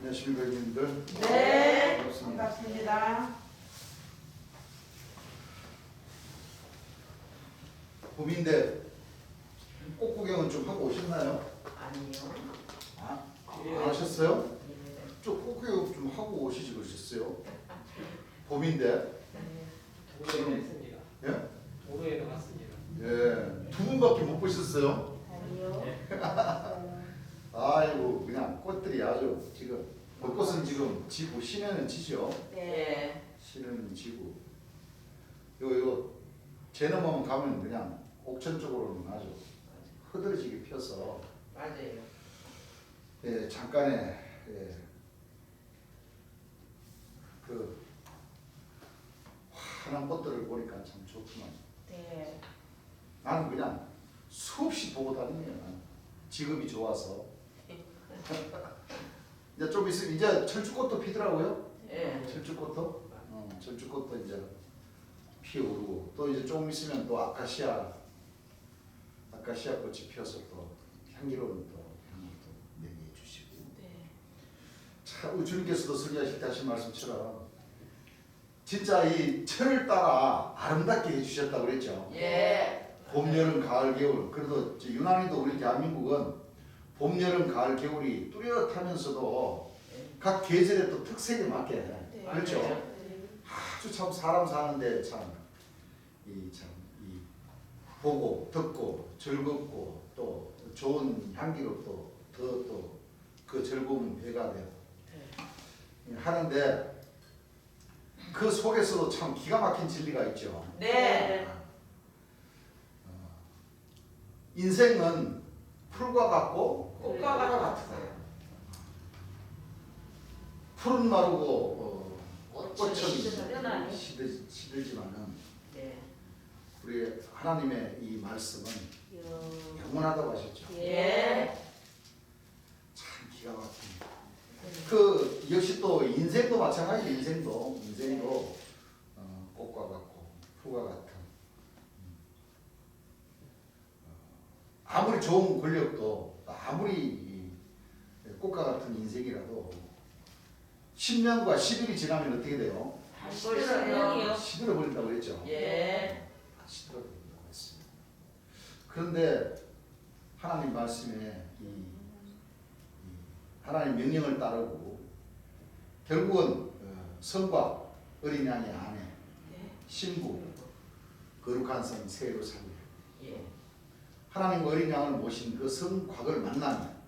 안녕하십니까, 교수님들. 네, 반갑습니다. 반갑습니다. 봄인데 꽃 구경은 좀 하고 오셨나요? 아니요. 안 하셨어요? 네. 꽃 구경 좀 하고 오시지 그러셨어요? 봄인데. 도로에는 했습니다. 예? 도로에도 갔습니다. 예. 두 분밖에 못 보셨어요? 아니요. 아이고, 그냥 꽃들이 아주 지금 벚꽃은 지금 지고 시내는 지죠. 네. 시내는 지고 요 제넘어만 가면 그냥 옥천 쪽으로는 아주 흐드러지게 펴서 맞아요. 예, 잠깐의 그 환한 꽃들을 보니까 참 좋구만. 네. 나는 그냥 수없이 보고 다니네요. 나는. 직업이 좋아서. 이제 좀 있으면 이제 철쭉꽃도 피더라고요. 네. 철쭉꽃도. 철쭉꽃도 이제 피어오르고 또 이제 조금 있으면 또 아카시아 꽃이 피어서 또 향기로운 또 향을 또 내게 주시고. 네. 참 주님께서도 설교하실 때 하신 말씀처럼 진짜 이 철을 따라 아름답게 해주셨다고 그랬죠. 예. 봄, 여름, 가을, 겨울. 그래도 유난히도 우리 대한민국은 봄, 여름, 가을, 겨울이 뚜렷하면서도 각 계절의 또 특색에 맞게 네. 그렇죠. 맞아요. 아주 참 사람 사는데 이 보고 듣고 즐겁고 또 좋은 향기로 또 그 즐거움은 배가 돼요. 하는데 그 속에서도 참 기가 막힌 진리가 있죠. 네. 인생은 풀과 같고 꽃과 같아요. 풀은 마르고 꽃은 시들어나니. 시들지만은 네. 우리 하나님의 이 말씀은 영원하다고 하셨죠. 예. 참 기가 막힙니다. 그 역시 또 인생도 마찬가지. 인생도 꽃과 같고 풀과 같은 아무리 좋은 권력도 아무리 이 꽃과 같은 인생이라도 10년과 10일이 지나면 어떻게 돼요? 시들어요. 시들어 버린다고 그랬죠. 예. 시들어 버린다고 했습니다. 그런데 하나님 말씀에 이 하나님 명령을 따르고 결국은 성과 어린 양의 아내 신부 거룩한 성 새 예루살렘 예. 하나님 어린 양을 모신 그 성곽을 만나면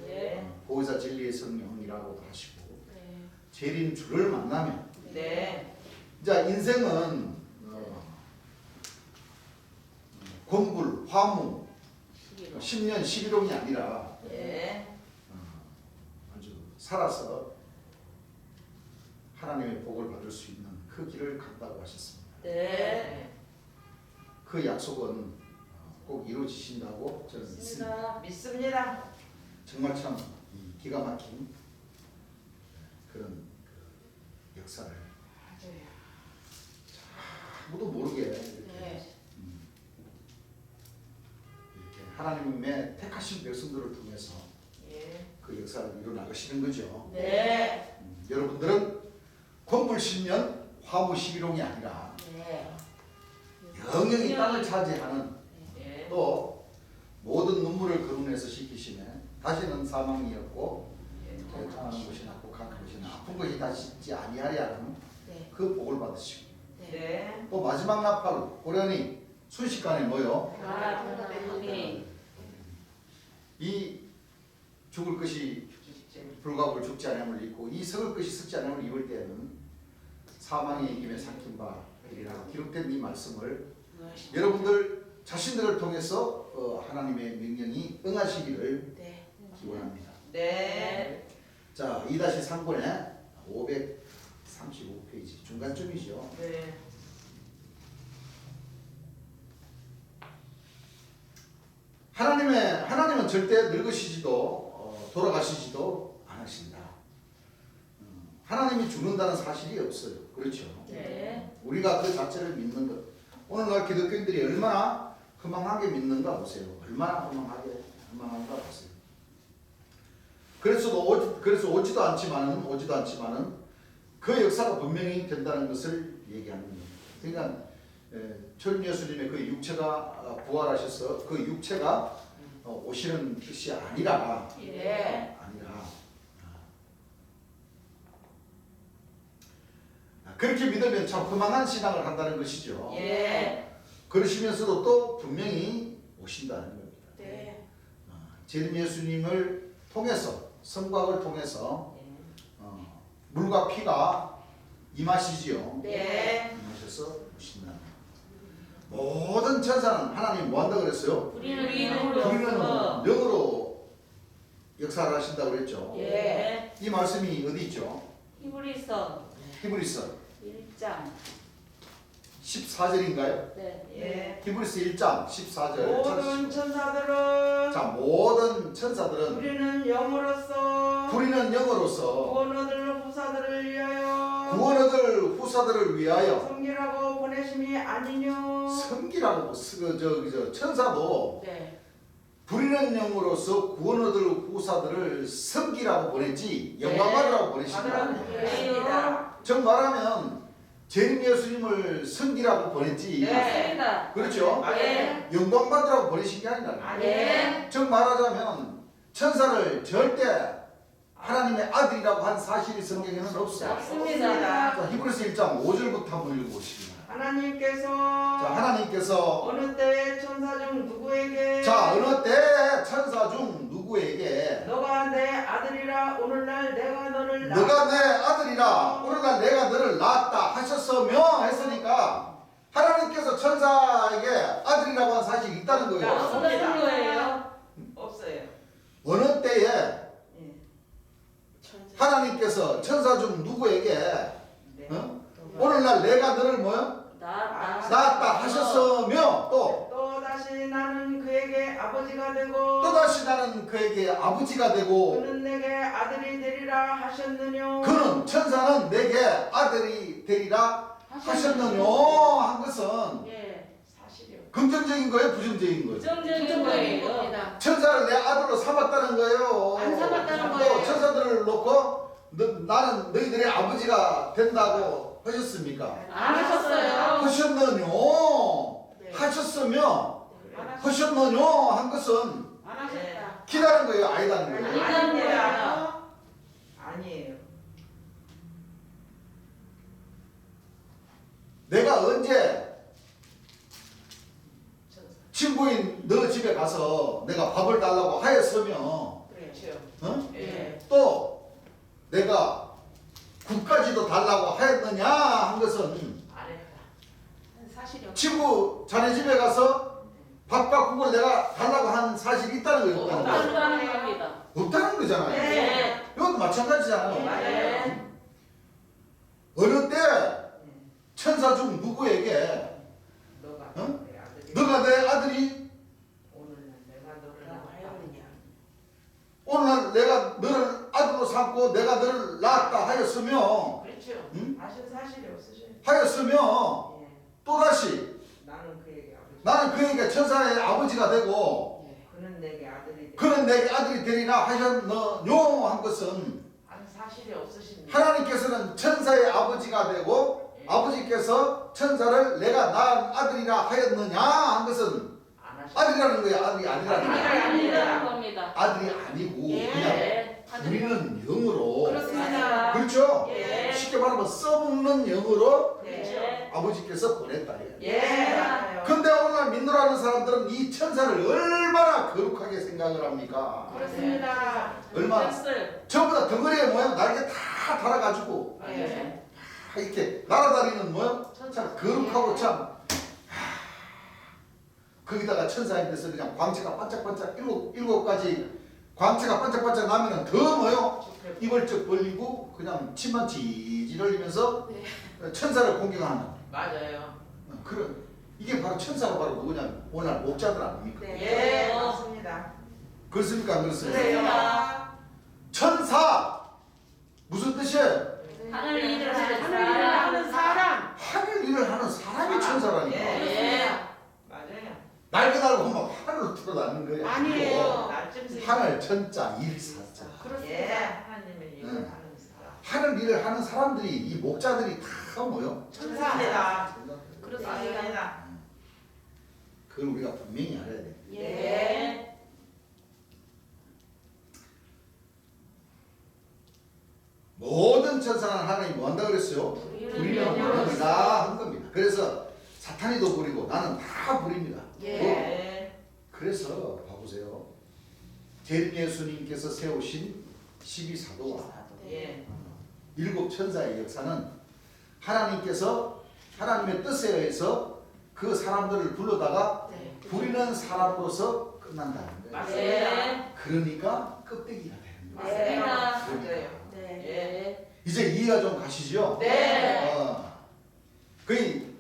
네. 보혜사 진리의 성령이라고도 하시고 네. 재림 주를 만나면 네. 이제 인생은 권불, 화무 10년 11홍이 아니라 예. 아주 살아서 하나님의 복을 받을 수 있는 그 길을 간다고 하셨습니다. 네. 그 약속은 꼭 이루어지신다고 저는 믿습니다. 믿습니다. 정말 참 기가 막힌 그런 역사를 아무도 모르게 네. 이렇게 하나님의 택하신 백성들을 통해서 예. 그 역사를 이루어나가시는 거죠. 네. 여러분들은 권불 10년 화무 11홍이 아니라 네. 영영이 땅을 차지하는 예. 또 모든 눈물을 거룩에서 씻기시네 다시는 사망이었고 태어나는 것이나 복한 것이나 아픈 것이 다시 있지 아니하리 하는 네. 그 복을 받으시고 네. 또 마지막 나팔 고려니 순식간에 뭐요? 이 죽을 것이 불가불 죽지 않음을 입고 이 썩을 것이 썩지 않음을 입을 때에는 사망의 이김에 삭힌 바 되리라 기록된 이 말씀을 여러분들 자신들을 통해서 하나님의 명령이 응하시기를 네. 기원합니다. 네. 자, 2-3권에 535페이지 중간쯤이죠. 네. 하나님은 절대 늙으시지도 돌아가시지도 않으신다. 하나님이 죽는다는 사실이 없어요. 그렇죠? 네. 우리가 그 자체를 믿는 것. 오늘날 기독교인들이 얼마나 허망하게 믿는가 보세요. 얼마나 허망한가 보세요. 그래서도 그래서 오지도 않지만은 그 역사가 분명히 된다는 것을 얘기하는 겁니다. 그러니까 전 예수님의 그 육체가 부활하셔서 그 육체가 오시는 뜻이 아니라 예. 그렇게 믿으면 참 허망한 신앙을 한다는 것이죠. 예. 그러시면서도 또 분명히 오신다는 겁니다. 네. 재림 예수님을 통해서 성곽을 통해서 물과 피가 임하시지요. 네. 임하셔서 오신다. 모든 천사는 하나님 뭐 한다고 그랬어요? 우리는 우리는 영으로서. 영으로 역사를 하신다고 그랬죠. 예. 이 말씀이 어디 있죠? 히브리서 히브리서 1장. 14절인가요? 네. 예. 히브리서 1장 14절. 모든 천사들은 자, 모든 천사들은 우리는 영으로서 부리는 영으로서 구원 얻을 후사들을 위하여 구원 얻을 후사들을 위하여 섬기라고 보내심이 아니뇨. 섬기라고 저 천사도 네. 부리는 영으로서 구원 얻을 후사들을 섬기라고 보냈지 영광 받으라고 보내신 거 받으라고 아니에요. 보냈습니다. 정 말하면 재림 예수님을 섬기라고 보냈지. 네. 맞습니다. 그렇죠? 예. 영광 받으라고 보내신 게 아니라. 예. 정 말하자면 천사를 절대 하나님의 아들이라고 한 사실이 성경에는 없어요. 없습니다. 자, 히브리서 1장 5절부터 한번 읽어보시기 바랍니다. 하나님께서 자, 하나님께서 어느 때 천사 중 누구에게 자, 어느 때 천사 중 누구에게 너가 내 아들이라 오늘날 내가 너를 너가 내 아들이라 오늘날 내가 너를 낳았다 하셨으며 했으니까 하나님께서 천사에게 아들이라고 한 사실이 있다는 거예요. 없는 거예요. 없어요. 어느 때에 예. 하나님께서 천사 중 누구에게 네. 오늘날 내가 너를 뭐요? 낳았다 하셨으며 또 다시 나는 그에게 아버지가 되고 또다시 나는 그에게 아버지가 되고 그는 내게 아들이 되리라 하셨느뇨. 그는 천사는 내게 아들이 되리라 하셨느뇨 한 것은 예. 사실이요. 긍정적인 거예요? 부정적인 거예요? 부정적인 거예요. 천사를 내 아들로 삼았다는 거예요. 안 삼았다는 또 거예요. 천사들을 놓고 나는 너희들의 아버지가 된다고 하셨습니까? 안 하셨어요. 하셨느뇨 네. 하셨으며 안 하셨느뇨 한 것은 안 하셨다. 기다는 거예요? 아니다는 거예요? 아니. 아닙니다. 아니에요. 내가 언제 천사. 친구인 너 집에 가서 내가 밥을 달라고 하였으며 그렇죠. 예. 또 내가 국까지도 달라고 하였느냐 한 것은 안 했다. 사실이 없. 친구 자네 집에 가서 밥과 국을 내가 달라고 한 사실이 있다는 거예요? 없다는 거예요? 없다는 겁니다. 없다는 거잖아요. 네. 이것도 마찬가지잖아요. 네. 어느 때 천사 중 누구에게 너가 어? 내 아들이 너가 내 아들이 오늘날 내가 너를 낳았느냐. 오늘날 내가 너를 아들로 삼고 내가 너를 낳았다 하였으며 그렇죠. 응? 아신 사실이 없으셔요. 하였으며 예. 또다시 나는 그에게 아버지. 나는 그에게 천사의 아버지가 되고 그는 내게 아들이 되고. 그는 내게 아들이 되리라 하셨느뇨 한 것은 아는 사실이 없으십니다. 하나님께서는 천사의 아버지가 되고 아버지께서 천사를 내가 낳은 아들이라 하였느냐 한 것은 안 하셨. 아들이라는 거예요. 아들이 아니라는 거예요. 아니라는 겁니다. 아들이 아니고 그냥 예. 우리는 영으로 그렇습니다. 그렇죠? 예. 쉽게 말하면 써먹는 영으로 네. 아버지께서 보냈다. 이거예요. 예. 맞아요. 근데 오늘날 믿노라는 사람들은 이 천사를 얼마나 거룩하게 생각을 합니까? 그렇습니다. 얼마나 됐어요. 전부 다 덩어리에 모양 날개 다 달아가지고 예. 이렇게 날아다니는 모양 참 거룩하고 참 거기다가 천사인데서 그냥 광채가 반짝반짝 일곱 가지 광채가 반짝반짝 나면은 더 뭐요? 입을 쩍 벌리고 그냥 침만 지질 흘리면서 천사를 공경하는 맞아요. 그런 이게 바로 천사가 바로 누구냐면 오늘 목자들 아닙니까? 예. 네. 맞습니다. 그렇습니까? 안 그렇습니까? 그래요. 천사 무슨 뜻이에요? 하늘 일을 하는 사람. 하늘 일을 하는 사람이 천사라니까. 예. 맞아요. 날개 달고 막 하늘로 틀어다니는 거예요. 아니에요. 날쯤 하늘 천자 일사자. 예. 하나님 일을 하는 사람들이 이 목자들이 다 뭐요? 천사입니다. 그렇습니다. 그걸 우리가 분명히 알아야 돼. 예. 모든 천사는 하나님 뭐 한다 그랬어요? 부리는 부립니다 한 겁니다. 그래서 사탄이도 부리고 나는 다 부립니다. 예. 그래서 봐보세요. 재림 예수님께서 세우신 12사도와 예. 7천사의 역사는 하나님께서 하나님의 뜻에 의해서 그 사람들을 불러다가 네. 부리는 사람으로서 끝난다는 거예요. 맞습니다. 그러니까 껍데기가 되는 거예요. 맞습니다. 맞아요. 네. 이제 이해가 좀 가시죠? 네. 그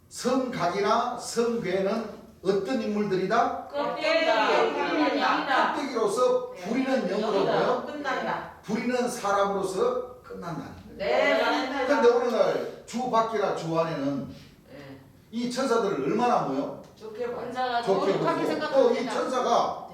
성각이나 성괴는 어떤 인물들이다? 껍데기다. 껍데기로서 부리는 영으로고요. 끝난다. 부리는 사람으로서 끝난다는 거예요. 네, 맞습니다. 근데 오늘날 주 밖이나 주 안에는 네. 이 천사들을 얼마나 뭐요? 좋게 봐. 원자가 좋게 거룩하게 보고 생각합니다. 또 이 천사가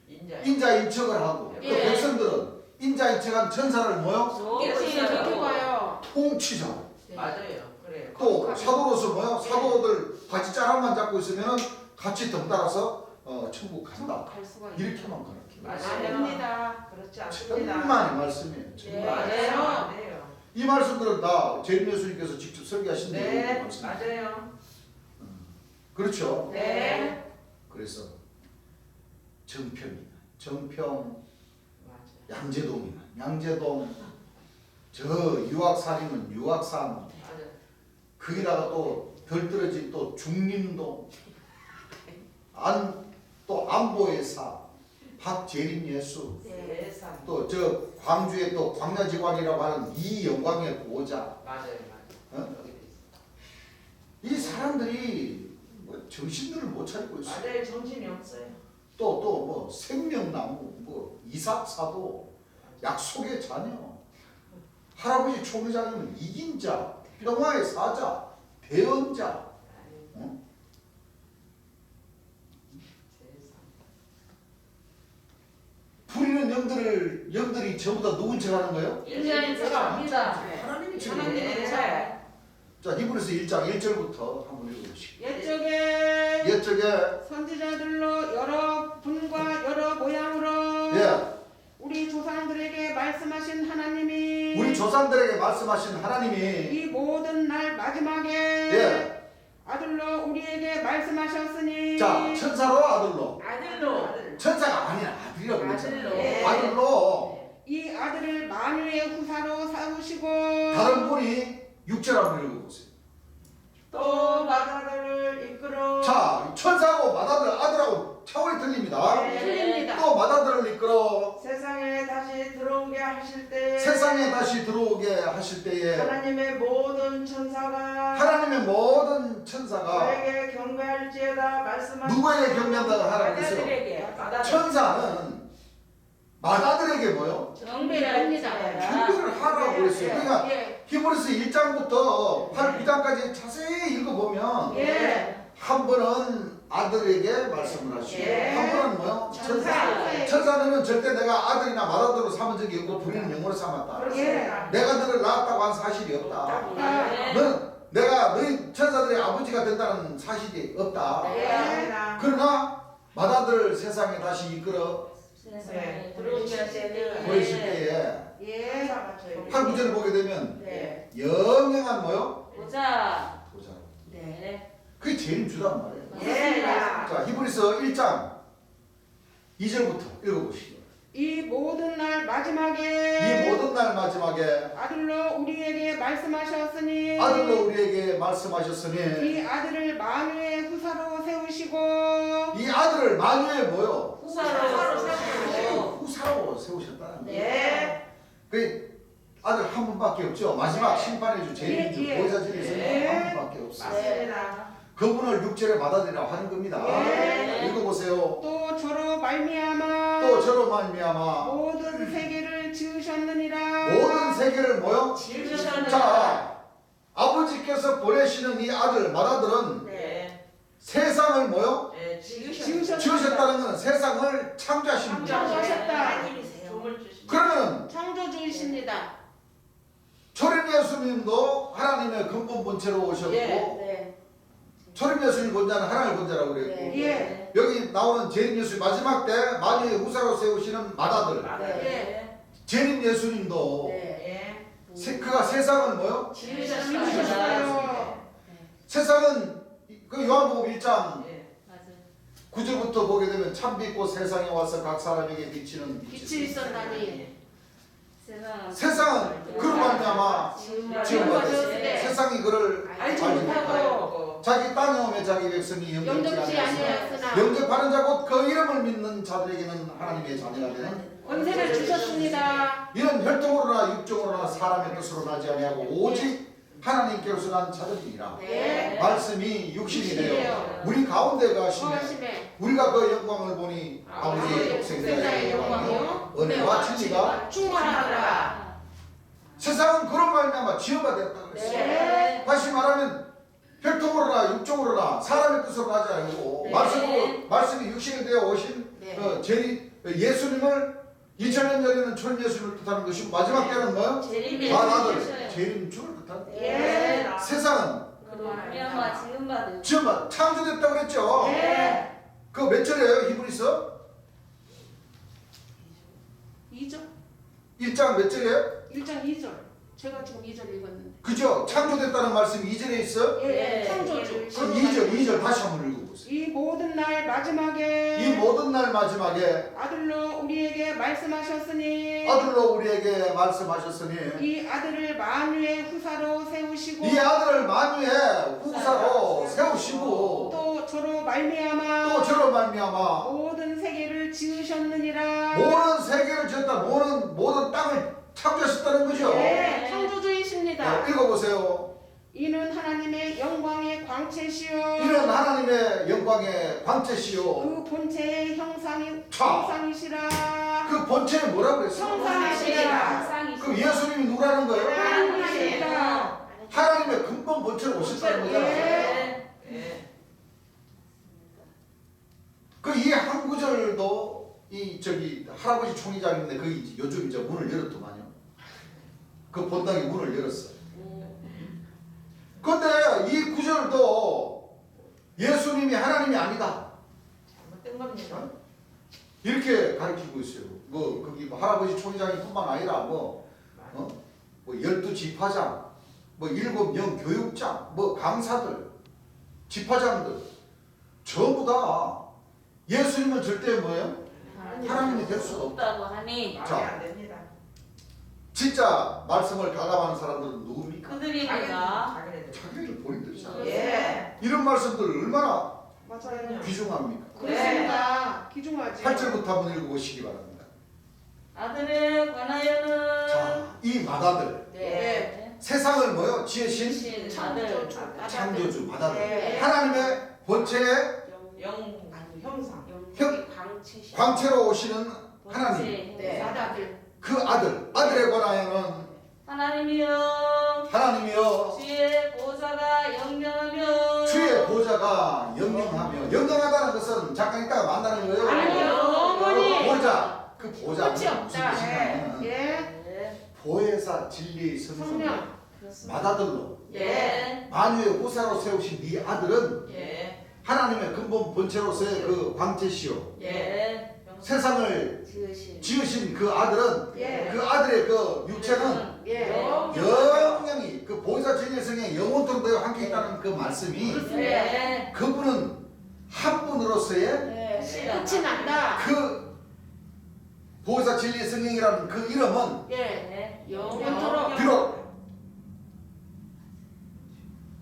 인자. 인자인척을 하고 또 예. 백성들은 인자인척한 천사를 뭐요? 좋게 좋게 봐요. 통치자. 맞아요. 그래요. 또 사도로서 뭐요? 사도들 바지 자락만 잡고 있으면 같이 덩달아서 천국 간다. 갈 수가 이렇게만 가르쳐요. 맞습니다. 그렇지 않습니다. 천만의 말씀이에요. 예. 천만. 맞아요. 네. 이 말씀들은 다 재림 예수님께서 직접 설계하신 네. 내용의 말씀. 맞아요. 그렇죠. 네. 그래서 정평이나 정평, 맞아요. 양재동이나 양재동, 저 유학산이면 유학산, 맞아요. 거기다가 또 덜 떨어진 또 중림동, 또 안보의 사, 박재림 예수, 세상. 또 저 광주에 또 광야지관이라고 하는 이 영광의 보호자. 맞아요. 맞아요. 어? 여기 돼 있어요. 이 사람들이 뭐 정신들을 못 차리고 있어요. 맞아요. 정신이 없어요. 또 뭐 생명나무, 뭐 이삭사도, 약속의 자녀, 할아버지 총회장이면 이긴 자, 평화의 사자, 대언자. 어? 세상. 부리는 영들이 전부 다 누군 척 하는 거예요? 인자인척합니다. 하나님이 지금. 네. 자, 히브리서 1장 1절부터 한번 읽어보시죠. 옛적에 옛적에 선지자들로 여러 분과 여러 모양으로 예, 우리 조상들에게 말씀하신 하나님이 우리 조상들에게 말씀하신 하나님이 이 모든 날 마지막에 예, 아들로 우리에게 말씀하셨으니 자, 천사로 아들로, 아들로. 천사가 아니라 아들이라고 그랬잖아요. 아들로. 아들로 이 아들을 만유의 후사로 삼으시고 다른 분이 육체라고 읽어보세요. 또 마다들을 이끌어. 자, 천사하고 마다들 아들하고 차원이 틀립니다. 네. 틀립니다. 또 마다들을 이끌어 세상에 다시 들어오게 하실 때. 세상에 다시 들어오게 하실 때에 하나님의 모든 천사가. 하나님의 모든 천사가 너에게 경배할지어다 말씀하셨. 누구에게 경배한다고 하라고 했어요? 마다들. 천사는 마다들에게 뭐요? 경배를 합니다. 경배를 하라고 그랬어요. 그러니까 예. 히브리서 1장부터 9장까지 자세히 읽어보면 예. 한 번은 아들에게 말씀을 하시고 예. 한 번은 뭐요? 천사. 천사는 절대 내가 아들이나 마다들로 삼은 적이 없고 부리는 영으로 삼았다. 그렇습니다. 내가 너를 낳았다고 한 사실이 없다. 네. 너는 내가 너희 천사들의 아버지가 된다는 사실이 없다. 네. 그러나 마다들을 세상에 다시 이끌어 세상에 들어오게 하실 때 보이실 때에 예. 8구절을 보게 되면 네. 영영한 뭐요? 보자. 보자. 네. 그게 제일 주단 말이에요. 네. 자, 히브리서 1장 2절부터 읽어보시죠. 이 모든 날 마지막에 이 모든 날 마지막에 아들로 우리에게 말씀하셨으니 아들로 우리에게 말씀하셨으니 이 아들을 만유의 후사로 세우시고 이 아들을 만유의 뭐요? 후사로 세우시고 후사로 세우셨다는 거예요. 네. 그 아들 한 분밖에 없죠. 마지막 심판의 주 제일 주 예. 보호자 중에서는 예. 한 분밖에 없어요. 맞습니다. 그분을 육체를 받아들이라고 하는 겁니다. 예. 읽어보세요. 또 저로 말미암아 또 저로 말미암아 모든 세계를 지으셨느니라. 모든 세계를 뭐요? 지으셨느니라. 자, 아버지께서 보내시는 이 아들 마다들은 네. 세상을 뭐요? 네. 지으셨다는 것은 세상을 창조하신 분이에요. 창조하셨다. 힘을 주시. 그러면 창조주이십니다. 초림 예수님도 하나님의 근본 본체로 오셨고 네. 초림 예수님 본자는 하나님의 본자라고 그랬고 네. 여기 나오는 재림 예수님 마지막 때 만유의 후사로 세우시는 맏아들 네. 재림 예수님도 네. 그가 세상을 뭐요? 지으셨어요. 세상은 그 요한복음 1장 맞아요. 9절부터 보게 되면 참 빛고 세상에 와서 각 사람에게 비치는 빛이 있었나니 세상은 그로 말미암아 지금 지음받았으되 세상이 그를 알지 알지 못하고 자기 땅에 오매 자기 백성이 영접지 영접지 아니하였으나 아니하였으나 영접하는 자 곧 그 이름을 믿는 자들에게는 하나님의 자녀가 되는 권세를 주셨습니다. 이는 혈통으로나 육정으로나 사람의 뜻으로 나지 아니하고 오직 하나님께로서 난 자들이니라. 네. 말씀이 육신이 되어 육신이에요. 우리 가운데 가시며 거하심에 우리가 그 영광을 보니 아버지의 독생자의 영광이요 은혜와 진리가 충만하더라. 세상은 그런 말미암아 지어가 되었다고 그랬어요. 네. 다시 말하면 혈통으로나 육종으로나 사람의 뜻으로 하지 않고 네. 말씀이 육신이 되어 오신 네. 예수님을 2000년 전에는 초림 예수님을 뜻하는 것이고 마지막 때는 뭐요? 재림의 아들 주셨어요. 재림 주를 뜻하는 네. 세상은 그러면 지금 받은 지금 창조됐다고 그랬죠. 네. 그거 몇 절이에요? 히브리서 2절 1장 몇 절이에요? 1장 2절 제가 지금 2절 읽었는데 그죠? 창조됐다는 말씀이 2절에 있어? 네. 창조주 그럼 2절 다시 한번 읽어보세요. 이 모든 날 마지막에 이 모든 날 마지막에 아들로 우리에게 말씀하셨으니 아들로 우리에게 말씀하셨으니 이 아들을 만유의 후사로 세우시고 이 아들을 만유의 후사로 세우시고 또 저로 말미암아 또 저로 말미암아 모든 세계를 지으셨느니라. 모든 세계를 지었다. 모든 땅을 창조하셨다는 거죠. 네, 창조주이십니다. 읽어보세요. 이는 하나님의 영광의 광채시요 이는 하나님의 영광의 광채시요 그 본체의 자. 형상이시라. 그 본체는 뭐라고 그랬어요? 형상이시라. 그 예수님이 누구라는 거예요? 하나님이시라. 하나님의 근본 본체로 오셨다는 거잖아요. 네. 그 이 한 구절도 이 저기 할아버지 총회장인데 그 요즘 이제 문을 열었더만요. 그 본당이 문을 열었어. 근데 이 구절도 예수님이 하나님이 아니다. 잘못된 겁니다. 이렇게 가르치고 있어요. 뭐 거기 뭐 할아버지 총회장뿐만 아니라 뭐 12지파장, 뭐 7명 교육장, 뭐 강사들, 지파장들 전부 다 예수님은 절대 뭐예요? 하나님이 될 수가 없다. 없다고 하니 말이 자. 안 됩니다. 진짜 말씀을 가감하는 사람들은 누굽니까? 그들입니다. 자기네들. 자기를 본인들이잖아요. 예. 이런 말씀들을 얼마나 맞아요. 귀중합니까? 그렇습니다. 기중하지. 8절부터 한번 읽어보시기 바랍니다. 아들에 관하여는 자, 이 맏아들 네. 세상을 뭐요? 지으신 신 아들 창조주 맏아들 네. 하나님의 본체의 형상. 광채로 오시는 하나님 네. 아들. 그 아들에 관하여는 하나님이여 주의 보좌가 영영하며 주의 보좌가 영영하며 영영하다는 것은 잠깐 있다가 만나는 거예요. 아니요, 어머니. 보좌 그 보좌는 끝이 없다. 무슨 뜻이냐면 예. 네. 보혜사 진리의 성성 성령. 맏아들로 네. 만유의 후사로 세우신 이 아들은 예. 하나님의 근본 본체로서의 그 광채시요 예. 세상을 지으신 지으신 그 아들은 예. 그 아들의 그 육체는 예. 영영이 그 보혜사 진리의 성령이 영원토록 너희와 함께 있다는 그 말씀이 네. 그분은 한 분으로서의 네. 끝이 난다. 그 보혜사 진리의 성령이라는 그 이름은 예. 네. 영원토록. 비록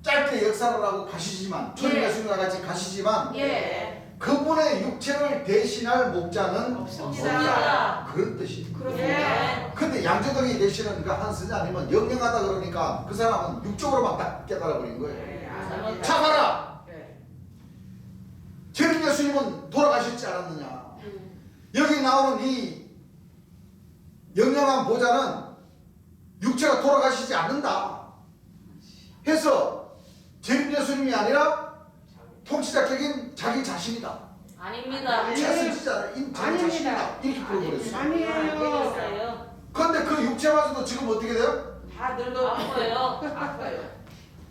짧게 역사를 하고 가시지만 초림 예. 예수님과 같이 가시지만 예. 그분의 육체를 대신할 목자는 없습니다. 그런 뜻입니다. 그렇습니다. 근데 양조동에 계시는 그 한스님은 영영하다 그러니까 그 사람은 육적으로만 딱 깨달아 버린 거예요. 예. 자 봐라. 예. 주님 예수님은 돌아가셨지 않았느냐. 여기 나오는 이 영영한 보좌는 육체가 돌아가시지 않는다 해서 주님 예수님이 아니라 통치자격인 자기 자신이다. 아닙니다. 자신이잖아. 자기 아닙니다. 자신이다. 이렇게 풀어버렸어요. 아니에요. 알겠어요. 그런데 그 육체마저도 지금 어떻게 돼요? 다 늙어 아파요. 아파요.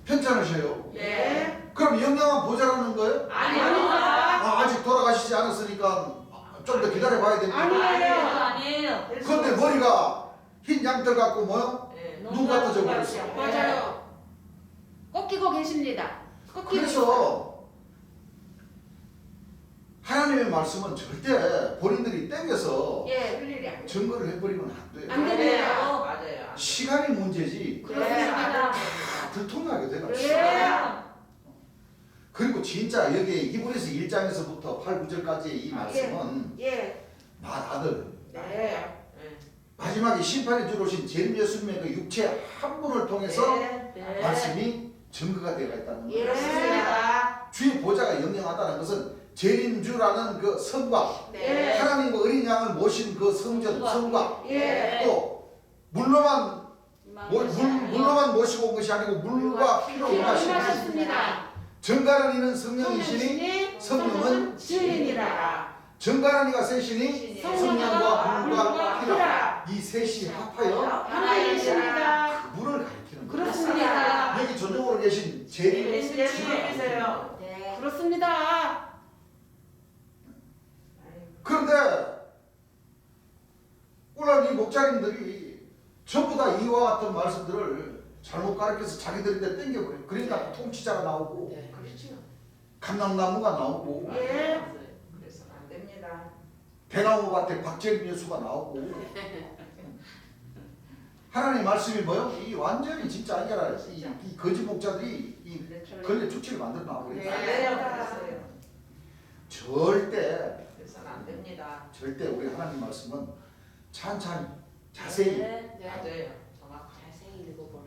편찮으셔요? 예. 그럼 영양은 모자라는 거예요? 아닙니다. 아직 돌아가시지 않았으니까 좀 더 기다려 봐야 됩니다. 아니에요. 아니에요. 그런데 머리가 흰 양털 같고 뭐요? 예. 눈 같아져 버렸어. 맞아요. 꺾이고 계십니다. 꺾이고 그래서 하나님의 말씀은 절대 본인들이 땡겨서 예, 흘리리 안 증거를 해버리면 안 돼요. 안 됩니다. 맞아요. 시간이 문제지 그렇습니다. 들통나게 돼가. 예. 그리고 진짜 여기 히브리서 1장에서부터 8, 9절까지의 이 말씀은 예. 아들 네. 마지막에 심판의 주로 오신 재림 예수님의 그 육체 한 분을 통해서 네. 말씀이 증거가 되어 있다는 예. 거예요. 그렇습니다. 주의 보좌가 영영하다는 것은 재림주라는 그 성과 네. 하나님과 어린 양을 모신 그 성전 성과 예. 또 물로만 모시고 온 것이 아니고 물과 피로 임하신 임하셨습니다. 정가는 이는 성령이시니 성령은 진리니라. 정가는 이가 셋이니 성령과 물과 피로 피라. 이 셋이 합하여 하나님이십니다. 그분을 가리키는 거예요. 그렇습니다. 여기 전적으로 계신 재림 예수님이세요. 네. 그렇습니다. 그런데 오늘 이 목자님들이 전부 다 이와 같은 말씀들을 잘못 가르쳐서 자기들한테 땡겨버려요. 그러니까 통치자가 나오고 그렇죠. 감람나무가 나오고 예. 그래서는 안 됩니다. 대나무밭에 박재림 예수가 나오고 하나님 말씀이 뭐요? 이 완전히 진짜 아니라 이 거짓 목자들이 이 걸레 축치를 만들어 나오고 네. 안 돼요. 그랬어요. 절대 그래서는 안 됩니다. 절대 우리 하나님 말씀은 찬찬히 자세히 맞아요. 정확하게. 자세히 읽어보라.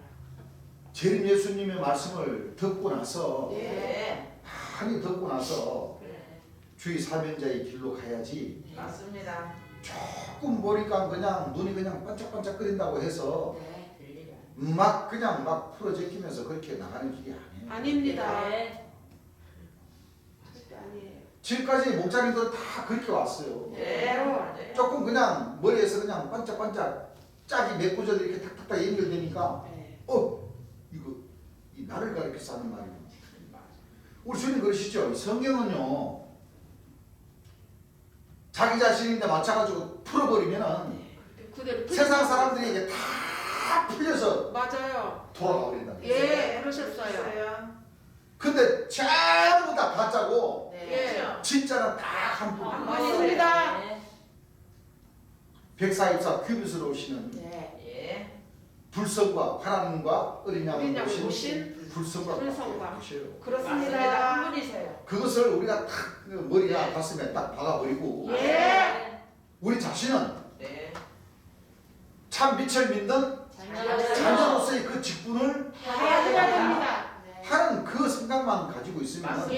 재림 예수님의 말씀을 듣고 나서 예. 많이 듣고 나서 그래. 주의 사명자의 길로 가야지 맞습니다. 조금 보니까 그냥 눈이 그냥 반짝반짝거린다고 해서 네. 들리려. 막 그냥 막 풀어제끼면서 그렇게 나가는 길이 아니에요. 아닙니다. 네. 절대 아니에요. 지금까지 목자님들 다 그렇게 왔어요. 예. 맞아요. 조금 그냥 머리에서 그냥 반짝반짝 짝이 몇 구절 이렇게 탁탁탁 연결되니까 네. 이거 이 나를 가리켜서 하는 말이에요. 우리 주님 그러시죠. 성경은요 자기 자신인데 맞춰가지고 풀어버리면은 그대로 세상 사람들에게 다 풀려서 맞아요. 돌아가 버린다. 예, 그러셨어요. 있어요. 근데 전부 다 가짜고 네. 그렇죠. 진짜는 딱 한 분. 맞습니다. 네. 144 큐빗으로 오시는 네. 예. 불성과 하나님과 어린 양을 어린 양을 모신 모신 불성과 불성과. 계셔요. 그렇습니다. 한 분이세요. 그것을 우리가 탁 머리나 네. 가슴에 딱 박아버리고 예. 우리 자신은 네. 참 빛을 믿는 자녀로서의 그 직분을 해야 됩니다. 하는 그 생각만 가지고 있으면 맞습니다.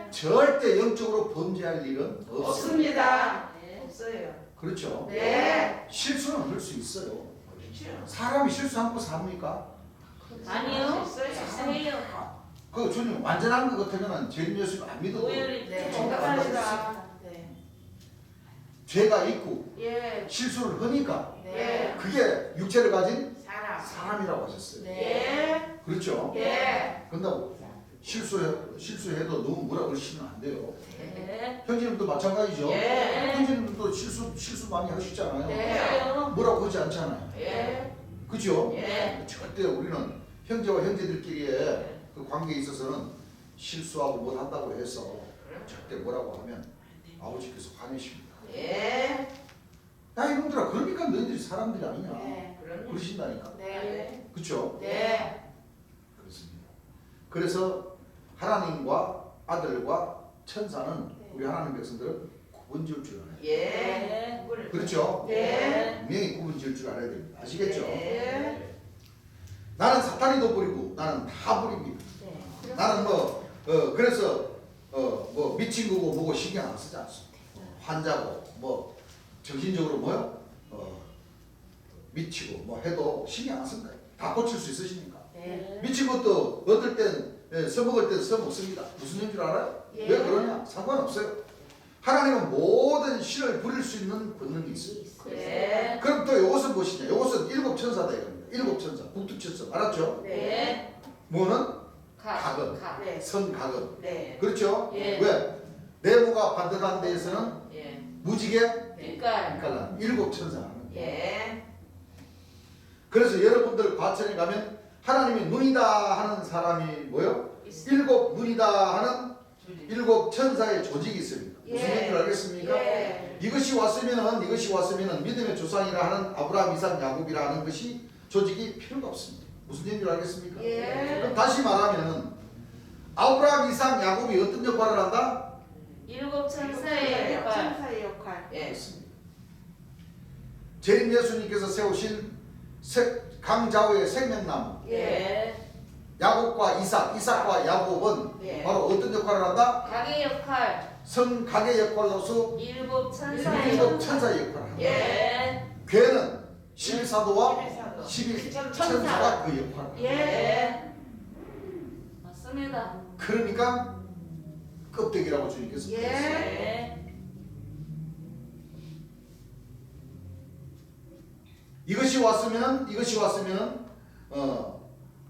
예. 절대 영적으로 범죄할 일은 없습니다. 없습니다. 없어요. 그렇죠. 네. 실수는 할 수 있어요. 그렇죠. 사람이 실수 않고 삽니까? 아니요. 있어요. 세요. 그 주님 완전한 것 같으면 재림 예수님 안 믿어도 오열이 네. 정답합니다. 네. 죄가 있고 예. 실수를 하니까 네. 그게 육체를 가진 사람. 사람이라고 하셨어요. 네. 그렇죠? 예. 근데 실수해도 너무 뭐라 그러시면 안 돼요. 네. 형제님도 마찬가지죠. 예. 형제님도 실수 많이 하시잖아요. 네. 뭐라고 하지 않잖아요. 예. 그죠? 예. 절대 우리는 형제와 형제들끼리의 그 관계에 있어서는 실수하고 못 한다고 해서 절대 뭐라고 하면 아버지께서 화내십니다. 예. 야 이놈들아 그러니까 너희들이 사람들이 아니냐 네. 그런 그러신다니까. 네. 그렇죠? 네. 그렇습니다. 그래서 하나님과 아들과 천사는 네. 우리 하나님 백성들은 구분 지을 줄 알아요. 예. 그렇죠? 네. 분명히 구분 지을 줄 알아야 됩니다. 아시겠죠? 네. 나는 사탄이 돋보리고 나는 다 부립니다. 네. 나는 그래서 뭐 미친 거고 뭐고 신경 안 쓰지 않습니다. 환자고 뭐 정신적으로 뭐요? 미치고 뭐 해도 신경 안 씁니다. 다 고칠 수 있으시니까. 네. 미친 것도 어떨 땐 써먹을 땐 써먹습니다. 무슨 얘기인 줄 알아요? 예. 왜 그러냐? 상관없어요. 하나님은 모든 신을 부릴 수 있는 권능이 있어요. 예. 그럼 또 이것은 무엇이냐? 이것은 일곱 천사다 이겁니다. 일곱 천사. 붙였어. 알았죠? 네. 뭐는 가. 각은. 가. 네. 선각은. 네. 그렇죠? 예. 왜? 네모가 반듯한 데에서는 예. 무지개 빛깔. 빛깔난 일곱 천사. 예. 그래서 여러분들 과천에 가면 하나님이 눈이다 하는 사람이 뭐요? 일곱 눈이다 하는 일곱 천사의 조직이 있습니다. 무슨 예. 얘기를 알겠습니까? 예. 이것이 왔으면은 믿음의 조상이라 하는 아브라함, 이삭, 야곱이라 하는 것이 조직이 필요가 없습니다. 무슨 얘기를 알겠습니까? 예. 그럼 다시 말하면 아브라함, 이삭, 야곱이 어떤 역할을 한다? 일곱 천사의 역할. 천사의 역할. 예. 그렇습니다. 재림 예수님께서 세우신 강좌우의 생명나무 예. 야곱과 이삭과 야곱은 예. 바로 어떤 역할을 한다? 각의 역할. 성각의 역할로서 일곱 천사의 일곱 역할. 천사의 역할을 합니다. 예. 괴는 12사도와 11사도. 11천사가 그 역할을 합니다. 예. 맞습니다. 그러니까 껍데기라고 주님께서 예. 그랬어요. 예. 이것이 왔으면은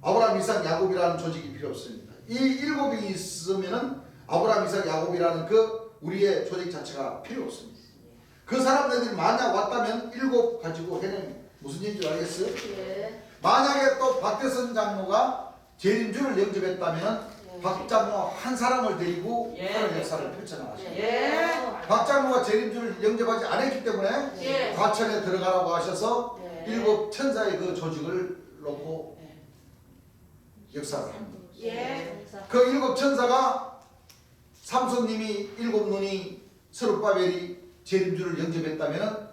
아브라함, 이삭, 야곱이라는 조직이 필요 없습니다. 이 일곱이 있으면은 아브라함, 이삭, 야곱이라는 그 우리의 조직 자체가 필요 없습니다. 그 사람들이 만약 왔다면 일곱 가지고 해낸 무슨 얘기인 줄 알겠어요? 예. 만약에 또 박대선 장로가 재림주를 영접했다면 박 장로 한 사람을 데리고 예. 하는 역사를 펼쳐나가십니다. 예. 박 장로가 재림주를 영접하지 않았기 때문에 예. 과천에 들어가라고 하셔서 예. 일곱 천사의 그 조직을 놓고 역사를 합니다. 예. 그 일곱 천사가 삼손님이 일곱 눈이 스룹바벨이 재림주를 영접했다면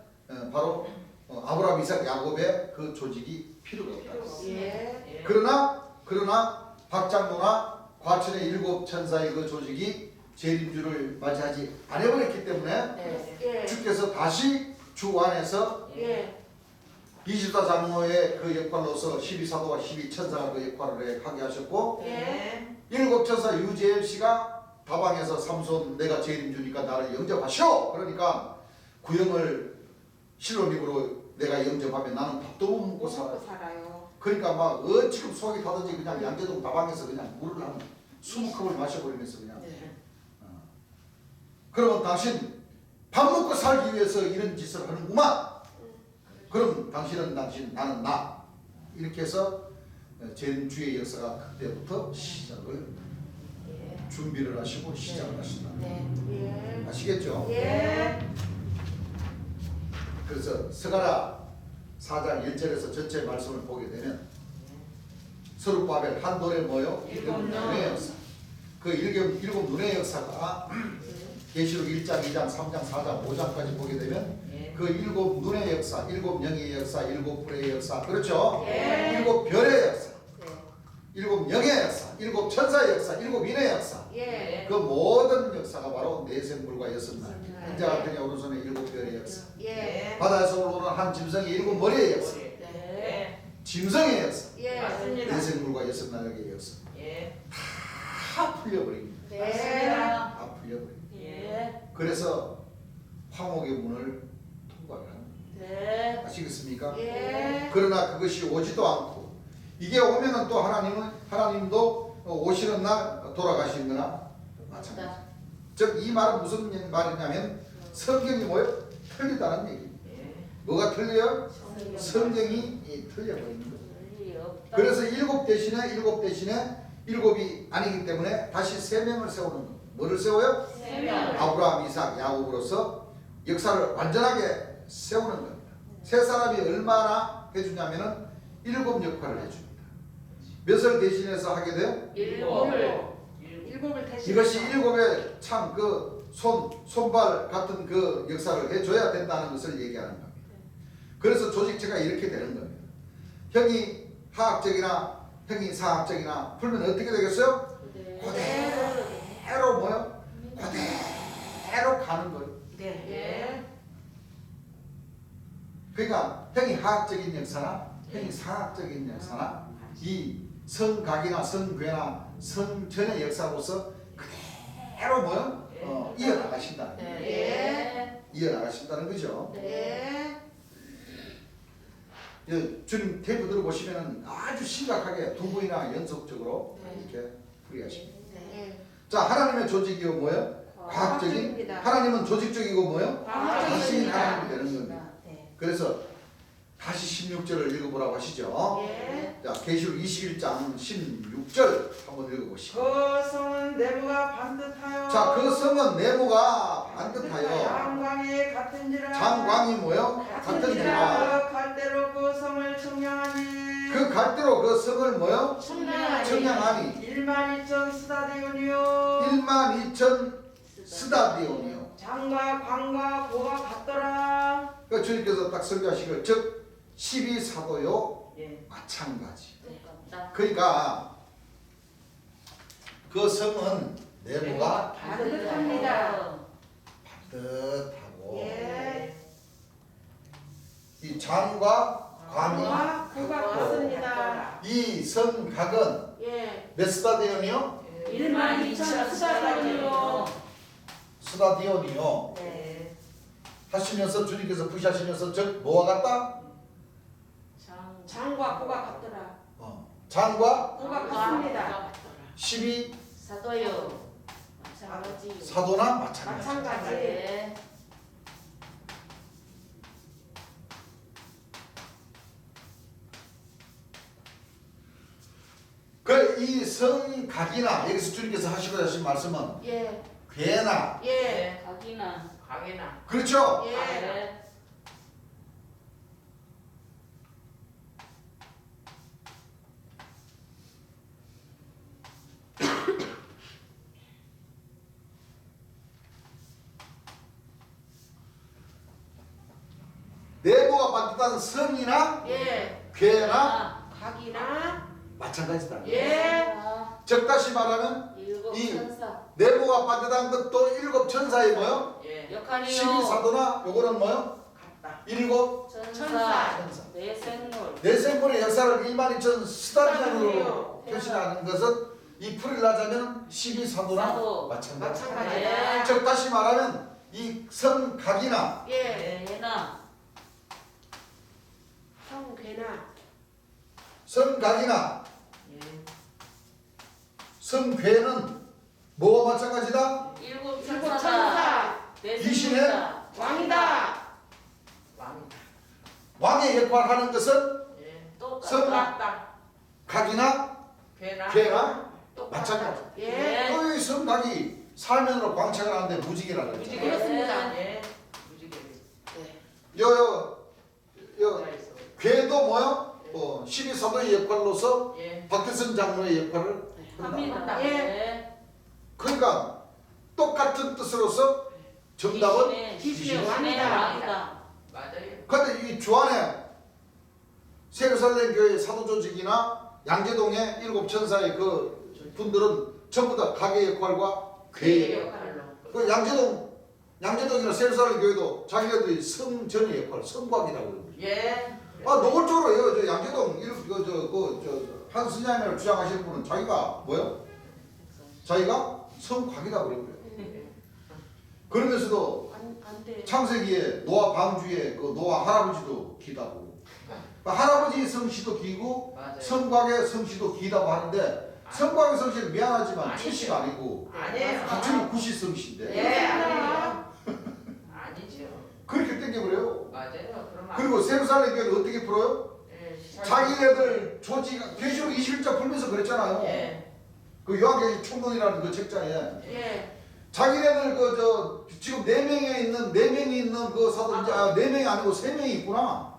바로 아브라함, 이삭, 야곱의 그 조직이 필요가 없다. 예. 그러나 박장로나 과천의 일곱 천사의 그 조직이 재림주를 맞이하지 않아버렸기 때문에 네. 예. 주께서 다시 주 안에서 예. 24 장로의 그 역할로서 12사도와 12천사가 그 역할을 하게 하셨고 예. 일곱 천사 유재열 씨가 다방에서 삼손 내가 재림주니까 나를 영접하시오. 그러니까 구형을 실로님으로 내가 영접하면 나는 밥도 못 먹고 살아. 살아요. 그러니까 막 지금 속이 타든지 그냥 양재동 다방에서 그냥 물을 한 20컵을 마셔버리면서 그냥 네. 그러면 당신 밥 먹고 살기 위해서 이런 짓을 하는구만. 그럼 당신은 당신 나는 나 이렇게 해서 재림주의 역사가 그때부터 시작을 준비를 하시고 시작을 하신다. 예. 아시겠죠? 예. 그래서 스가랴 4장 1절에서 전체 말씀을 보게 되면 스룹바벨 한 돌에 모여 일곱 눈의 역사. 그 일곱 눈의 역사가 계시록 1장, 2장, 3장, 4장, 5장까지 보게 되면 그 일곱 눈의 역사, 일곱 영의 역사, 일곱 불의 역사, 그렇죠? 예. 일곱 별의 역사, 네. 일곱 영의 역사, 일곱 천사의 역사, 일곱 인의 역사. 예. 그 모든 역사가 바로 내생물과 여섯 날, 네. 인자 같은 오른손에 일곱 별의 역사, 예. 바다에서 올라오는 한 짐승의 일곱 머리의 역사, 네. 짐승의 역사, 예. 맞습니다. 내생물과 여섯 날의 역사 예. 다 풀려버립니다. 맞습니다. 다 풀려버립니다. 예. 그래서 황옥의 문을 통과를 합니다. 네. 아시겠습니까? 예. 그러나 그것이 오지도 않고 이게 오면은 또 하나님도 오시는 날 돌아가시는 거나 마찬가지. 즉 이 말은 무슨 말이냐면 성경이 뭐예요? 틀리다는 얘기입니다. 뭐가 틀려요? 성경이 틀려버리는 거예요. 그래서 일곱 대신에 일곱이 아니기 때문에 다시 세 명을 세우는 거예요. 뭐를 세워요? 세 명. 아브라함, 이삭, 야곱으로서 역사를 완전하게 세우는 겁니다. 세 사람이 얼마나 해주냐면은 일곱 역할을 해줍니다. 몇을 대신해서 하게 돼요? 일곱을 대신. 이것이 일곱의 참 그 손발 같은 그 역사를 해줘야 된다는 것을 얘기하는 겁니다. 그래서 조직체가 이렇게 되는 겁니다. 형이 하학적이나 형이 사학적이나 풀면 어떻게 되겠어요? 그대로 뭐요? 그대로 가는 거예요. 네. 그러니까 형이 하학적인 역사나 형이 사학적인 역사나 이 성각이나 성괴나 성전의 역사로서 그대로 뭐요? 이어나가신다. 네. 이어나가신다는 거죠. 네. 주님 테이프 들어보시면은 아주 심각하게 두 번이나 연속적으로 이렇게 풀이하십니다. 네. 자, 하나님의 조직이 뭐예요? 과학적인. 과학적입니다. 하나님은 조직적이고 뭐예요? 과학적입니다. 자신이 하나님이 되는 겁니다. 네. 그래서 다시 16절을 읽어보라고 하시죠. 예. 자, 계시록 21장 16절 한번 읽어보시죠. 그 성은 내부가 반듯하여 자, 그 성은 내부가 반듯하여 장광이 같은지라 장광이 뭐요? 같은지라. 그 갈대로 그 성을 청량하니 그 갈대로 그 성을 뭐요? 청량하니. 청량하니 12,000 스타디온이요 12,000 스다디온이요. 장과 광과 고가 같더라. 그 주님께서 딱 설교하시길 즉 12사도요 예. 마찬가지. 똑같다. 그러니까 그 성은 내부가 반듯합니다. 반듯하고 예. 이 장과 광이 고가 고가 같습니다. 이 성각은 예. 몇 스다디온이요? 12,000 스타디온이요. 스다디온이요. 네. 하시면서 주님께서 부시하시면서 즉 뭐와 같다? 장과 고가 같더라. 장과 고가 같습니다. 12 사도요. 마찬가지. 사도나 마찬가지. 마찬가지. 네. 그 이 성각이나 여기서 주님께서 하시고자 하신 말씀은 예. 괴나 예. 각이나. 강이나 그렇죠? 예. 네. 내부가 반듯한 성이나 예. 괴나 각이나 마찬가지다. 예. 즉 다시 말하면 일곱 이 천사. 내부가 반듯한 것도 일곱 천사의 뭐요? 예. 역할이요. 12사도나 요거는 뭐요? 같다. 일곱 천사. 천사. 내 생물. 내생물의 역사를 12,000 스타디온으로 스타디온이요. 표시하는 것은 이 풀이를 하자면 12사도나 사도. 마찬가지. 마찬가지. 네. 즉 다시 말하면 이 성각이나 예. 대나. 성괴나 성각이나 예. 성괴는 뭐와 마찬가지다? 일곱 일곱 천사다. 천사 내 귀신의 생물이다. 왕이다. 왕이다. 왕의 역할하는 것은 예. 똑같다. 각이나 괴나 괴나 똑같다. 마찬가지. 예. 네. 또 이 성각이 사면으로 광채가 나는데 무지개라고 그랬죠. 무지개. 그렇습니다. 예. 무지개. 요 자 있어. 괴도 뭐요? 12사도의 역할로서 예. 박태선 장로의 역할을 한다. 합니다. 예. 네. 그러니까 똑같은 뜻으로서 정답은 귀신의 왕이다. 왕이다. 맞아요. 근데 이 주안에 세르살렘 교회 사도 조직이나 양재동의 일곱 천사의 그 분들은 전부 다 각의 역할과 괴의 역할. 역할로. 그 양재동이나 세르살렘 교회도 자기네들이 성전의 역할, 성곽이라고 그럽니다. 예. 아, 노골적으로 저 양재동 한스님을 주장하시는 분은 자기가 뭐요? 자기가 성곽이라고 그러고요. 그러면서도 안 돼. 창세기에 노아 방주에 그 노아 할아버지도 기다고 할아버지 성씨도 기고 맞아요. 성곽의 성씨도 기다고 하는데 성곽의 성씨는 미안하지만 아니죠. 출시가 아니고 아니에요. 같은 구시 성씨인데 예, 아니에요. 아니죠. 그렇게 땡겨버려요. 맞아요. 그럼 안 그리고 세르살렘 교회는 어떻게 풀어요? 예. 자기네들 조직 계시록 21장 풀면서 그랬잖아요. 예. 그 요한계시 총론이라는 그 책자에 예. 자기네들 지금 4명이 있는 그 사도 이제 4명이 아니고 3명이 있구나.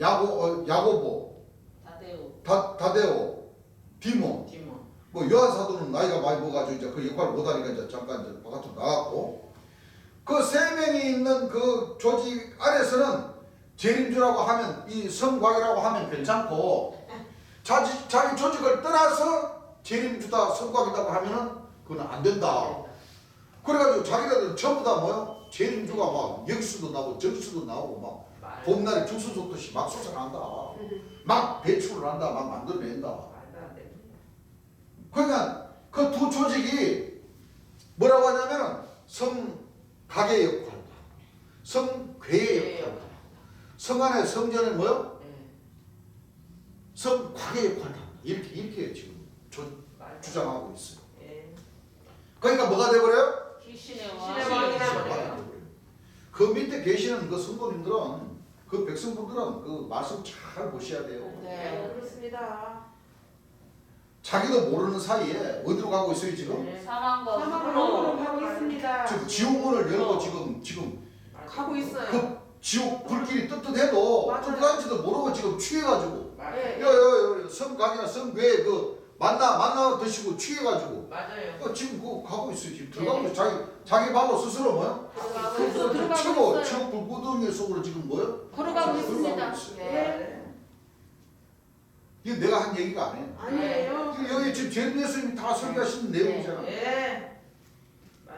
야고보, 다대오. 다데오, 디모. 디모. 뭐 요한 사도는 나이가 많이 먹어가지고 이제 그 역할을 못하니까 이제 잠깐 이제 바깥으로 나갔고 그 3명이 있는 그 조직 안에서는 재림주라고 하면 이 성곽이라고 하면 괜찮고 자기 조직을 떠나서 재림주다 성곽이라고 하면은 그건 안 된다. 그래가지고 자기네들 전부 다 뭐요? 재림주가 막 역수도 나오고 적수도 나오고 막 봄날에 죽수 줬듯이 막 솟아난다. 막 배출을 한다. 막 만들어낸다. 말도 안 돼. 그러니까 그 두 조직이 뭐라고 하냐면 성각의 역할이다. 성괴의 역할이다. 성 안에 성전에 뭐요? 예. 성곽의 역할을 합니다. 이렇게 지금 주장하고 있어요. 예. 그러니까 뭐가 돼버려요? 귀신의 귀신의 왕이 왕이라 돼버려요. 돼버려요. 그 밑에 계시는 그 성도님들은 그 백성분들은 그 말씀 잘 보셔야 돼요. 네. 그렇습니다. 자기도 모르는 사이에 어디로 가고 있어요 지금? 네. 사망과 사망으로 로 가고 있습니다. 지금 지옥문을 열고 지금 가고 있어요. 그 지옥 불길이 뜨뜻해도 맞아요. 뜨뜻한지도 모르고 지금 취해가지고 예. 야야야 성곽이나 성궤에 그 만나 드시고 취해가지고 맞아요. 지금 그 가고 있어요. 지금 들어가고 있어요. 자기 발로 스스로 뭐요? 그래서 들어가고 치고 있어요. 지옥 불구덩이 속으로 지금 뭐요? 걸어가고 지금 있습니다. 들어가고 있어요. 네. 이거 내가 한 얘기가 아니에요. 아니에요. 여기 지금 제림 예수님이 다 설교하신 내용이잖아. 예.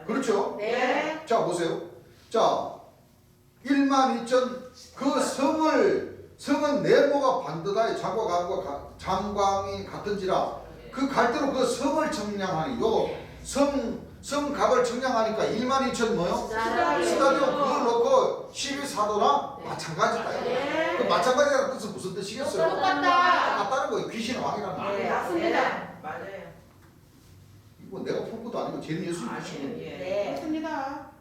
그렇죠? 네. 자 보세요. 자 12,000 그 성은 네모가 반듯하여 장광이 같은지라 그 갈대로 그 성을 청량하니 요 성각을 청량하니까 12,000 뭐요? 스타디움 그걸 놓고 12사도나 마찬가지다. 네. 그 마찬가지라는 뜻은 무슨 뜻이겠어요? 똑같다. 똑같다는 거예요. 귀신의 왕이라는 예. 거예요. 맞습니다. 맞아요. 이거 내가 푼 것도 아니고 제림 예수님 아니에요. 주신 예. 거예요. 맞습니다.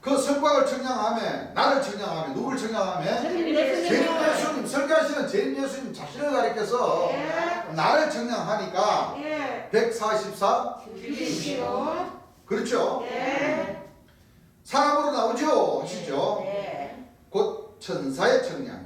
그 성곽을 청량하며 나를 청량하며 누굴 청량하며 제림 제림 예수님. 예수님 설교하시는 제림 예수님 자신을 가리켜서 예. 나를 청량하니까 예. 144 주십시오. 그렇죠? 예. 사람으로 나오죠 하시죠. 예. 곧 천사의 청량이라.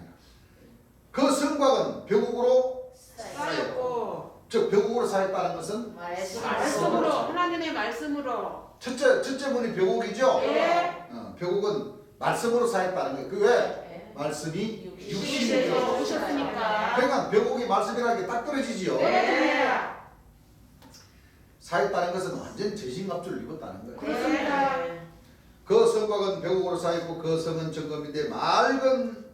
그 성곽은 벼국으로 쌓였고 즉 벼국으로 쌓였다는 것은 말씀으로 하나님의 말씀으로. 첫째 문이 벼국이죠. 예. 벼국은 말씀으로 쌓였다는 거예요. 그 왜? 예. 말씀이 육신에서 육신이죠. 오셨으니까. 그러니까 벼국이 말씀이라는 게 딱 떨어지지요. 네. 쌓였다는 것은 완전 전신갑주를 입었다는 거예요. 그렇습니다. 그 성곽은 벼국으로 쌓였고 그 성은 정금인데 맑은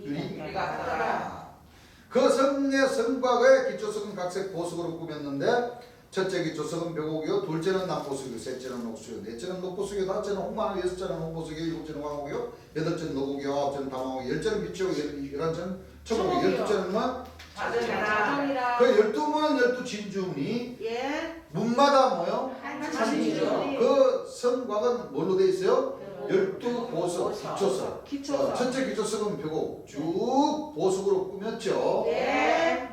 유리 같다. 그 성의 성곽의 기초석은 각색 보석으로 꾸몄는데 첫째 기초석은 벼곡이요, 둘째는 남보석이요, 셋째는 옥수요, 넷째는 녹보석이요, 다섯째는 홍마노, 여섯째는 홍보석이요, 일곱째는 황옥이요, 여덟째는 노곡이요, 아홉째는 담황옥이요, 열째는 빛이요, 열한째는 초목이요, 열두째는 뭐? 자전이라. 자정이라. 그 12문은 12진주문이 예. 문마다 뭐요? 한 진주. 그 성곽은 뭘로 돼 있어요? 12보석, 기초석. 기초석. 첫째 기초석은 벼곡 쭉 보석으로 꾸몄죠. 예.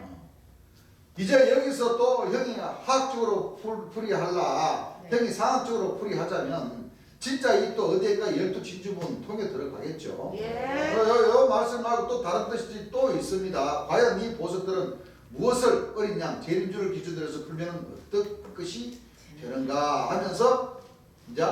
이제 여기서 또 형이 화학적으로 풀이하려 형이 상학적으로 풀이하자면 진짜 이 또 어디가 12진주문 통에 들어가겠죠. 예. 요 말씀 말고 또 다른 뜻이 또 있습니다. 과연 이 보석들은 무엇을 어린 양 재림주를 기준으로 해서 풀면 어떤 것이 되는가 하면서 이제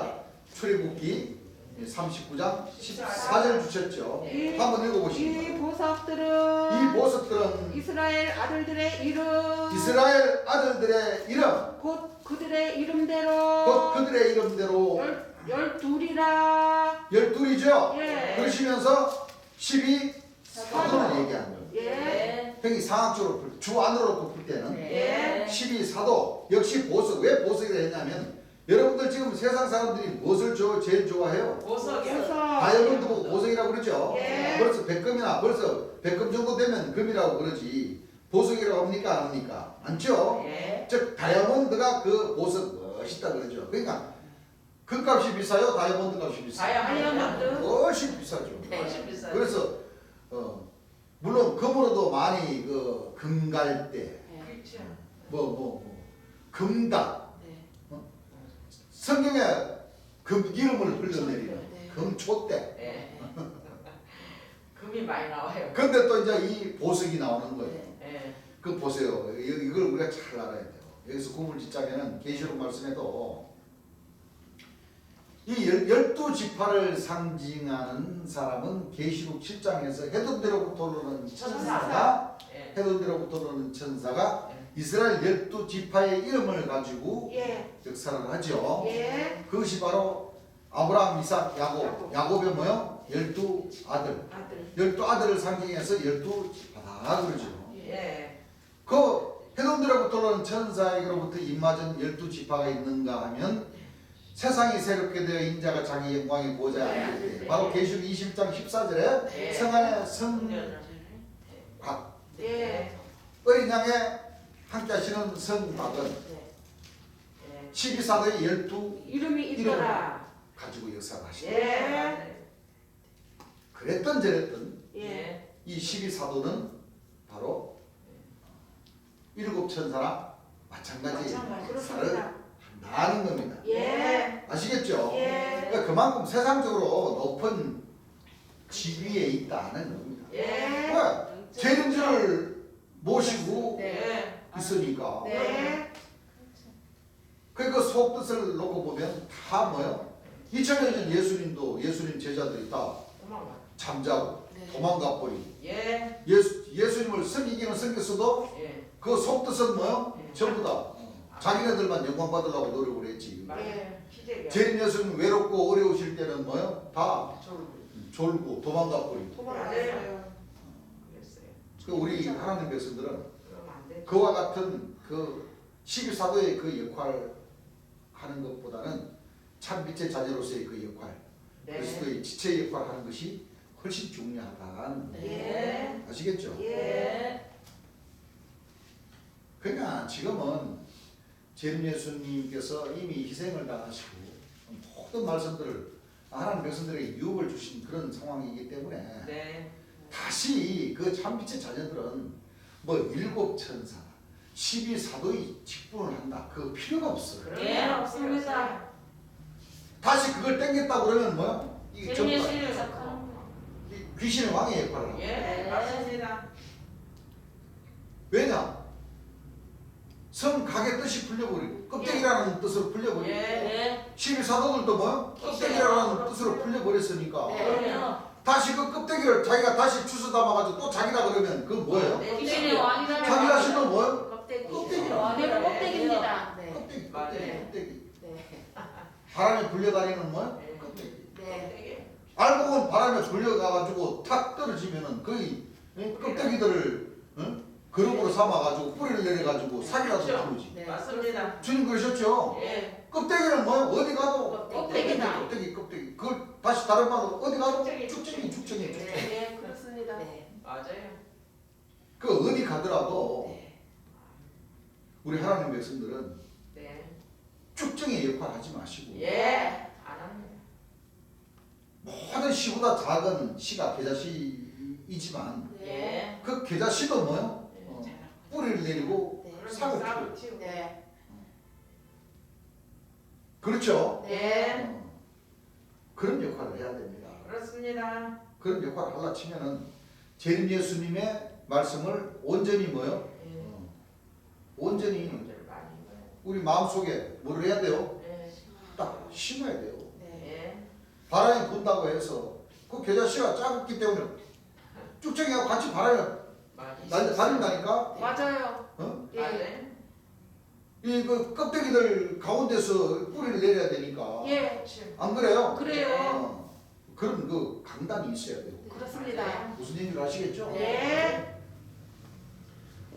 출애굽기 39장 14절 주셨죠. 이- 한번 이 읽어보십니다. 보석들은 이 보석들은 이스라엘 아들들의 이름 이스라엘 아들들의 이름 곧 그들의 이름대로 곧 그들의 이름대로 열둘이라. 12이죠. 예. 그러시면서 12사도를 얘기한 거예요. 예. 형이 상학적으로 주 안으로 놓고 풀 때는 예. 12사도 역시 보석. 왜 보석이라 했냐면 여러분들 지금 세상 사람들이 무엇을 제일 좋아해요? 보석이요. 보석. 다이아몬드 보고 보석이라고 그러죠. 예. 벌써 백금이나 벌써 백금 정도 되면 금이라고 그러지 보석이라고 합니까 안 합니까? 않죠. 예. 즉 다이아몬드가 그 보석 멋있다 그러죠. 그러니까 금값이 비싸요? 다이아몬드 값이 비싸요? 다이아몬드. 훨씬 비싸죠. 훨씬 비싸요. 그래서 물론 금으로도 많이 그 금갈대 그렇죠. 금닭 네. 성경에 금 이름을 흘러내리는 네. 금초대. 예. 금이 많이 나와요. 근데 또 이제 이 보석이 나오는 거예요. 네. 예. 그 보세요. 이걸 우리가 잘 알아야 돼요. 여기서 구분을 짓자면은 계시록 말씀에도 이 12지파를 상징하는 사람은 계시록 7장에서 해돋대로부터 오르는 천사가 예. 해돋대로부터 오르는 천사가 이스라엘 12지파의 이름을 가지고 예. 역사를 하죠. 예. 그것이 바로 아브라함, 이삭, 야곱. 야곱의 뭐요? 12아들. 아들. 12아들을 상징해서 12지파다 그러죠. 예. 그 해돋대로부터 오르는 천사에게로부터 임맞은 12지파가 있는가 하면 세상이 새롭게 되어 인자가 자기 영광의 보좌에 앉을 때 바로 계시록 20장 14절에 예. 성안의 성곽의 년. 예. 성령에 함께 하시는 성박은 예. 12사도의 12 이름이 있더라. 가지고 역사하시고 예. 맞아요. 그랬던 저랬던 예. 예. 이 12사도는 바로 일곱 천사나 마찬가지 역사를 그렇습니다. 한다는 겁니다. 예. 아시겠죠? 예. 그러니까 그만큼 세상적으로 높은 지위에 있다는 겁니다. 예. 왜? 재림주를 모시고 네. 있으니까. 네. 그러니까 속뜻을 놓고 보면 다 뭐요? 2000년 전 예수님도 예수님 제자들이 다 도망가. 잠자고 네. 도망가 버리고 예. 예수님을 섬기기는 섬겼어도 예. 그 속뜻은 뭐요? 예. 전부 다 자기네들만 영광 받으려고 노력을 했지. 맞아요. 희재가. 재림 예수님 외롭고 어려우실 때는 뭐요? 다 졸고. 졸고 도망가 버리고. 도망갔어요. 그랬어요. 그 우리 하나님 백성들은 그러면 안 돼. 그와 같은 그 12사도의 그 역할을 하는 것보다는 참 빛의 자녀로서의 그 역할, 네. 그리스도의 지체 역할을 하는 것이 훨씬 중요하다는 거. 예. 아시겠죠? 예. 그러니까 지금은 재림 예수님께서 이미 희생을 당하시고 모든 말씀들을 하나님 백성들에게 유업을 주신 그런 상황이기 때문에 네. 다시 그 참빛의 자녀들은 뭐 일곱 천사, 12사도의 직분을 한다. 그 필요가 없어요. 예. 없습니다. 다시 그걸 땡겼다 그러면 뭐야? 이게 전부 다 예수님을 이 귀신의 왕의 역할을 하고. 예. 맞습니다. 왜냐? 성각의 뜻이 풀려버리고 껍데기라는 뜻으로 풀려버리고 예. 12사도들도 뭐야? 껍데기라는 뜻으로 풀려버렸으니까 네. 다시 그 껍데기를 자기가 다시 주워 담아가지고 또 자기다 그러면 그건 뭐예요? 귀신의 왕이라. 자기 자신도 뭐예요? 껍데기. 껍데기. 왕의 껍데기입니다. 네. 껍데기, 맞아요. 껍데기, 껍데기. 네. 바람에 불려다니는 뭐야? 네. 껍데기. 네. 알고 보면 바람에 불려가가지고 탁 떨어지면은 거의 껍데기들을 그룹으로 삼아가지고 뿌리를 내려가지고 사기라도 그렇죠. 부르지. 네. 맞습니다. 주님 그러셨죠? 예. 껍데기는 뭐야? 어디 가도 껍데기다. 껍데기. 그걸 다시 다른 말로 어디 가도 쭉쟁이. 쭉쟁이. 네. 그렇습니다. 맞아요. 그 어디 가더라도 네. 우리 하나님 백성들은 네. 쭉쟁이 역할 하지 마시고 예. 안 합니다. 모든 시보다 작은 시가 계자시이지만 네. 그 계자시도 뭐요? 네. 뿌리를 내리고 네. 싹을 싹을 틔워. 틔우고. 네. 그렇죠? 네. 그런 역할을 해야 됩니다. 그렇습니다. 그런 역할을 하려 치면은 재림 예수님의 말씀을 온전히 뭐요? 예. 온전히 문제를 많이 해요. 우리 마음속에 뭐를 해야 돼요? 예. 딱 심어야 돼요. 네. 예. 바람이 분다고 해서 그 계자씨가 작기 때문에 쭉쟁이하고 같이 바람에 많이 다닌다니까? 맞아요. 어? 예. 맞아요. 이 그 껍데기들 가운데서 뿌리를 내려야 되니까 예. 안 그래요? 그래요. 그런 그 강단이 있어야 돼요. 그렇습니다. 무슨 얘기를 아시겠죠? 네.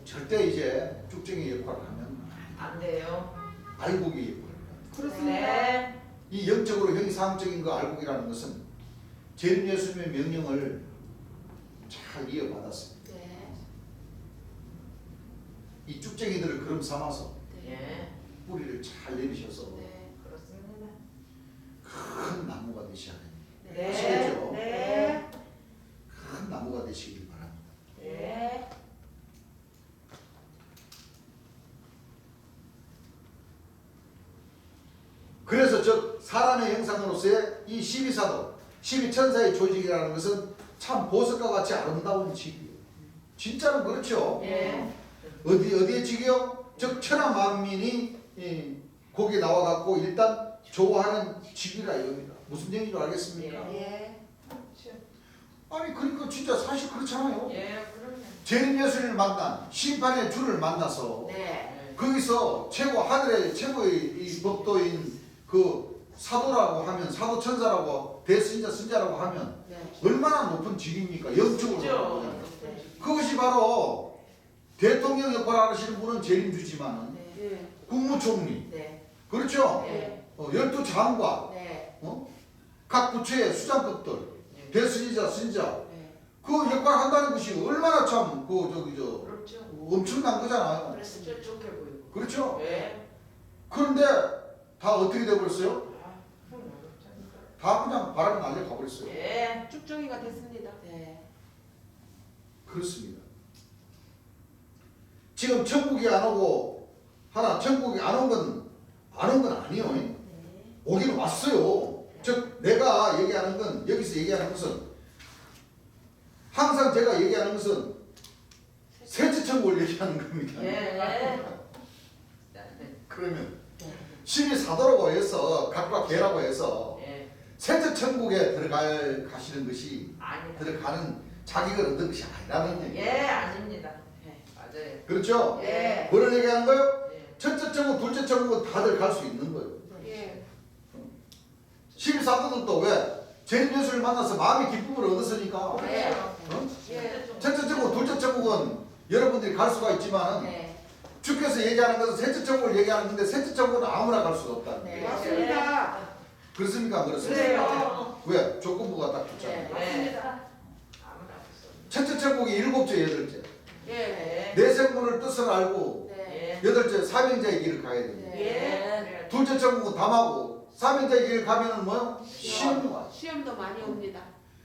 절대 이제 쭉쟁이 역할을 하면 안 돼요. 알곡이 역할을 해요. 그렇습니다. 네. 이 영적으로 형이상적인 그 알곡이라는 것은 재림 예수님의 명령을 잘 이어받았습니다. 네. 이 쭉쟁이들을 그럼 삼아서 예. 뿌리를 잘 내리셔서 네. 그렇습니다. 큰 나무가 되셔야 됩니다. 네. 아시겠죠? 네. 큰 나무가 되시길 바랍니다. 예. 그래서 즉 사람의 형상으로서의 이 12사도, 12천사의 조직이라는 것은 참 보석과 같이 아름다운 직이에요. 진짜는 그렇죠. 예. 어디에 직이요? 즉 천하 만민이 거기에 나와갖고 일단 좋아하는 직이라 이겁니다. 무슨 얘기인지 알겠습니까? 예. 아니 그러니까 진짜 사실 그렇잖아요. 예. 그럼요. 재림 예수님을 만난 심판의 주를 만나서 네. 거기서 최고 하늘의 최고의 이 법도인 그 사도라고 하면 사도 천사라고 대신자 선자라고 하면 네. 얼마나 높은 직입니까? 영적으로. 그렇죠. 그것이 바로 대통령 역할을 하시는 분은 재림주지만 네. 국무총리 네. 그렇죠? 네. 12장관 네. 각 부처의 수장급들 대선지자 선자 네. 그 역할을 한다는 것이 얼마나 참 그 저기 저 그렇죠. 엄청난 거잖아요. 그래서 좀 좋게 보이고. 그렇죠? 네. 그런데 다 어떻게 돼버렸어요? 아, 그럼 어렵잖아요. 다 그냥 바람이 날려가 버렸어요. 네. 쭉정이가 됐습니다. 네. 그렇습니다. 지금 천국이 안 오고 하나 천국이 안 온 건 아니에요. 네. 오긴 왔어요. 즉 내가 얘기하는 건 여기서 얘기하는 것은 항상 제가 얘기하는 것은 셋째 천국을 얘기하는 겁니다. 네. 그러면 심히 사도라고 해서 각각 배라고 해서 네. 셋째 천국에 가시는 것이 아니다. 들어가는 자격을 얻은 것이 아니라는 얘기예요. 예, 아닙니다. 네, 맞아요. 그렇죠? 예. 뭐를 얘기하는 거예요? 네. 첫째 천국, 둘째 천국은 다들 갈 수 있는 거예요. 예. 12사도들도 왜? 죄인 예수를 만나서 마음의 기쁨을 얻었으니까. 네. 어? 예. 첫째 천국, 둘째 천국은 여러분들이 갈 수가 있지만 네. 주께서 얘기하는 것은 셋째 천국을 얘기하는 건데 셋째 천국은 아무나 갈 수가 없다. 네. 맞습니다. 그렇습니까? 안 그렇습니까? 그래요. 왜? 조건부가 딱 붙잖아요. 네. 맞습니다. 아무나 없어. 첫째 천국이 7째, 8째. 예. 네. 내 생물을 뜻을 알고 네. 예. 8째 사명자의 길을 가야 됩니다. 예. 둘째 천국은 담하고 사명자의 길을 가면은 뭐요? 시험이 와요. 시험도 많이 옵니다.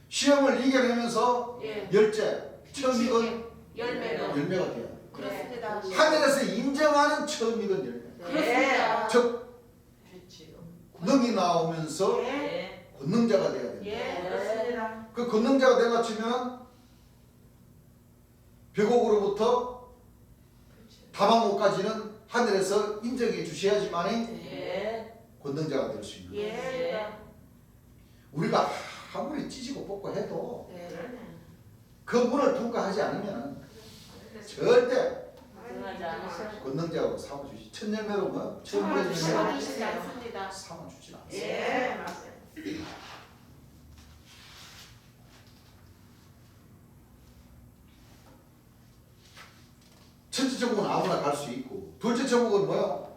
시험을 이겨내면서 예. 10째 처음이건 열매도. 열매가 돼요. 그렇습니다. 하늘에서 인정하는 처음이건 열매. 그렇습니다. 즉 좋지요. 권능이 나오면서 예. 권능자가 돼야 됩니다. 예. 그렇습니다. 그 권능자가 되려치면 벽옥으로부터 다방옥까지는 하늘에서 인정해 주셔야지만 예. 권능자가 될 수 있는 거예요. 예. 우리가 아무리 찢고 뽑고 해도 네. 그 문을 통과하지 않으면 절대 인정하지 않으셔. 권능자하고 삼아주시. 첫 열매로 뭐 처음 열매 삼아주시지 않습니다. 삼아주지 않습니다. 예. 맞아요. 첫째 천국은 아무나 갈 수 있고 둘째 천국은 뭐요?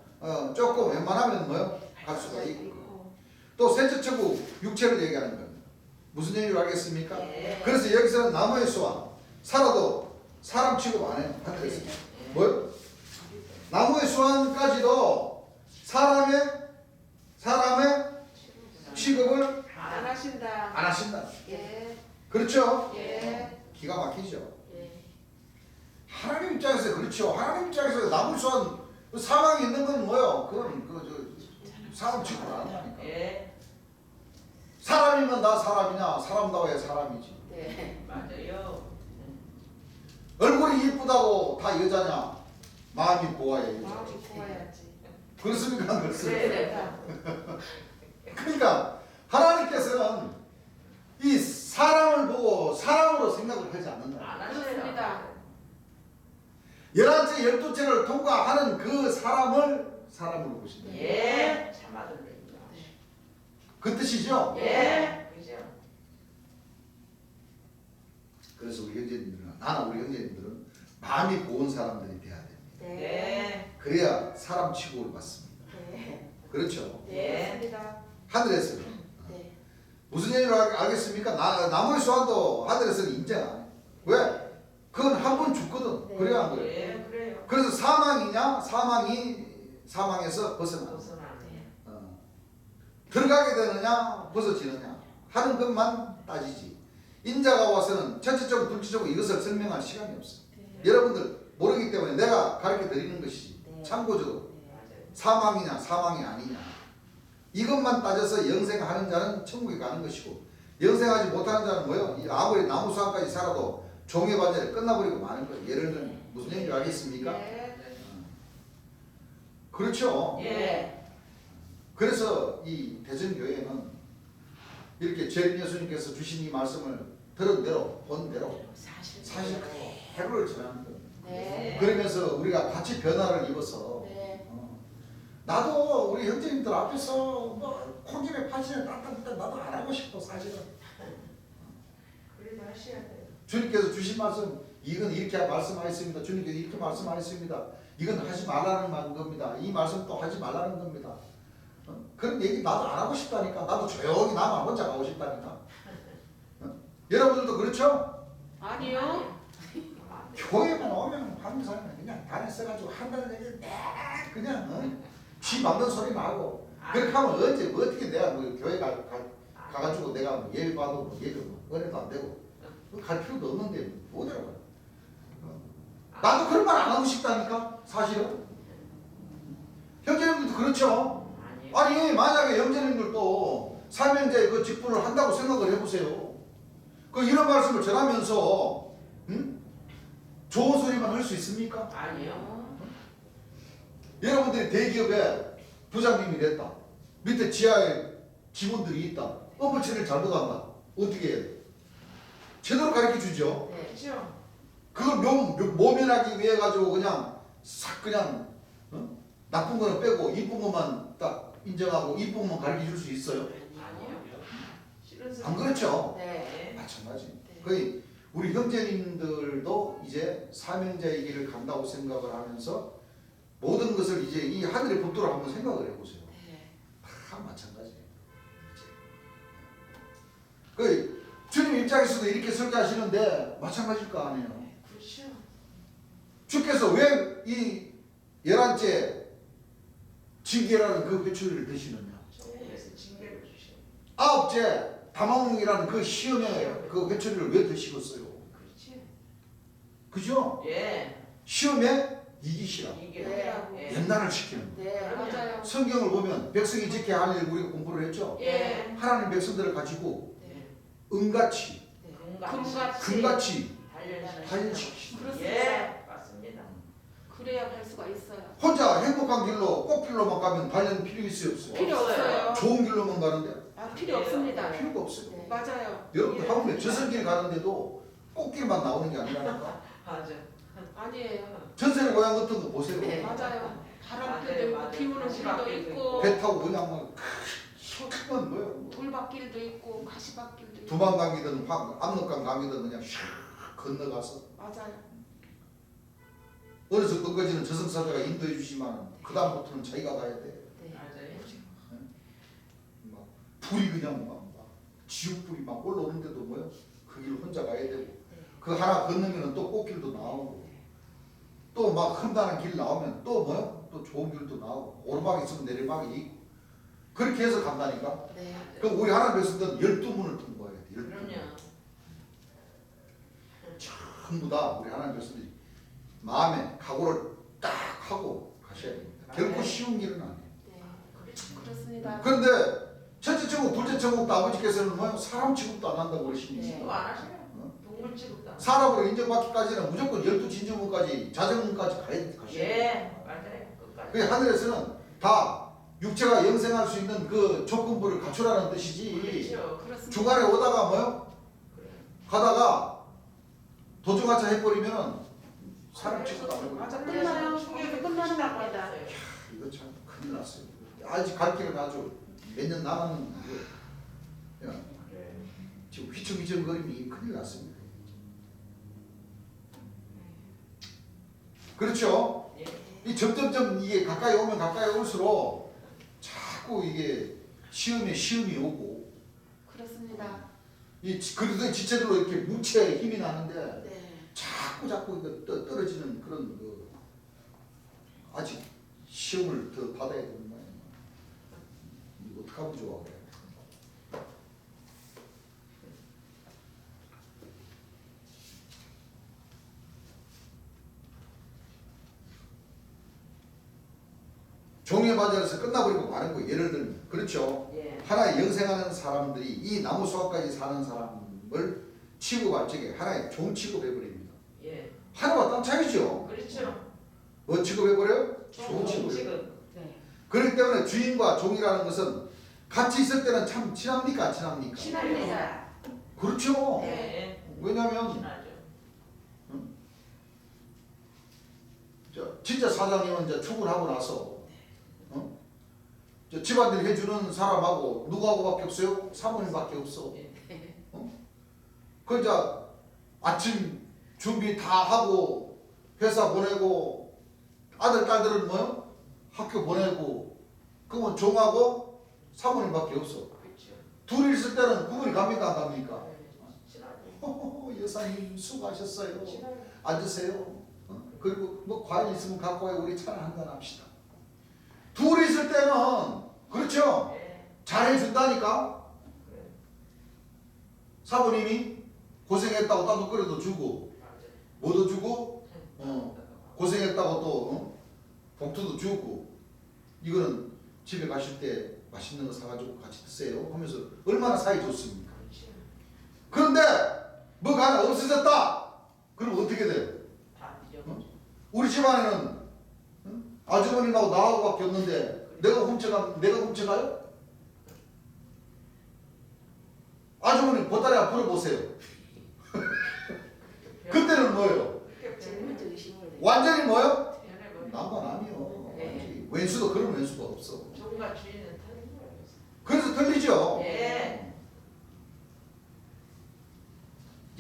조금 웬만하면 뭐요? 갈 수가 있고 또 셋째 천국 육체를 얘기하는 겁니다. 무슨 얘기를 알겠습니까? 예. 그래서 여기서는 나무의 수완 살아도 사람 취급 안 해요. 하늘에서 뭐요? 나무의 수완까지도 사람의 취급을 안 하신다. 안 하신다. 예. 그렇죠? 예. 기가 막히죠. 예. 하나님 입장에서 그렇죠. 하나님 입장에서 나무의 수완 사망이 있는 건 뭐요? 그건 사람 취급을 안 하니까. 예. 사람이면 다 사람이냐? 사람다워야 사람이지. 네. 맞아요. 얼굴이 이쁘다고 다 여자냐? 마음이 고와야 여자. 마음이 고와야지. 그렇습니까? 안 그렇습니까? 네. 그러니까 하나님께서는 이 사람을 보고 사람으로 생각을 하지 않는다. 안 하세요. 그렇습니다. 11째, 12째를 통과하는 그 사람을 사람으로 보신다. 예. 참 맞은 얘기다. 그 뜻이죠? 예. 그죠? 그래서 우리 형제님들은 나나 우리 형제님들은 마음이 고운 사람들이 돼야 됩니다. 네. 그래야 사람 취급을 받습니다. 네. 그렇죠? 예. 맞습니다. 하늘에서는 네. 무슨 얘기를 알겠습니까? 나무의 수완도 하늘에서는 인정 안 해요. 왜? 그건 한 번 죽거든. 네. 그래야 안 그래요? 예. 그래요. 그래서 사망에서 벗어나. 벗어나네. 들어가게 되느냐 벗어지느냐 하는 것만 따지지. 인자가 와서는 첫째 쪽 둘째 쪽 이것을 설명할 시간이 없어. 네. 여러분들 모르기 때문에 내가 가르쳐 드리는 것이 네. 참고적으로 네. 맞아요. 사망이냐 사망이 아니냐 이것만 따져서 영생하는 자는 천국에 가는 것이고 영생하지 못하는 자는 뭐요? 아무리 나무 수학까지 살아도 종의 반절에 끝나버리고 마는 거예요. 예를 들면 무슨 얘기인지 알겠습니까? 네. 그렇죠. 예. 그래서 이 대전교회는 이렇게 죄인 예수님께서 주신 이 말씀을 들은 대로 본 대로 사실 그대로를 전하는 거예요. 네. 그러면서 우리가 같이 변화를 입어서 네. 나도 우리 형제님들 앞에서 뭐 콩집에 파시는 나도 안 하고 싶어 사실은. 그래도 하셔야 돼요. 주님께서 주신 말씀 이건 이렇게 말씀하셨습니다. 주님께서 이렇게 말씀하셨습니다. 이건 하지 말라는 겁니다. 이 말씀 또 하지 말라는 겁니다. 그런 얘기 나도 안 하고 싶다니까. 나도 조용히 나만 혼자 가고 싶다니까. 여러분들도 그렇죠? 아니요. 교회만 오면 황교사는 그냥 단에 써가지고 한다는 얘기 딱 그냥 쥐 맞는 소리 나고 그렇게 하면 언제 어떻게 내가 뭐 교회 가가지고 내가 뭐 예배 받고 뭐 예배 뭐 은혜도 안 되고 갈 필요도 없는데 뭐더라고. 나도 그런 말 안 하고 싶다니까 사실은. 형제님들도 그렇죠. 아니요. 아니 만약에 형제님들도 삼형제 그 직분을 한다고 생각을 해보세요. 그 이런 말씀을 전하면서 좋은 소리만 할 수 있습니까? 아니요. 여러분들이 대기업에 부장님이 됐다. 밑에 지하에 직원들이 있다. 업무체를 잘못한다. 어떻게 해야 돼? 제대로 가르쳐 주죠. 네. 그렇죠. 그걸 모면하기 위해 가지고 그냥 싹 그냥 나쁜 거는 빼고 이쁜 것만 딱 인정하고 이쁜 것만 가르쳐 줄 수 있어요? 아니요. 싫은 소리. 안 그렇죠? 네. 마찬가지. 네. 거의 우리 형제님들도 이제 사명자의 길을 간다고 생각을 하면서 모든 것을 이제 이 하늘의 법도로 한번 생각을 해보세요. 네. 다 마찬가지예요. 그 주님 입장에서도 이렇게 설교하시는데 마찬가지일 거 아니에요. 그렇죠. 주께서 왜 이 11째 징계라는 그 회초리를 드시느냐? 그래서 징계를 주시오. 9째 다망이라는 그 시험의 그 회초리를 왜 드시겠어요? 그렇지. 그죠? 예. 시험에 이기시라. 이게 네. 연단을 시키는 거예요. 네. 맞아요. 성경을 보면 백성이 지켜야 할 일 우리가 공부를 했죠. 예. 하나님 백성들을 가지고 네. 은같이 금같이 금같이 단련시키시오. 단련시키시는 거예요. 그렇습니다. 예. 맞습니다. 그래야 갈 수가 있어요. 혼자 행복한 길로 꽃길로만 가면 단련 필요 있어요 없어요? 필요 없어요. 좋은 길로만 가는데 아, 필요 없습니다. 필요가 없어요. 네. 맞아요. 여러분들 하면 저승길 가는데도 꽃길만 나오는 게 아니라니까. 맞아. 아니에요. 전설의 고향 같은 거 보세요. 네. 맞아요. 바람길도 맞아요, 있고 맞아요. 비 오는 길도 가시밭길도 있고 배 타고 그냥 막 큰 뭐요? 돌밭길도 있고 가시밭길도 있고. 두만강이든 압록강 강이든 그냥 샥 건너가서 맞아요. 어느 정도까지는 저승사자가 인도해 주시면 그 다음부터는 자기가 가야 돼. 네. 맞아요. 막 불이 그냥 막 지옥불이 막 올라오는데도 뭐요? 그 길 혼자 가야 되고 그 하나 건너면은 또 꽃길도 나오고 또 막 험난한 길 나오면 또 뭐요? 또 좋은 길도 나오고 오르막이 있으면 내리막이 있고 그렇게 해서 간다니까. 네. 그럼 우리 하나님 백성들은 12문을 통과해야 돼. 12문. 그럼요. 전부 다 우리 하나님 백성들이 마음에 각오를 딱 하고 가셔야 됩니다. 결코 쉬운 길은 아니에요. 네. 그렇습니다. 그런데 첫째 천국, 둘째 천국도 아버지께서는 뭐요? 사람 취급도 안 한다고 그러시니 그거 안 하시네요. 동물 취급도 안 사람으로 인정받기까지는 무조건 12진주문까지 자정문까지 가셔야 돼요. 예. 맞아요. 끝까지. 그 하늘에서는 다 육체가 영생할 수 있는 그 조건부를 갖추라는 뜻이지. 그렇죠. 그렇습니다. 중간에 오다가 뭐요? 그래. 가다가 도중하차 해버리면은 사람 취급도 안 하고. 맞아. 끝나요. 거기서 끝나는 겁니다. 이거 참 큰일 났어요. 아직 갈 길은 아주 몇 년 남았는 거. 그래. 지금 휘청휘청거림이 큰일 났습니다. 그렇죠? 예. 이 점점점 이게 가까이 오면 가까이 올수록 자꾸 이게 시험이 오고 그렇습니다. 이 그래도 지체들로 이렇게 무체에 힘이 나는데 네. 자꾸 이거 떨어지는 그런 그 아직 시험을 더 받아야 되는 거예요. 이거 어떡하면 좋아 그래. 종의 바자에서 끝나버리고 마는 거 예를 들면 그렇죠. 예. 하나의 영생하는 사람들이 이 나무 수확까지 사는 사람을 취급할 적에 하나의 종 취급해버립니다. 예. 하나와 딴 차이죠. 그렇죠. 뭐 취급해버려요? 종 종 취급해요. 취급. 네. 그렇기 때문에 주인과 종이라는 것은 같이 있을 때는 참 친합니까? 안 친합니까? 친합니다. 그렇죠. 예. 왜냐하면 친하죠. 진짜 사장님은 이제 출근하고 나서 저 집안일 해주는 사람하고 누구하고밖에 없어요? 사모님밖에 없어. 그 이제 아침 준비 다 하고 회사 보내고 아들 딸들은 뭐요? 학교 보내고 그러면 종하고 사모님밖에 없어. 그렇죠. 둘이 있을 때는 구분이 갑니까 안 갑니까? 친하죠. 여사님 수고하셨어요. 친하죠. 앉으세요. 그리고 뭐 과일 있으면 갖고 와요. 우리 차를 한잔 합시다. 둘이 있을 때는 그렇죠. 예. 잘해준다니까. 그래. 사부님이 고생했다고 따도 끓여도 주고 맞아요. 뭐도 주고 고생했다고 또 봉투도 주고 이거는 집에 가실 때 맛있는 거 사가지고 같이 드세요 하면서 얼마나 사이 좋습니까? 그렇지. 그런데 뭐가 하나 없어졌다. 그럼 어떻게 돼요? 다 잊어버려. 우리 집안에는 아주머니하고 나하고밖에 없는데 내가 훔쳐가요? 아주머니 보따리 한번 풀어보세요. 그때는 뭐예요? 질문적 의심을 내. 완전히 뭐예요? 변해버려. 난관아니요. 네. 왼수도 그런 왼수가 없어. 종과 주인은 틀린 거예요. 그래서 틀리죠. 예.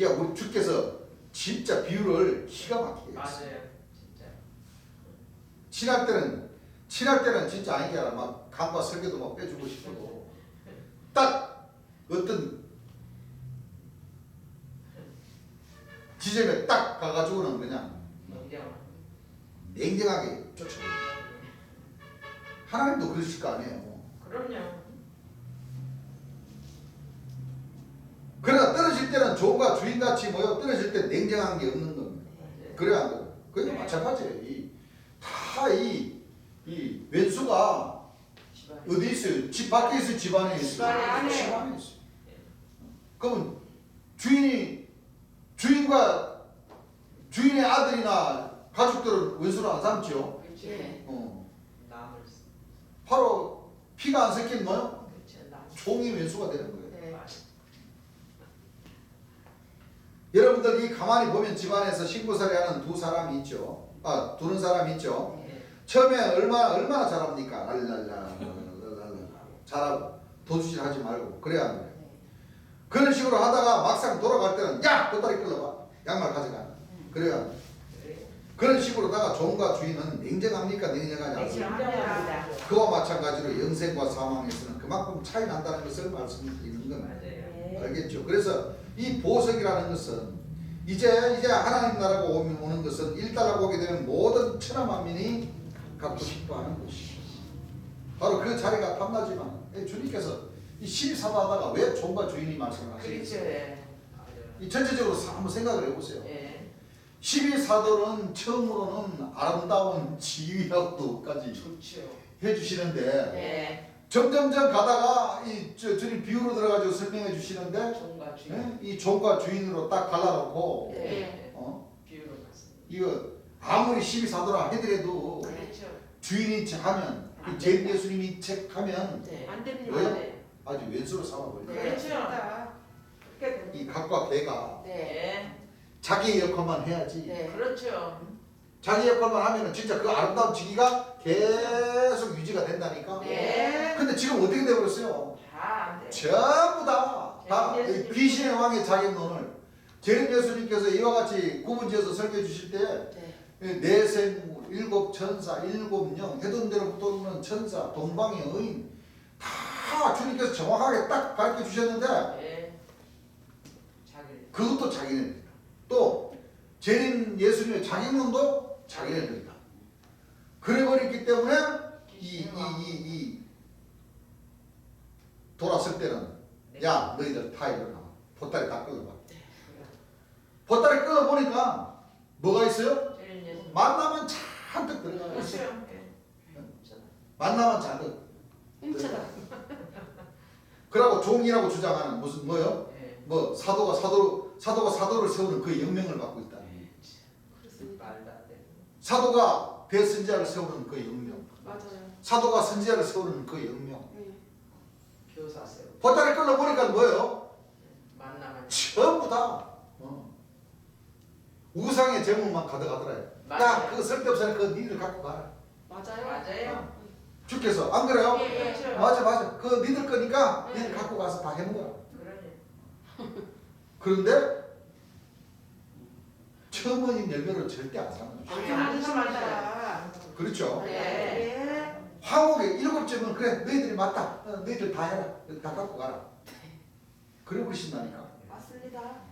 야, 우리 주께서 진짜 비유를 기가 막히게 했어요. 맞아요. 진짜. 친할 때는 진짜 아니게 알아. 막 간과 설계도 막 빼주고 싶어도 딱 어떤 지점에 딱 가가지고는 그냥 냉정한. 냉정하게 쫓아버려요. 하나님도 그러실 거 아니에요. 그럼요. 그러나 떨어질 때는 종과 주인같이 모여 떨어질 때 냉정한 게 없는 겁니다. 맞아요. 그래야 안 돼요. 그게 마찬가지예요. 이 왼수가 집안. 어디 있어요? 집 밖에 있어요? 집 안에 있어요? 집 안에. 집 안에 있어요. 그러면 주인의 아들이나 가족들은 왼수로 안 삼죠. 그렇지. 예. 남을. 바로 피가 안 섞인 뭐요? 그렇지. 남. 종이 왼수가 되는 거예요. 네. 맞아. 여러분들 이 가만히 보면 집안에서 신고살이 하는 두는 사람이 있죠. 예. 처음에 얼마나 잘합니까? 랄랄라 잘하고 도주질 하지 말고 그래야 합니다. 그런 식으로 하다가 막상 돌아갈 때는 야! 보따리 끌어봐. 양말 가져가. 그래야 합니다. 그래. 그런 식으로다가 종과 주인은 냉정합니까? 냉정하지 않습니까? 냉정합니다. 그와 마찬가지로 영생과 사망에서는 그만큼 차이 난다는 것을 말씀드리는 겁니다. 맞아요. 알겠죠? 그래서 이 보석이라는 것은 이제 하나님 나라가 오는 것은 일단락 오게 되면 모든 천하 만민이 갖고 싶어하는 것이 바로 그 자리가 탐나지만 주님께서 이 12사도 하다가 왜 종과 주인이 말씀을 그렇죠. 하시겠어요? 예. 맞아요. 이 전체적으로 한번 생각을 해보세요. 예. 12사도는 처음으로는 아름다운 지휘라고까지 좋죠. 해주시는데 예. 점점점 가다가 주님 비유로 들어가지고 설명해 주시는데 종과 주인. 예? 이 종과 주인으로 딱 갈라놓고 예. 비유로 봤습니다. 이거 아무리 12사도라 해더라도 그렇죠. 주인이 하면 그 제일 예수님이 책하면 네. 안 됩니다. 왜요? 네. 아주 왼수로 삼아버려요. 네. 그렇죠. 그렇게 됩니다. 이 각과 개가 네. 예. 자기 역할만 해야지. 네. 그렇죠. 자기 역할만 하면은 진짜 그 아름다운 지기가 계속 유지가 된다니까. 네. 근데 지금 어떻게 돼버렸어요? 다 안 돼. 전부 다 네, 예수님. 귀신의 왕의 자격론을 재림 예수님께서 이와 같이 구분지어서 설교해 주실 때 네. 내생, 일곱 천사, 일곱 영, 해둔 대로 붙어오는 천사, 동방의 의인 다 주님께서 정확하게 딱 가르쳐 주셨는데 예. 자기. 그것도 자기네들이다. 또 재림 예수님의 자격론도 자기네들이다. 그래버렸기 때문에 이 돌았을 때는 야 너희들 다 일어나 보따리 다 끌어봐. 보따리 끌어보니까 뭐가 있어요? 제일 예수. 만나면 잔뜩 들어가요. 그렇죠. 예. 만나면 잔뜩. 힘차다. 그러고 종이라고 주장하는 무슨 뭐요? 예. 뭐 사도가 사도를 세우는 그 영명을 갖고 있다. 그렇습니다. 말도 안 돼. 사도가 대선지자를 세우는 그 영명. 맞아요. 사도가 선지자를 세우는 그 영명. 네. 교사 세우. 보따리 끌어보니까 뭐예요? 만나면. 전부 다 우상의 제목만 가져가더라. 야, 맞아요. 그거 쓸데없으니 그거 니들 갖고 가라. 맞아요. 맞아요. 주께서 안 그래요? 예, 그렇죠. 맞아. 그거 니들 거니까 네. 니들 갖고 가서 다 해먹어라. 그러네. 그런데 처음은 열매를 절대 안 사는 거죠. 안 삼았다. 그렇죠? 네. 예. 황옥의 일곱 점은 그래 너희들이 맞다. 너희들 다 해라. 다 갖고 가라. 그래 버리신다니까. 맞습니다.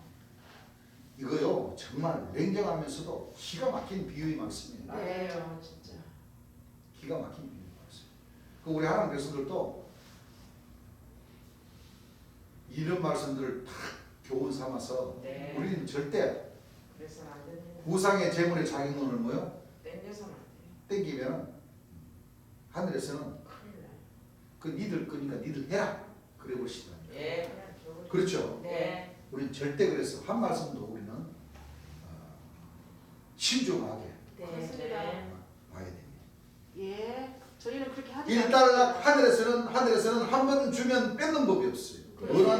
이거요 정말 냉정하면서도 기가 막힌 비유의 말씀이에요. 맞아요, 진짜. 기가 막힌 비유의 말씀. 그 우리 하나님 백성들도 이런 말씀들을 다 교훈 삼아서 네. 우리는 절대 그래서는 안 됩니다. 우상의 재물의 자격론을 뭐요? 땡겨서는 안 돼요. 땡기면 하늘에서는 큰일 나요. 그 니들 거니까 니들 해라 그래 보시다. 예, 그냥 저거. 그렇죠. 네. 우리는 절대 그래서 한 말씀도 우리는 신중하게 그렇습니다. 봐야 됩니다. 예. 저희는 그렇게 하지 일단 하늘에서는 한 번 주면 뺏는 법이 없어요. 뭐가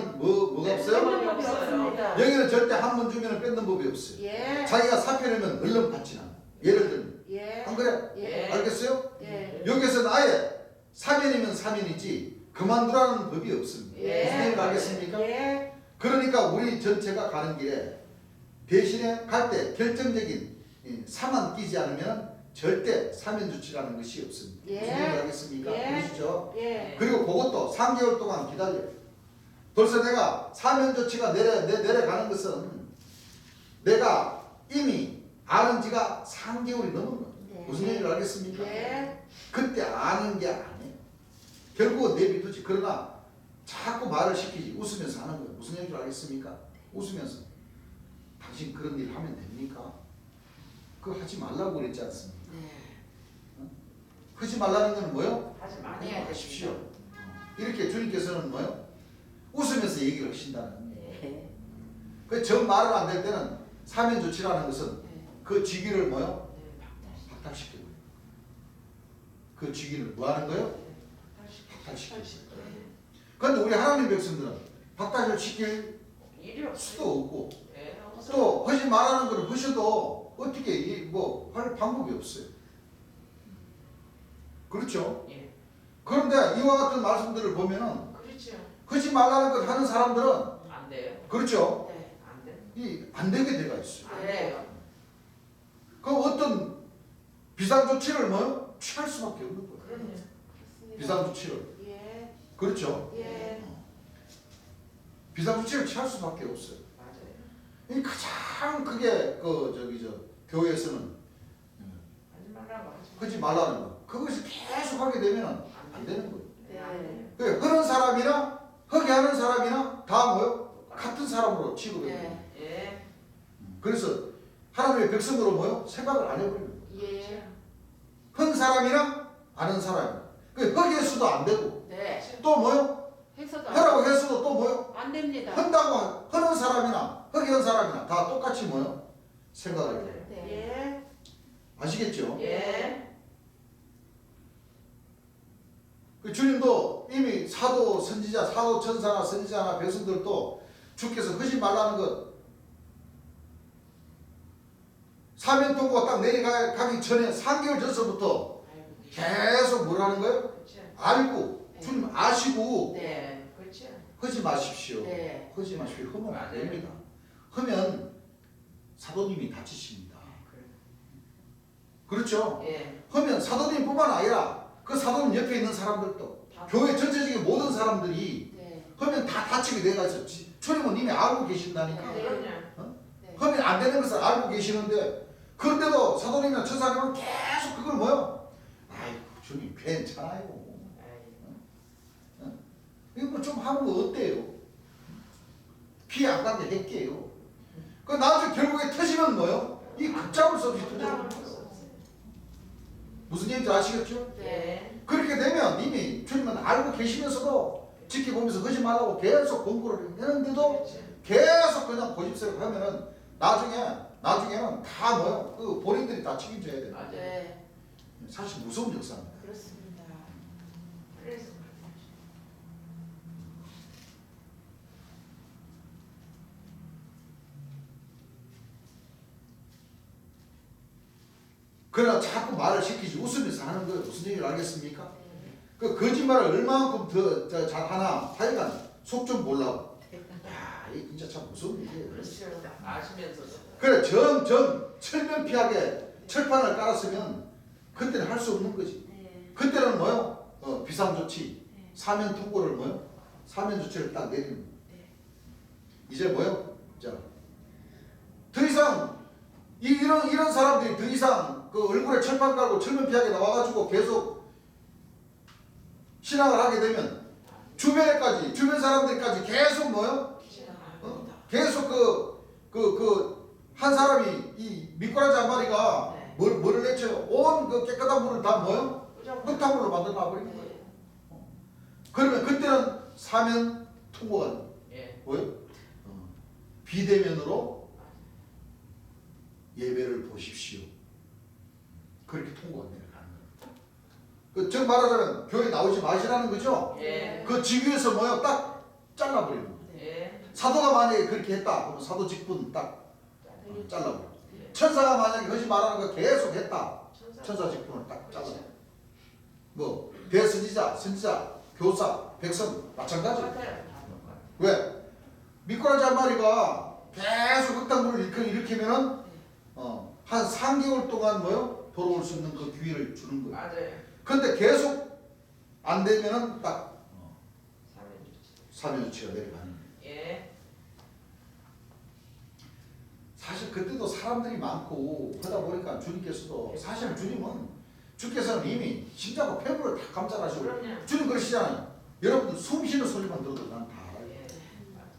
없어요? 뺏는 법이 없습니다. 여기는 절대 한 번 주면 뺏는 법이 없어요. 예. 자기가 사표내면 얼른 받지 않아. 예를 들면 예. 안 그래? 예. 알겠어요? 예. 여기서는 아예 사면이면 사면이지 그만두라는 법이 없습니다. 예. 무슨 얘기인지 알겠습니까? 예. 그러니까 우리 전체가 가는 길에 대신에 갈 때 결정적인 사만 끼지 않으면 절대 사면 조치라는 것이 없습니다. 예. 무슨 얘기인지 알겠습니까? 예. 그러시죠? 예. 그리고 그것도 3개월 동안 기다려요. 벌써 내가 사면 조치가 내려가는 것은 내가 이미 아는 지가 3개월이 넘은 거예요. 네. 무슨 얘기를 알겠습니까? 예. 그때 아는 게 아니에요. 결국은 내비두지. 그러나 자꾸 말을 시키지. 웃으면서 하는 거예요. 무슨 얘기를 알겠습니까? 웃으면서. 당신 그런 일 하면 됩니까? 그거 하지 말라고 그랬지 않습니까? 네. 하지 말라는 건 뭐요? 하지 많이 해야 하십시오. 됩니다. 이렇게 주님께서는 뭐요? 웃으면서 얘기를 하신다는 거예요. 네. 그정 말을 안 될 때는 사면 조치라는 것은 네. 그 직위를 뭐요? 네, 박탈시켜버려요. 그 직위를 뭐 하는 거예요? 박탈시켜요. 그런데 우리 하나님 백성들은 박탈을 시킬 일이 없어요. 수도 없고 예, 또 하지 말라는 걸 하셔도 어떻게 뭐 할 방법이 없어요. 그렇죠? 예, 그런데 이와 같은 말씀들을 보면은 그렇죠. 하지 말라는 걸 하는 사람들은 안 돼요. 그렇죠? 네. 안 돼요. 안 되게 돼가 있어요. 안 돼요. 그 어떤 비상 조치를 뭐 취할 수밖에 없는 거예요. 그럼요. 그렇습니다. 비상 조치를. 예. 그렇죠? 예. 비상 조치를 취할 수밖에 없어요. 맞아요. 이 가장 크게 교회에서는 하지 말라고 하지. 하지 말라는 거. 그것이 계속 하게 되면 안 되는 거예요. 네, 안 돼요. 그 하는 사람이나 하게 하는 사람이나 다 뭐요? 같은 사람으로 취급해요. 네. 예, 그래서 하나님의 백성으로 뭐요? 생각을 안 해버리는 거예요. 예. 한 사람이나 아는 사람이나. 하게 해서도 안 되고 네. 또 뭐요? 해서도 하라고 해서도 또 뭐요? 안 됩니다. 한다고 하는 사람이나 하게 한 사람이나 다 똑같이 뭐요? 생각을 해요. 맞아요. 예. 아시겠죠? 예, 그 주님도 이미 사도 선지자, 사도 천사나 선지자나 백성들도 주께서 하지 말라는 것 사면 통고가 딱 내려가기 전에 3개월 전서부터 알고 계시. 계속 뭐라는 거예요? 그렇죠. 알고 주님 아시고 네, 그렇죠. 하지 마십시오. 네. 하지 마십시오. 하면 안 맞아요. 됩니다. 하면 사도님이 다치십니다. 그렇죠? 예, 하면 사도님뿐만 아니라 그 사도님 옆에 있는 사람들도 다 교회 전체적인 모든 사람들이 네. 하면 다 다치게 돼가지고 주님은 이미 알고 계신다니까. 네. 그럼요. 네. 하면 안 되는 것을 알고 계시는데 그런데도 사도님이나 천사님은 계속 그걸 뭐요? 아이고 주님 괜찮아요. 아이, 이거 뭐 좀 하는 거 어때요? 피해 안 가게 할게요. 그 나중에 결국에 터지면 뭐요? 이 걷잡을 수 없이 터져버리는 거예요. 무슨 얘기인지 아시겠죠? 네, 그렇게 되면 이미 주님은 알고 계시면서도 지켜보면서 하지 말라고 계속 공부를 했는데도 그렇죠. 계속 그냥 고집스럽게 하면은 나중에는 다 뭐요? 그 본인들이 다 책임져야 돼요. 맞아요. 네. 사실 무서운 역사입니다. 그렇습니다. 그래서 그러나 자꾸 말을 시키지 웃으면서 하는 거예요. 무슨 얘기를 알겠습니까? 그 거짓말을 얼마만큼 더 잘하나 하여간 속 좀 보려고. 야, 이 진짜 참 무서운 일이에요. 그렇죠. 아시면서도. 그래 철면피하게 철판을 깔았으면 그때는 할 수 없는 거지. 네. 그때는 뭐요? 비상조치, 네. 사면 통고를 뭐요? 사면 조치를 딱 내리는 거예요. 네. 이제 뭐요? 자, 더 이상 이런 사람들이 더 이상 그 얼굴에 철판 깔고 철면 피하게 나와가지고 계속 신앙을 하게 되면 주변 사람들까지 계속 뭐요? 계속 한 사람이 이 미꾸라지 한 마리가 네. 뭐를 내쳐요? 온 그 깨끗한 물을 다 뭐요? 무조건. 흙탕물로 만들어 놔버리는 거예요. 네. 그러면 그때는 사면 통보가 예. 뭐요? 비대면으로 예배를 보십시오. 그렇게 통보가 내려가는 거예요. 즉 말하자면 교회 나오지 마시라는 거죠. 예. 그 직위에서 뭐요? 딱 잘라버리는 거예요. 예. 사도가 만약에 그렇게 했다. 그러면 사도 직분 딱 잘라버려. 예. 천사가 만약에 거짓 말하는 거 계속 했다. 천사. 천사 직분을 딱 잘라. 그렇죠. 뭐 대선지자, 선지자, 교사, 백성 마찬가지. 똑같아요. 다 똑같아요. 왜? 미꾸라지 한 마리가 계속 흙탕물을 일으키면은 한 3개월 동안 뭐요? 돌아올 수 있는 그 기회를 주는 거예요. 맞아요. 근데 계속 안 되면은 딱 사면주치. 3일치가 내려가는 거예요. 예. 사실 그때도 사람들이 많고 그러다 보니까 주님께서도 사실 주님께서는 이미 심장과 폐부를 다 감찰하시고 그럼요. 주님 그러시잖아요. 여러분들 숨 쉬는 소리만 들어도 난 다 알아요. 예. 맞아요.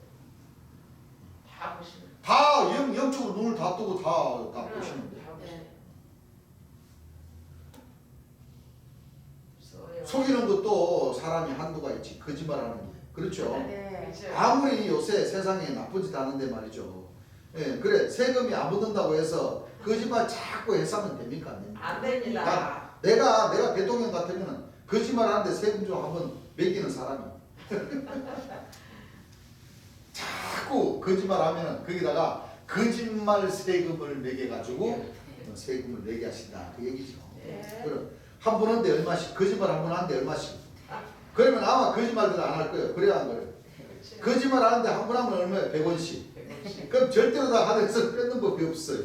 다 보시면. 다 영적으로 눈을 다 뜨고 다 그럼 보시는 거예요. 다 보시면. 써요. 속이는 것도 사람이 한도가 있지. 거짓말하는 게. 그렇죠. 네. 그렇죠. 아무리 요새 세상에 나쁜 짓 하는데 말이죠. 예, 그래 세금이 안 붙는다고 해서 거짓말 자꾸 해서면 됩니까? 안 됩니까? 안 됩니다. 내가 대통령 같으면 거짓말 하는데 세금 좀 한번 매기는 사람이. 자꾸 거짓말 하면 거기다가 거짓말 세금을 매겨가지고 세금을 내게 하신다. 그 얘기죠. 네. 그럼 한 번 하는데 얼마씩, 거짓말 한 번 하는데 얼마씩. 그러면 아마 거짓말들 안 할 거예요. 그래야 안 그래요. 그렇죠. 거짓말 하는데 한 번 하면 얼마예요? 100원씩. 그럼 절대로 다 하늘에서 뺏는 법이 없어요.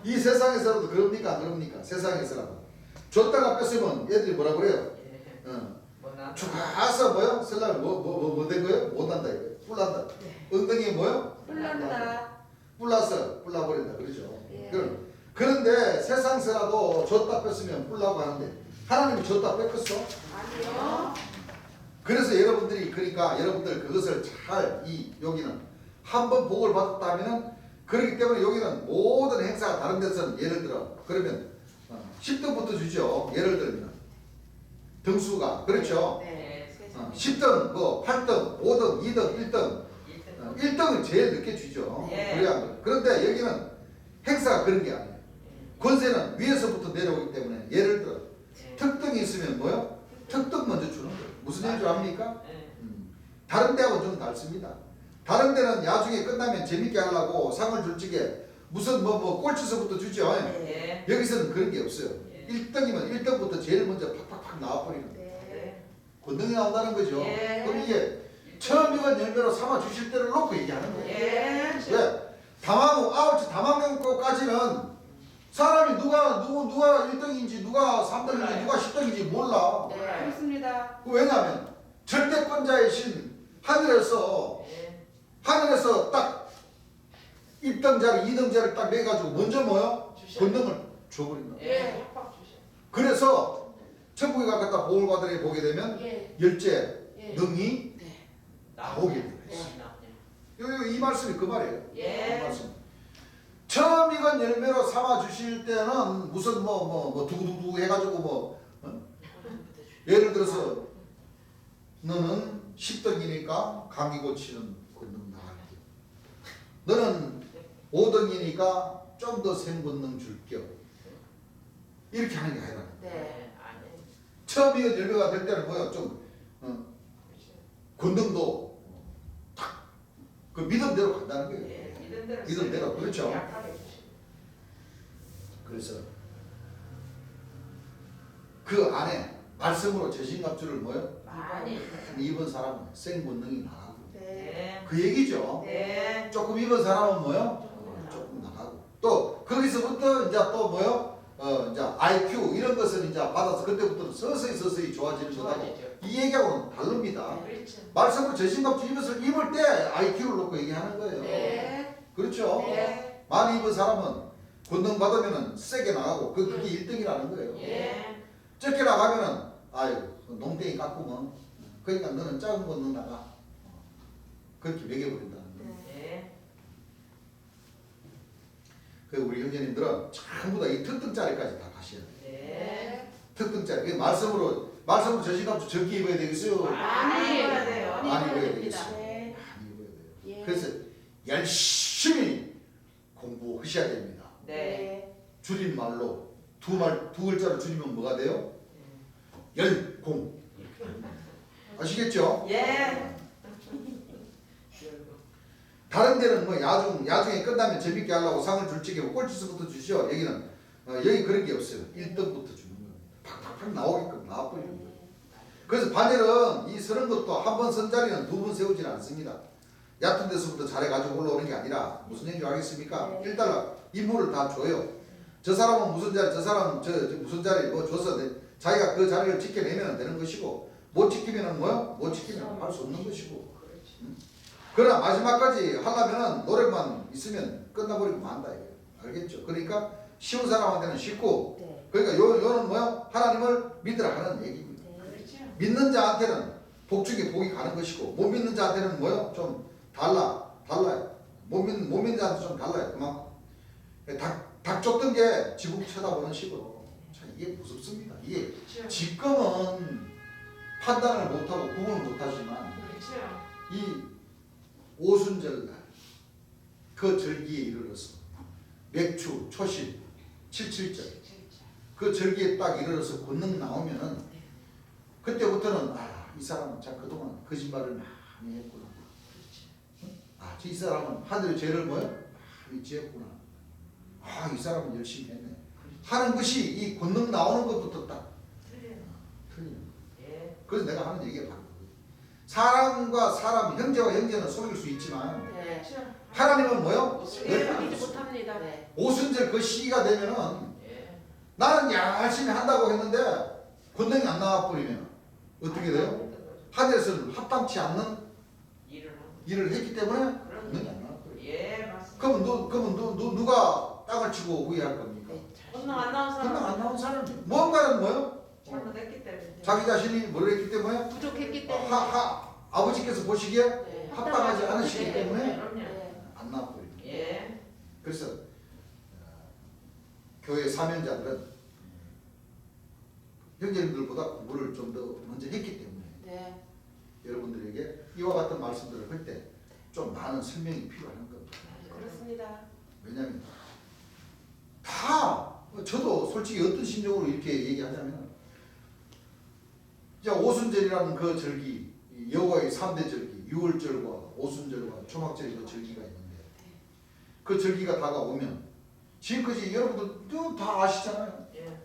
이 세상에서라도 그럽니까? 안 그럽니까? 세상에서라도. 줬다가 뺏으면 애들이 뭐라 그래요? 예. 뭐 나. 좋아서 뭐요? 설날 뭐된 거예요? 못한다 이거예요. 뿔난다. 엉덩이에 뭐요? 뿔난다. 뿔나서 뿔나버린다 그러죠. 예. 그런데 세상에서라도 줬다 뺏으면 뿔나고 하는데 하나님이 줬다 뺏겼어? 아니요. 그래서 여러분들 그것을 잘 여기는 한번 복을 받았다면은 그렇기 때문에 여기는 모든 행사가 다른 데서는 예를 들어 그러면 10등부터 주죠. 예를 들면 등수가 그렇죠. 네. 10등, 뭐 8등, 5등, 2등, 1등 1등은 제일 늦게 주죠. 예. 그래야 안 그래요. 그런데 여기는 행사가 그런 게 아니에요. 권세는 위에서부터 내려오기 때문에 예를 들어 특등이 있으면 뭐요? 특등 먼저 주는 거예요. 무슨 얘기인 줄 압니까? 예. 다른 데하고 좀 다릅니다. 다른 데는 나중에 끝나면 재밌게 하려고 상을 줄 적에 무슨 꼴찌서부터 주죠. 예. 여기서는 그런 게 없어요. 예. 1등이면 1등부터 제일 먼저 팍팍팍 나와버리는 거예요. 네. 권능이 나온다는 거죠. 예. 그럼 이게 처음 익은 열매로 삼아 주실 때를 놓고 얘기하는 거예요. 예. 왜? 다망고까지는 사람이 누가 1등인지 누가 3등인지 누가 10등인지 몰라. 네. 그렇습니다. 왜냐하면 절대권자의 신 하늘에서 딱 1등자를 2등자를 딱 매가지고 먼저 뭐요? 권능을 줘버린다. 예. 팍팍 주셔. 그래서 천국에 갔다 복을 받으려 보게 되면 예. 열째 예. 능이 네. 나오게 돼요. 이 말씀이 그 말이에요. 예. 이 말씀. 처음 익은 열매로 삼아 주실 때는 무슨 두구두구 해가지고 예를 들어서 너는 10등이니까 감기 고치는 권능 나갈게. 너는 5등이니까 좀 더 센 권능 줄게. 이렇게 하는 게 아니라. 네. 아니. 처음 익은 열매가 될 때는 뭐요? 좀 권능도 딱 그 믿음대로 간다는 거예요. 예. 믿은 대로. 믿은 대로, 그렇죠. 약하게 주시고. 그래서 그 안에 말씀으로 저신갑주를 뭐요? 많이. 입은 사람은 생본능이 나가고 네. 네. 그 얘기죠. 네. 조금 입은 사람은 뭐요? 조금 나가고 또 거기서부터 이제 또 뭐요? 이제 IQ 이런 것을 이제 받아서 그때부터는 서서히 좋아지는 거다고 좋아지죠. 이 얘기하고는 다릅니다. 그렇죠. 말씀으로 저신갑주 입을 때 IQ를 놓고 얘기하는 거예요. 네. 그렇죠? 네. 많이 입은 사람은 권능 받으면은 세게 나가고 그게 1등이라는 거예요. 예. 적게 나가면은 아유 농땡이 깎으면 그러니까 너는 작은 권능 나가. 그렇게 매겨버린다는 거예요. 예. 그 우리 형제님들은 전부 다 이 특등짜리까지 다 가셔야 돼요. 네. 특등짜리. 그 말씀으로 저시값 적게 입어야 되겠어요. 많이 입어야 돼요. 많이 입어야 되겠어요. 네. 많이 입어야 돼요. 예. 그래서 열심히 공부하셔야 됩니다. 네. 줄임말로 두 글자로 줄이면 뭐가 돼요? 열공. 아시겠죠? 예. 다른 데는 뭐 야중에 끝나면 재밌게 하려고 상을 줄 적에 꼴찌서부터 주시오. 여기는 여기 그런 게 없어요. 1등부터 주는 겁니다. 팍팍팍 나오게끔 나와버리는 거예요. 그래서 반열은 이 서는 것도 한 번 선 자리는 두 번 세우지는 않습니다. 얕은 데서부터 잘해가지고 올라오는 게 아니라 무슨 얘기 하겠습니까? 일단 임무를 다 줘요. 저 사람은 무슨 자리, 저 사람은 저 무슨 자리 뭐 줘서 자기가 그 자리를 지켜내면 되는 것이고 못 지키면은 뭐요? 못 지키면 할 수 없는 것이고. 그러나 마지막까지 하려면은 노력만 있으면 끝나버리고 만다 이거예요. 알겠죠? 그러니까 쉬운 사람한테는 쉽고 네. 그러니까 요는 뭐요? 하나님을 믿으라 하는 얘기입니다. 그렇죠. 믿는 자한테는 복 중에 복이 가는 것이고 못 믿는 자한테는 뭐요? 좀 달라요. 못 믿는 자한테 좀 달라요. 그만큼 닭 쫓던 게 지붕 쳐다보는 식으로. 자, 이게 무섭습니다. 이게 그렇죠. 지금은 판단을 못하고 구분을 못하지만 그렇죠. 이 오순절날 그 절기에 이르러서 맥추, 초실, 77절 그 절기에 딱 이르러서 권능 나오면은 그때부터는 이 사람은 자 그동안 거짓말을 많이 했구나. 이 사람은 하늘의 죄를 뭐요? 많이 지었구나. 이 사람은 열심히 했네. 하는 것이 이 권능 나오는 것부터 딱 틀려요. 틀려요. 예. 그래서 내가 하는 얘기가 바로 그거예요. 사람과 사람, 형제와 형제는 속일 수 있지만 네. 그렇죠. 하나님은 뭐요? 속이지 못합니다. 네. 오순절 그 시기가 되면은 예. 나는 열심히 한다고 했는데 권능이 안 나와버리면 어떻게 돼요? 하늘에서는 합당치 않는 일을 하고. 일을 했기 때문에 그런 권능이 안 나와버려요. 예, 맞습니다. 그러면 누가 땅을 치고 후회할 겁니까? 권능 안 나온 권능 사람 안 나온 사람이 뭔가는 뭐요? 잘못했기 때문에. 자기 자신이 뭘 했기 때문에 부족했기 때문에. 아버지께서 보시기에 네. 합당하지 않으시기 네. 때문에 그럼요. 네. 안 나와버려요. 예. 그래서 교회 사명자들은 형제님들보다 공부를 좀 더 먼저 했기 때문에 네. 여러분들에게 이와 같은 말씀들을 할 때 좀 많은 설명이 필요한 겁니다. 그렇습니다. 왜냐하면 다 저도 솔직히 어떤 심정으로 이렇게 얘기하냐면 오순절이라는 그 절기 여호와의 3대 절기 유월절과 오순절과 초막절의 그 절기가 있는데 그 절기가 다가오면 지금까지 여러분들 다 아시잖아요. 예.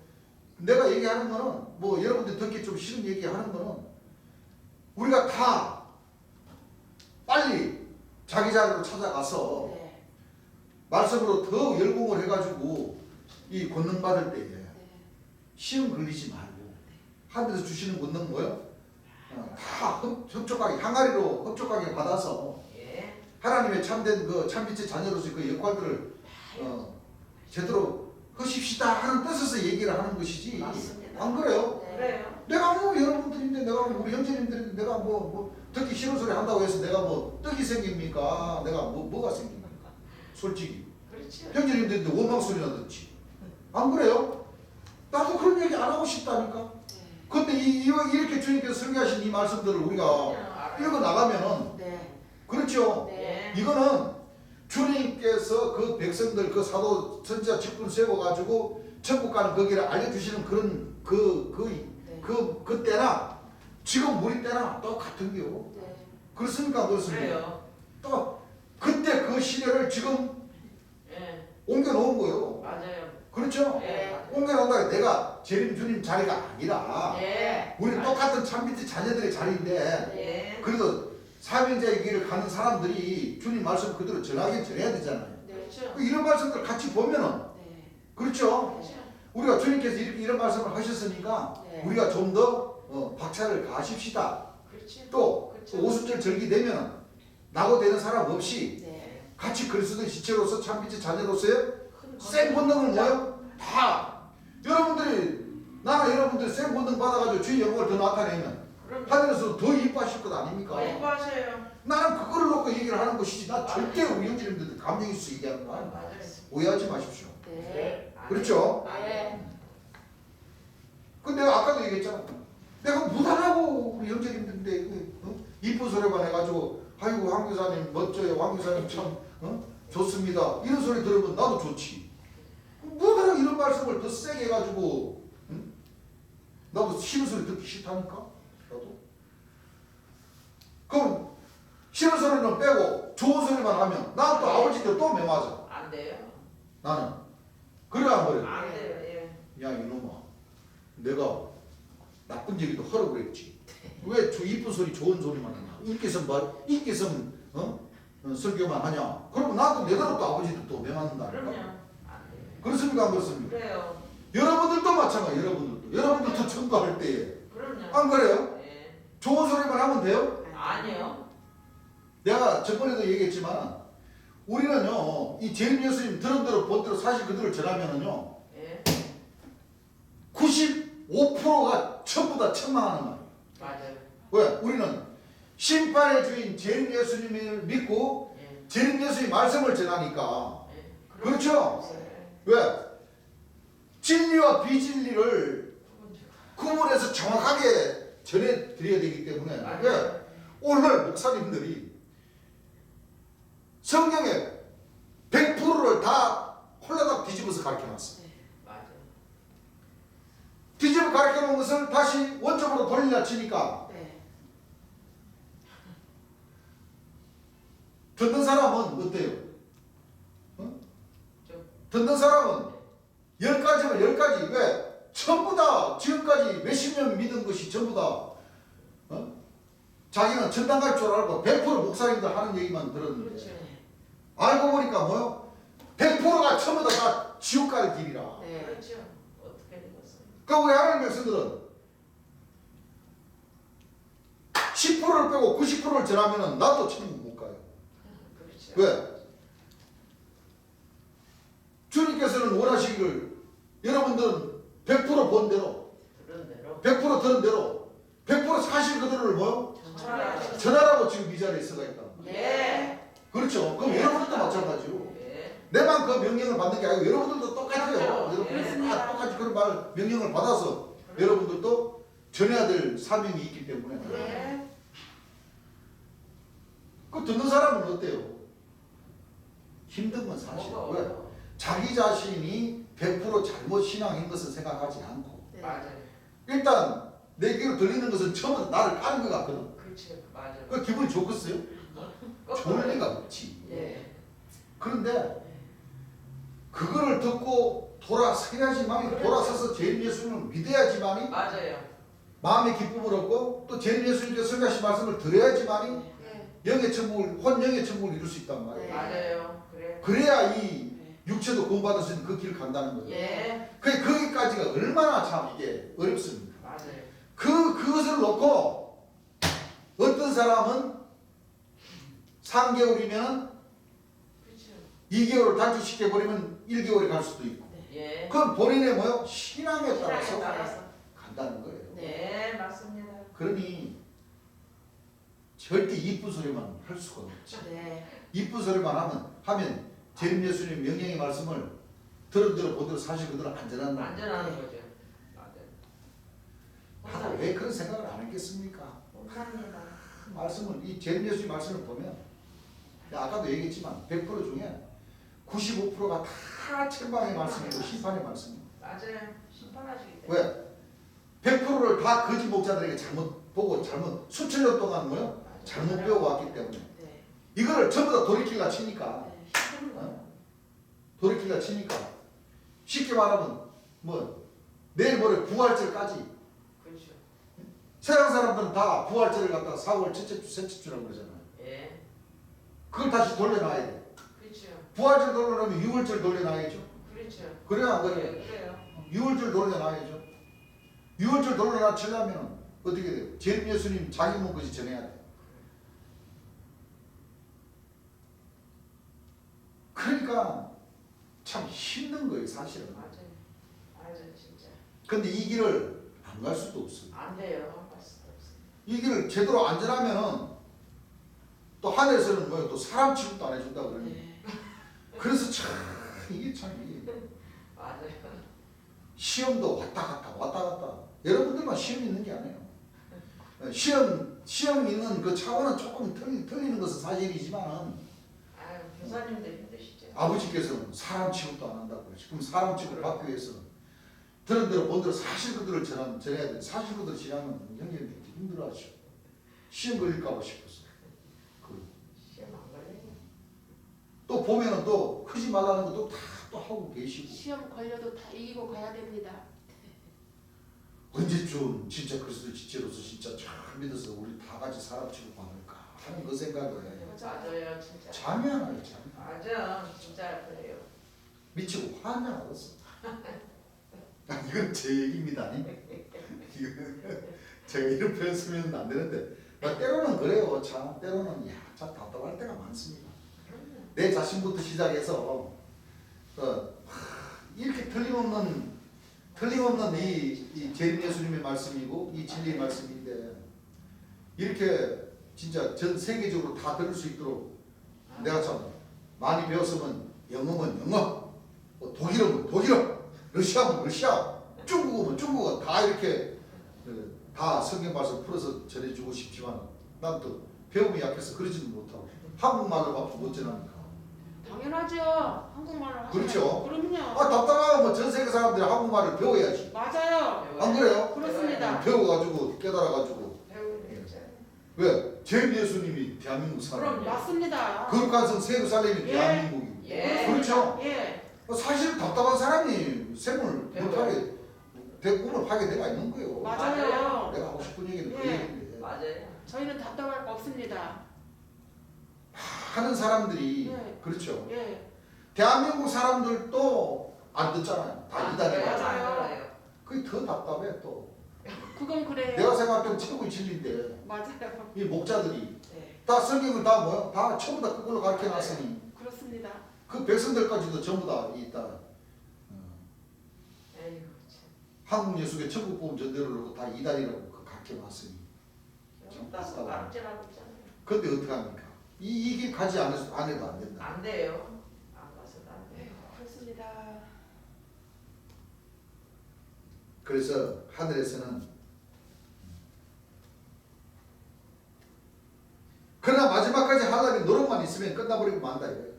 내가 얘기하는 거는 뭐 여러분들 듣기 좀 싫은 얘기하는 거는 우리가 다 빨리 자기 자리로 찾아가서 네. 말씀으로 더 열공을 해가지고 이 권능 받을 때에 네. 시험 걸리지 말고 하늘에서 주시는 권능 뭐요? 다 흡족하게 항아리로 흡족하게 받아서 예. 하나님의 참된 그 참빛의 자녀로서 그 역할들을 제대로 하십시다 하는 뜻에서 얘기를 하는 것이지. 맞습니다. 안 그래요? 네. 그래요. 내가 뭐 여러분들인데 내가 우리 형제님들인데 내가 뭐 듣기 싫은 소리 한다고 해서 내가 뭐 떡이 생깁니까? 내가 뭐가 생깁니까? 솔직히 그렇죠. 형제님들인데 원망 소리나 듣지. 안 그래요? 나도 그런 얘기 안 하고 싶다니까. 근데 이렇게 주님께서 설계하신 이 말씀들을 우리가 읽어 나가면은 네. 그렇죠. 네. 이거는 주님께서 그 백성들 그 사도 선지자 직분 세워가지고 천국 가는 그 길을 알려주시는 그런 그때나 지금 우리 때나 똑같은 게요. 네. 그렇습니까? 그렇습니까? 그래요. 또 그때 그 시대를 지금 예. 옮겨 놓은 거예요. 맞아요. 그렇죠? 예. 옮겨 놓는다. 내가 재림 주님 자리가 아니라 예. 우리 똑같은 참빛의 자녀들의 자리인데 예. 그래도 사명자의 길을 가는 사람들이 주님 말씀 그대로 전하긴 전해야 되잖아요. 그렇죠. 이런 말씀들 같이 보면은 네. 그렇죠. 그렇죠. 우리가 주님께서 이런 말씀을 하셨으니까 네. 우리가 좀 더 박차를 가십시다. 그렇죠. 또 그렇죠. 오순절 절기 되면은 낙오되는 사람 없이 네. 같이 그리스도의 지체로서 참빛의 자녀로서의 생 본능을 뭐요? 다 여러분들이 나는 여러분들이 생 본능 받아가지고 주의 영광을 더 나타내면 그럼 하늘에서 더 이뻐하실 것 아닙니까? 공부하세요. 나는 그거를 놓고 얘기를 하는 것이지 나 절대 우리 형제님들 감정 있어 얘기하는 거 아니야. 맞아요. 오해하지 마십시오. 네. 그렇죠? 네. 근데 내가 아까도 얘기했잖아. 내가 무단하고 우리 형제님들인데 이쁜 소리만 해가지고 아이고 황 교사님 멋져요. 황 교사님 참 좋습니다. 이런 소리 들으면 나도 좋지. 무단하고 이런 말씀을 더 세게 해가지고 나도 싫은 소리 듣기 싫다니까. 나도. 그럼 싫은 소리는 빼고 좋은 소리만 하면 나는 또 아버지들 또 명하자. 안 돼요. 나는. 그래 안 그래? 안 돼요. 예. 야 이놈아 내가 나쁜 얘기도 하라고 그랬지. 왜 저 이쁜 소리 좋은 소리만 하냐. 인기선 설교만 하냐. 그러면 나도 내대로 또 아버지도 또 명한다. 그럼요. 안 돼요. 그렇습니까 안 그렇습니까? 그래요. 여러분들도 마찬가지. 여러분들도 청구할 때에 그럼요. 안 그래요? 예. 좋은 소리만 하면 돼요? 아니요. 내가 저번에도 얘기했지만 우리는요 이 재림 예수님 들은 대로 본 대로 사실 그대로 전하면은요 예. 95%가 전부 다 천망하는 말이에요. 맞아요. 왜? 우리는 심판의 주인 재림 예수님을 믿고 예. 재림 예수님 말씀을 전하니까. 예. 그렇죠? 예. 왜? 진리와 비진리를 구분해서 정확하게 전해드려야 되기 때문에. 맞아요. 왜? 오늘 목사님들이 성경에 100%를 다 홀라닥 뒤집어서 가르쳐놨어. 맞아요. 뒤집어 가르쳐놓은 것을 다시 원점으로 돌리려 치니까 네. 듣는 사람은 어때요? 좀. 듣는 사람은 10가지면 10가지. 왜? 전부 다 지금까지 몇십 년 믿은 것이 전부 다 자기는 전당 갈 줄 알고 100% 목사님들 하는 얘기만 들었는데 그렇죠. 알고 보니까 뭐요? 100%가 전부 다 지옥 갈 길이라. 네. 그렇죠. 어떻게 되겠어요? 그러니까 우리 하나님 백성들은 10%를 빼고 90%를 전하면 나도 천국 못 가요. 그렇죠. 왜? 주님께서는 원하시기를 여러분들은 100% 본 대로 그런 대로. 100% 들은 대로 100% 사실 그대로를 뭐요? 전하라. 전하라고 지금 이 자리에 서가 있다. 예. 그렇죠. 그럼 여러분들도 마찬가지로 예. 내만 그 명령을 받는 게 아니고 여러분들도 똑같아요. 여러분들 그렇습니다. 다 똑같이 그런 말 명령을 받아서 여러분들도 전해야 될 사명이 있기 때문에 예. 그 듣는 사람은 어때요? 힘든 건 사실. 뭐가 왜? 어려워. 자기 자신이 100% 잘못 신앙인 것을 생각하지 않고 네. 맞아요. 일단 내 귀로 들리는 것은 처음부터 나를 까는 것 같거든. 그렇죠. 맞아요. 그 기분이 좋겠어요? 좋을 리가 없지. 예. 그런데 그거를 듣고 돌아서야지만 그렇죠. 돌아서서 재림 예수님을 믿어야지만이 맞아요. 마음의 기쁨을 얻고 또 재림 예수님께서 설교하신 말씀을 들어야지만이 네. 영의 천국을 혼영의 천국을 이룰 수 있단 말이에요. 네. 맞아요. 그래. 그래야 이 네. 육체도 구원받을 수 있는 그 길을 간다는 거예요. 예. 거기까지가 얼마나 참 이게 어렵습니까? 맞아요. 그것을 놓고 어떤 사람은 3개월이면 그렇죠. 2개월을 단축시켜버리면 1개월이 갈 수도 있고 예. 그건 본인의 뭐요? 신앙에 신앙에 따라서 따라서. 간다는 거예요. 네, 맞습니다. 그러니 절대 이쁜 소리만 할 수가 없지. 네. 이쁜 소리만 하면 재림 예수님 명령의 말씀을 들은 대로 보대로 사실 그대로 안전한 안전하는 거죠. 맞아요. 나도 왜 그런 생각을 안 했겠습니까? 감사합니다. 그 말씀을 이 재림 예수님 말씀을 보면 아까도 얘기했지만 100% 중에 95%가 다 책망의 말씀이고 심판의 말씀이에요. 맞아요. 심판하시기 때문에. 왜? 100%를 다 거짓 목자들에게 잘못 보고 잘못 수천 년 동안 뭐요? 잘못 배워왔기 때문에 네. 이거를 전부 다 돌이키려 치니까 네. 힘든 거예요. 돌이키려 치니까 쉽게 말하면 뭐 내일 모레 부활절까지 그렇죠. 세상 사람들은 다 부활절을 갖다가 4월 첫째 주, 셋째 주라고 그러잖아요. 예. 그걸 다시 돌려놔야 돼. 그렇죠. 부활절 돌려놓으면 6월절 돌려놔야죠. 그렇죠. 그래야 안 예, 그래요? 그래요. 6월절 돌려놔야죠. 6월절 돌려놔치려면 어떻게 돼요? 재림 예수님 자기 몸까지 전해야 돼. 그러니까 참 힘든 거예요 사실은. 맞아요. 맞아요, 진짜. 근데 이 길을 안 갈 수도 없어요. 안 돼요. 갈 수도 없어요. 이 길을 제대로 안전하면은 또 하늘에서는 뭐 또 사람 취급도 안 해준다 그러니. 네. 그래서 참 이게 맞아요. 시험도 왔다 갔다. 여러분들만 시험 있는 게 아니에요. 시험 있는 그 차원은 조금 틀리는 것은 사실이지만은 아유, 교사님도 힘드시죠. 아버지께서는 사람 취급도 안 한다고 그러죠. 그럼 사람 취급 받기 위해서는 들은 대로 본 대로 사실 그들을 전해야 돼. 사실 그들을 지나면 형제님들 힘들어하죠. 시험 걸릴까 봐 싶어서. 시험 안 걸려요. 또 보면은 또 하지 말라는 것도 다 또 하고 계시고. 시험 걸려도 다 이기고 가야 됩니다. 언제쯤 진짜 그리스도 지체로서 진짜 잘 믿어서 우리 다 같이 사람 취급받을까 하는 그 생각을 맞아요, 진짜. 잠이 안 와요. 잠이. 맞아, 진짜 그래요. 미치고 화나 알았어. 이건 제 얘기입니다. 제가 이런 표현 쓰면 안 되는데 때로는 그래요. 참 때로는 참 답답할 때가 많습니다. 내 자신부터 시작해서 이렇게 틀림없는 이 재림 예수님의 말씀이고 이 진리의 말씀인데 이렇게 진짜 전 세계적으로 다 들을 수 있도록 내가 참 많이 배웠으면 영어면 영어, 뭐 독일어면 독일어, 러시아면 러시아, 중국어면 중국어 다 이렇게 다 성경 말씀 풀어서 전해주고 싶지만 난 또 배움이 약해서 그러지는 못하고 한국말을 밖에 못 전하니까. 당연하죠. 한국말을 하셔야 그렇죠. 그럼요. 답답하면 뭐 전 세계 사람들이 한국말을 배워야지. 맞아요. 안 그래요? 그렇습니다. 배워가지고 깨달아가지고 배우는 게 있잖아요. 왜? 제일 예수님이 대한민국 사람. 그럼요. 맞습니다. 거룩한 성 세루살렘이 예. 대한민국이고. 예. 그렇죠. 예. 사실 답답한 사람이 셈을 배워요. 못하게 꿈을 파게 돼가 있는 거예요. 맞아요. 내가 하고 싶은 얘기는 그 예. 얘기인데 맞아요. 저희는 답답할 거 없습니다. 하는 사람들이 예. 그렇죠. 예. 대한민국 사람들도 안 듣잖아요. 다 이단이에요. 맞아요. 그게 더 답답해 또. 그건 그래요. 내가 생각할 때는 최고의 진리인데 맞아요. 이 목자들이 네. 다 성경을 다 뭐야? 다 처음부터 그걸로 가르쳐 놨으니 그렇습니다. 그 백성들까지도 전부 다 있다. 에이구 참. 한국 예수의 천국 보험 전대로 놓고 다 이단이라고 그 가르쳐 놨으니. 따서 가르치라고 있잖아요. 근데 어떻게 합니까? 이 길 가지 안 해도 안 된다. 안 돼요. 안 가서도 안 돼요. 그렇습니다. 그래서 하늘에서는 그러나 마지막까지 하나님의 노력만 있으면 끝나버리고 만다 이거예요.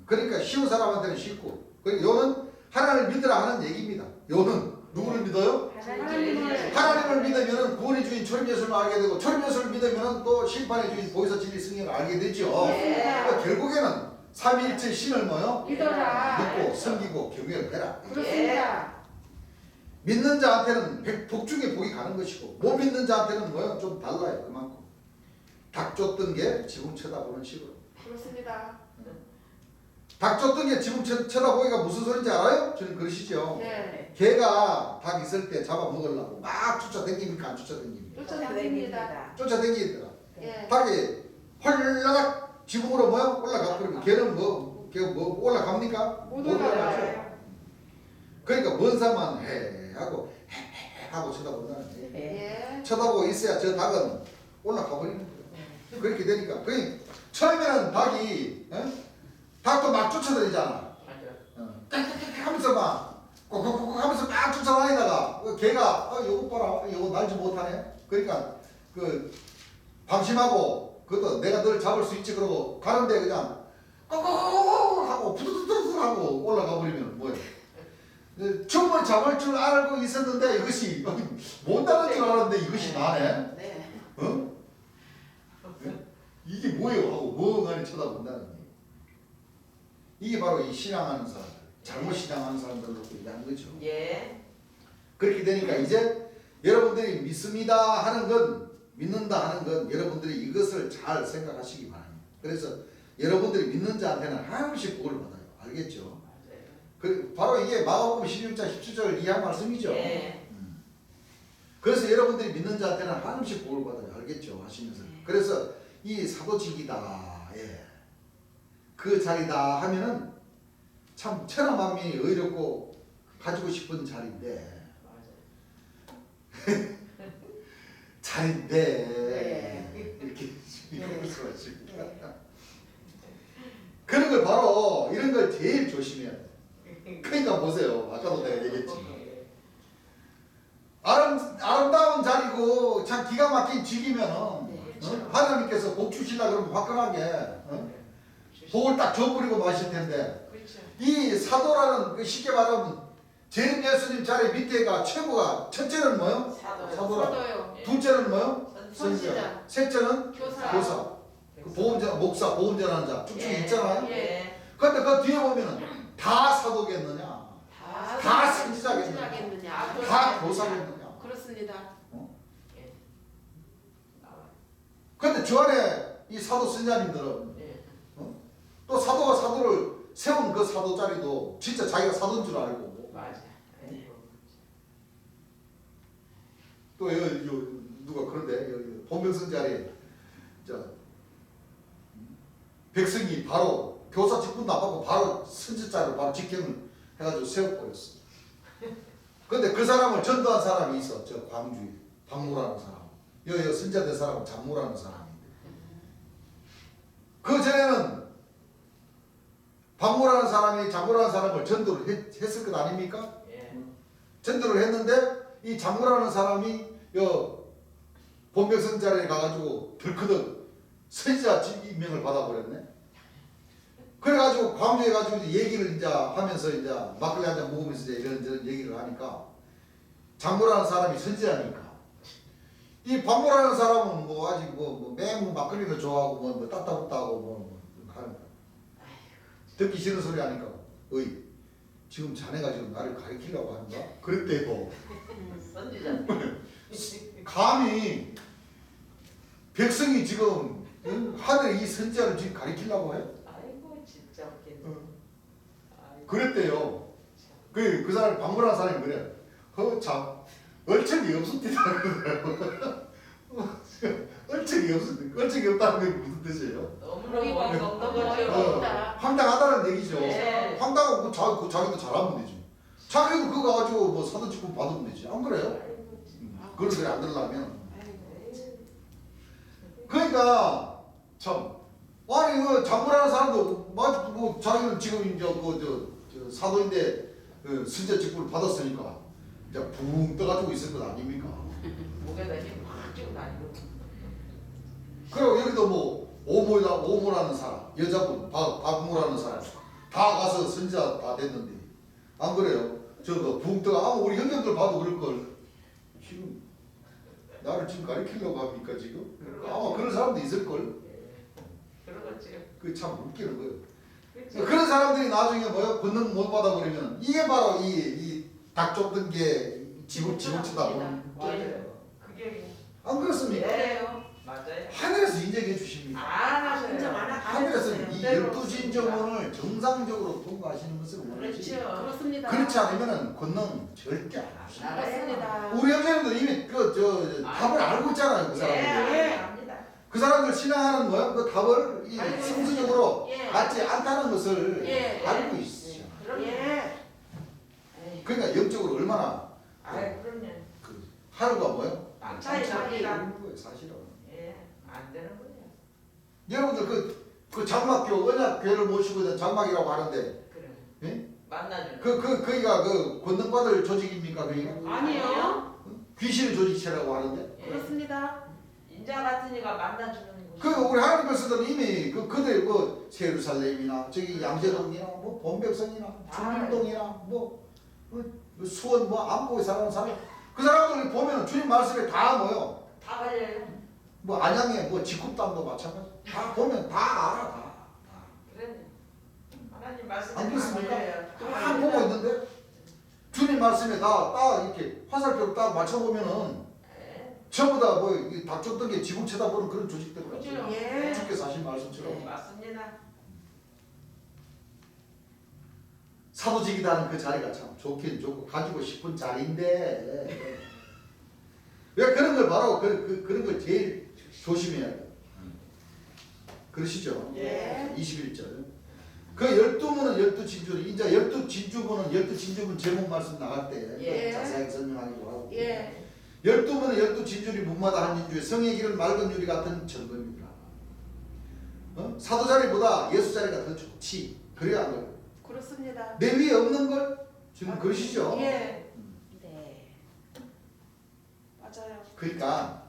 그러니까 쉬운 사람한테는 쉽고 그러니까 요는 하나님을 믿으라 하는 얘기입니다. 요는 누구를 믿어요? 하나님을 믿으면 구원의 주인 초림 예수를 알게 되고 초림 예수를 믿으면 또 심판의 주인 보혜사 진리 승리를 알게 되죠. 그러니까 결국에는 삼위일체 신을 뭐요? 믿어라. 믿고 섬기고 경외를 해라. 그렇습니다. 믿는 자한테는 복중에 복이 가는 것이고 못 믿는 자한테는 뭐요? 좀 달라요. 그만큼 닭 쫓던 게 지붕 쳐다보는 식으로. 그렇습니다. 닭 쫓던 게 지붕 쳐다보기가 무슨 소리인지 알아요? 저는 그러시죠. 네. 개가 닭 있을 때 잡아먹으려고 막 쫓아다닙니까? 안 쫓아다닙니까? 쫓아다닙니다. 쫓아다니더라. 예. 닭이 헐라락 지붕으로 뭐요? 올라가 버리면 개는 뭐 올라갑니까? 못 올라가요. 그러니까 먼 사람만 해 하고 쳐다본다는 거예요. 예. 쳐다보고 있어야 저 닭은 올라가 버리는 거예요. 그렇게 되니까 처음에는 닭이 닭도 막 쫓아다니잖아. 맞아요. 하면서 막 콕콕콕 하면서 막 쫓아다니다가 걔가 요거 봐라 요거 날지 못하네. 그러니까 그 방심하고 그것도 내가 널 잡을 수 있지 그러고 가는데 그냥 kokkokkokkokkokkokkok 하고 푸드드드 하고 올라가 버리면 뭐예요? 처음에 잡을 줄 알고 있었는데 이것이 못하는 줄 알았는데 이것이 나네. 네. 어? 이게 뭐예요? 하고 멍하니 쳐다본다는 거예요. 이게 바로 이 신앙하는 사람들, 잘못 신앙하는 사람들로 얘기하는 거죠. 예. 그렇게 되니까 이제 여러분들이 믿습니다 하는 건, 믿는다 하는 건 여러분들이 이것을 잘 생각하시기 바랍니다. 그래서 여러분들이 믿는 자한테는 한없이 복을 받아요. 알겠죠? 바로 이게 마가복음 16장 17절을 이해한 말씀이죠. 예. 그래서 여러분들이 믿는 자한테는 한없이 복을 받아요. 알겠죠? 하시면서. 그래서 이 사도직이다. 예. 그 자리다 하면은 참 천하 만민이 의롭고 가지고 싶은 자리인데 맞아요. 자리인데 이렇게 이럴 수가 있습니다. 그런 걸 바로 이런 걸 제일 조심해야 돼. 그러니까 보세요. 아까도 내가 얘기했지만 아름다운 자리고 참 기가 막힌 집이면은 하나님께서 복 주시려 그러면 화끈하게 복을 딱 줘버리고 마실 텐데 그렇죠. 이 사도라는 그 쉽게 말하면 재림 예수님 자리 밑에가 최고가 첫째는 뭐요? 사도라. 사도요. 둘째는 뭐요? 선지자. 셋째는 교사. 교사. 그 보험자, 목사, 보험 전하는 자 쭉쭉 있잖아요. 예. 근데 그 뒤에 보면은 다 사도겠느냐? 다 선지자겠느냐? 선지자겠느냐? 다 교사겠느냐? 그렇습니다. 나와요. 근데 저 안에 이 사도 선자님들은 예. 또 사도가 사도를 세운 그 사도 자리도 진짜 자기가 사도인 줄 알고 맞아. 아이고. 또 누가 그런데 본명성 자리에 저 백성이 바로 교사 직분도 안 받고 바로 선지자를 바로 직행을 해가지고 세워버렸어. 근데 그 사람을 전도한 사람이 있어. 저 광주에 박무라는 사람. 여기 선자된 사람은 장무라는 사람인데. 그 전에는 박무라는 사람이 장무라는 사람을 전도를 했을 것 아닙니까? 예. 전도를 했는데 이 장무라는 사람이 본명성 자리에 가가지고 덜커덕 선지자 임명을 받아버렸네. 그래가지고 광주에 가지고 얘기를 이제 하면서 이제 막걸리 한잔 먹으면서 이제 이런 얘기를 하니까 장모라는 사람이 선지자니까 이 박모라는 사람은 뭐 아직 뭐 맹 막걸리를 좋아하고 뭐 따따붙다고 뭐 하는 거야. 듣기 싫은 소리 하니까 어이 지금 자네가 지금 나를 가리키려고 하는가? 그랬대요. 선지자. 감히 백성이 지금 하늘의 이 선지자를 지금 가리키려고 해? 아이고 진짜 웃겠네. 아이고. 그랬대요. 그 사람이 박물한 사람이 그래. 참 얼척이 없었대요. 얼척이 없었대. 얼척이 없다는 게 무슨 뜻이에요? 너무너무 너무 어이없다. 황당하다는 얘기죠. 네. 황당하고 자기도 잘하면 되지. 자기도 그거 가지고 뭐 사도 직분 받으면 되지. 안 그래요? 아이고 진짜. 그런 소리 안 들으려면. 아이고. 그러니까 참 아니 그 장군하는 사람도 뭐 자기는 지금 이제 저 사도인데 선지자 직분을 받았으니까 이제 붕 떠가지고 있을 것 아닙니까? 목에다 힘확 쥐고 다니고. 그리고 여기도 뭐 오모라는 사람 여자분 박무라는 사람 다 가서 선지자 다 됐는데 안 그래요? 저거 붕 떠가 우리 형님들 봐도 그럴 걸 지금 나를 지금 가리키려고 합니까 지금? 아마 그런 사람도 있을 걸. 그러겠지. 그 참 웃기는 거예요. 그치? 그런 사람들이 나중에 뭐요? 권능 못 받아버리면 이게 바로 이 닭 쫓던 게 지붕 쳐다 보는 맞아요. 그게 안 그렇습니까? 그래요. 맞아요. 하늘에서 인정해 주십니다. 안 인정 하셔요. 안 하늘에서 이 그대로 12진 정원을 정상적으로 통과하시는 것을 원하지. 그렇죠. 그렇습니다. 그렇지 않으면 권능 절대 안 하십니다. 그렇습니다. 우리 형제님들 이미 답을 알고 있잖아요. 그 사람들. 예, 압니다. 그 사람들 신앙하는 거야. 그 답을 알고 성수적으로 예. 맞지 않다는 것을 예. 알고 있어. 그럼요. 예. 에이, 그러니까 영적으로 얼마나 아이, 그럼요. 그 하루가 뭐요? 차이 납니다. 되는 거예요, 사실은. 예, 안 되는 거예요. 여러분들 그 장막교 언약교회를 모시고 있는 장막이라고 하는데 그래. 예? 만나주는. 그이가 그 권능받을 조직입니까 그이가? 아니요. 귀신의 조직체라고 하는데 예. 그렇습니다. 인자 같은 이가 만나주는 곳. 그 우리 하나님께서는 이미 그들 뭐 예루살렘이나 저기 양재동이나 뭐 본백성이나 중림동이나 뭐 수원 뭐 안보에 사는 사람 그 사람들 보면 주님 말씀에 다 뭐요? 다 걸려요. 뭐 안양에 뭐 직급당도 마찬가지 다 보면 다 알아 다. 그래. 하나님 말씀에 안 그렇습니까? 다 걸려요. 딱 보고 있는데 주님 말씀에 딱 이렇게 화살표로 딱 맞춰보면은 예. 전부 다 뭐 닥쳤던 게 지붕 쳐다보는 그런 조직들 그죠. 같아요. 예. 주께서 하신 말씀처럼 예, 맞습니다. 사도직이라는 그 자리가 참 좋긴 좋고 가지고 싶은 자리인데 왜 그런 걸 바로 그런 걸 제일 조심해야 돼요. 그러시죠? 예. 21절 그 12문은 12진주, 이제 12진주문은 12진주문 제목 말씀 나갈 때 예. 자세하게 설명하기로 하고 예. 12문은 12진주리 문마다 한 진주에 성의 길은 맑은 유리 같은 점검이라. 사도 자리보다 예수 자리가 더 좋지. 그래야 안 그래요? 그렇습니다. 내 위에 없는 걸 지금 그러시죠? 예. 네. 맞아요. 그러니까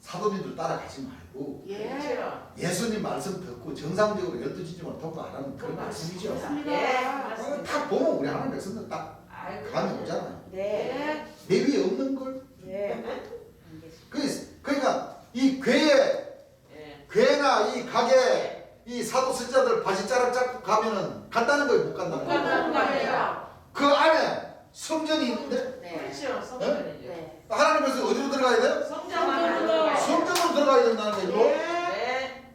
사도님들 따라가지 말고 예. 그렇죠. 예수님 말씀 듣고 정상적으로 12진주만 통과하라는 그런 말씀이죠. 맞습니다. 예, 딱 맞습니다. 보면 우리 하나님 백성들 딱 아이고. 감이 오잖아요. 네. 내 위에 없는 걸. 예. 그러니까 이 괴, 예. 괴나 이 가게, 이 사도 선자들 바지자락 잡고 가면은 간다는 거예요, 못 간다는 못 거예요. 간다는 거예요. 그 안에 성전이 있는데 네. 그렇죠. 성전이죠. 네. 하나님께서 어디로 들어가야 돼요? 성전으로. 성전으로 들어가야 된다는 거예요. 네.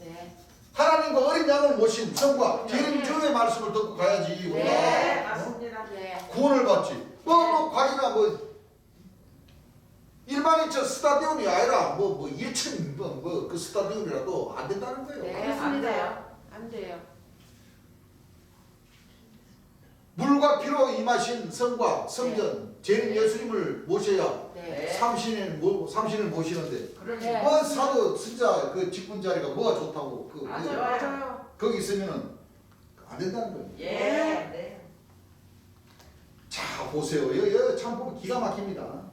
네. 하나님과 어린 양을 모신 성과 재림주의 말씀을 듣고 가야지 우리가 네, 어? 맞습니다. 네. 구원을 받지. 뭐 과기나 뭐 일반인 저 스타디움이 아니라 뭐 1층 그 스타디움이라도 안 된다는 거예요. 네. 안 그렇습니다. 돼요. 안 돼요. 물과 피로 임하신 성과 성전 재림 예수님을 모셔야 네. 삼신을 모시는데 그러면 뭐 사도 진짜 그 직분 자리가 뭐가 좋다고 그 맞아요. 맞아요. 거기 있으면은 안 된다는 거예요. 예. 네. 자 보세요. 여기 참 보면 기가 막힙니다.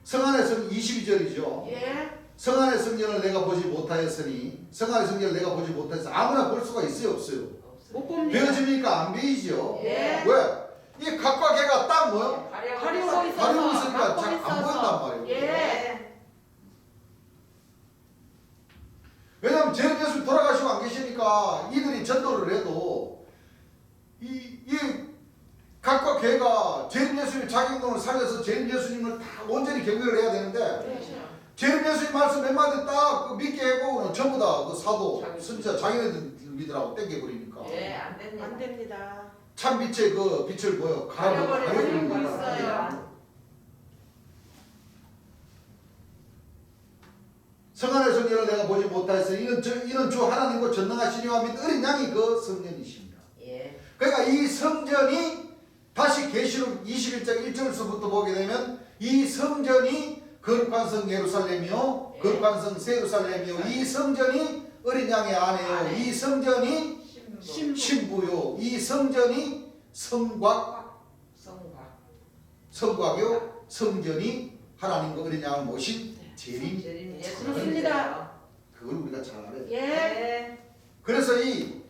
성안의 성 22절이죠. 예. 성안의 성전을 내가 보지 못하였으니 성안의 성전을 내가 보지 못하였으니 아무나 볼 수가 있어요 없어요? 못 봅니다. 베어집니까? 안 베이죠. 예. 왜? 이 각과 개가 딱 뭐요? 가리고 있어서. 가리고 있으니까 막고 잘 안 있어서. 보인단 말이에요. 예. 왜냐하면 재림 예수님 돌아가시고 안 계시니까 이들이 전도를 해도 이 각과 개가 재림 예수님 자기 행동을 살려서 재림 예수님을 다 온전히 경배를 해야 되는데 그렇죠. 재림 예수님 말씀 몇 마디 딱 믿게 해보고는 전부 다 그 사도 선지자 자기네들 믿으라고 땡겨버리니까 예, 안 됩니다. 안 됩니다. 참 빛의 그 빛을 뭐요? 가려버리는 가려버리고 거예요. 있어요. 성안의 성전을 내가 보지 못하였으니 이는 주 하나님과 전능하시니와 및 어린 양이 그 성전이십니다. 예. 그러니까 이 성전이 다시 계시록 21장 1절서부터 보게 되면 이 성전이 거룩한 성 예루살렘이요 예. 거룩한 성 세루살렘이요 이 성전이 어린 양의 아내요 아내. 이 성전이 신부. 신부요 이 성전이 성곽 성곽요 성전이 하나님과 어린 양을 모신 재림 재림 그렇습니다. 그걸 우리가 잘 알아요. 예. 예. 그래서 이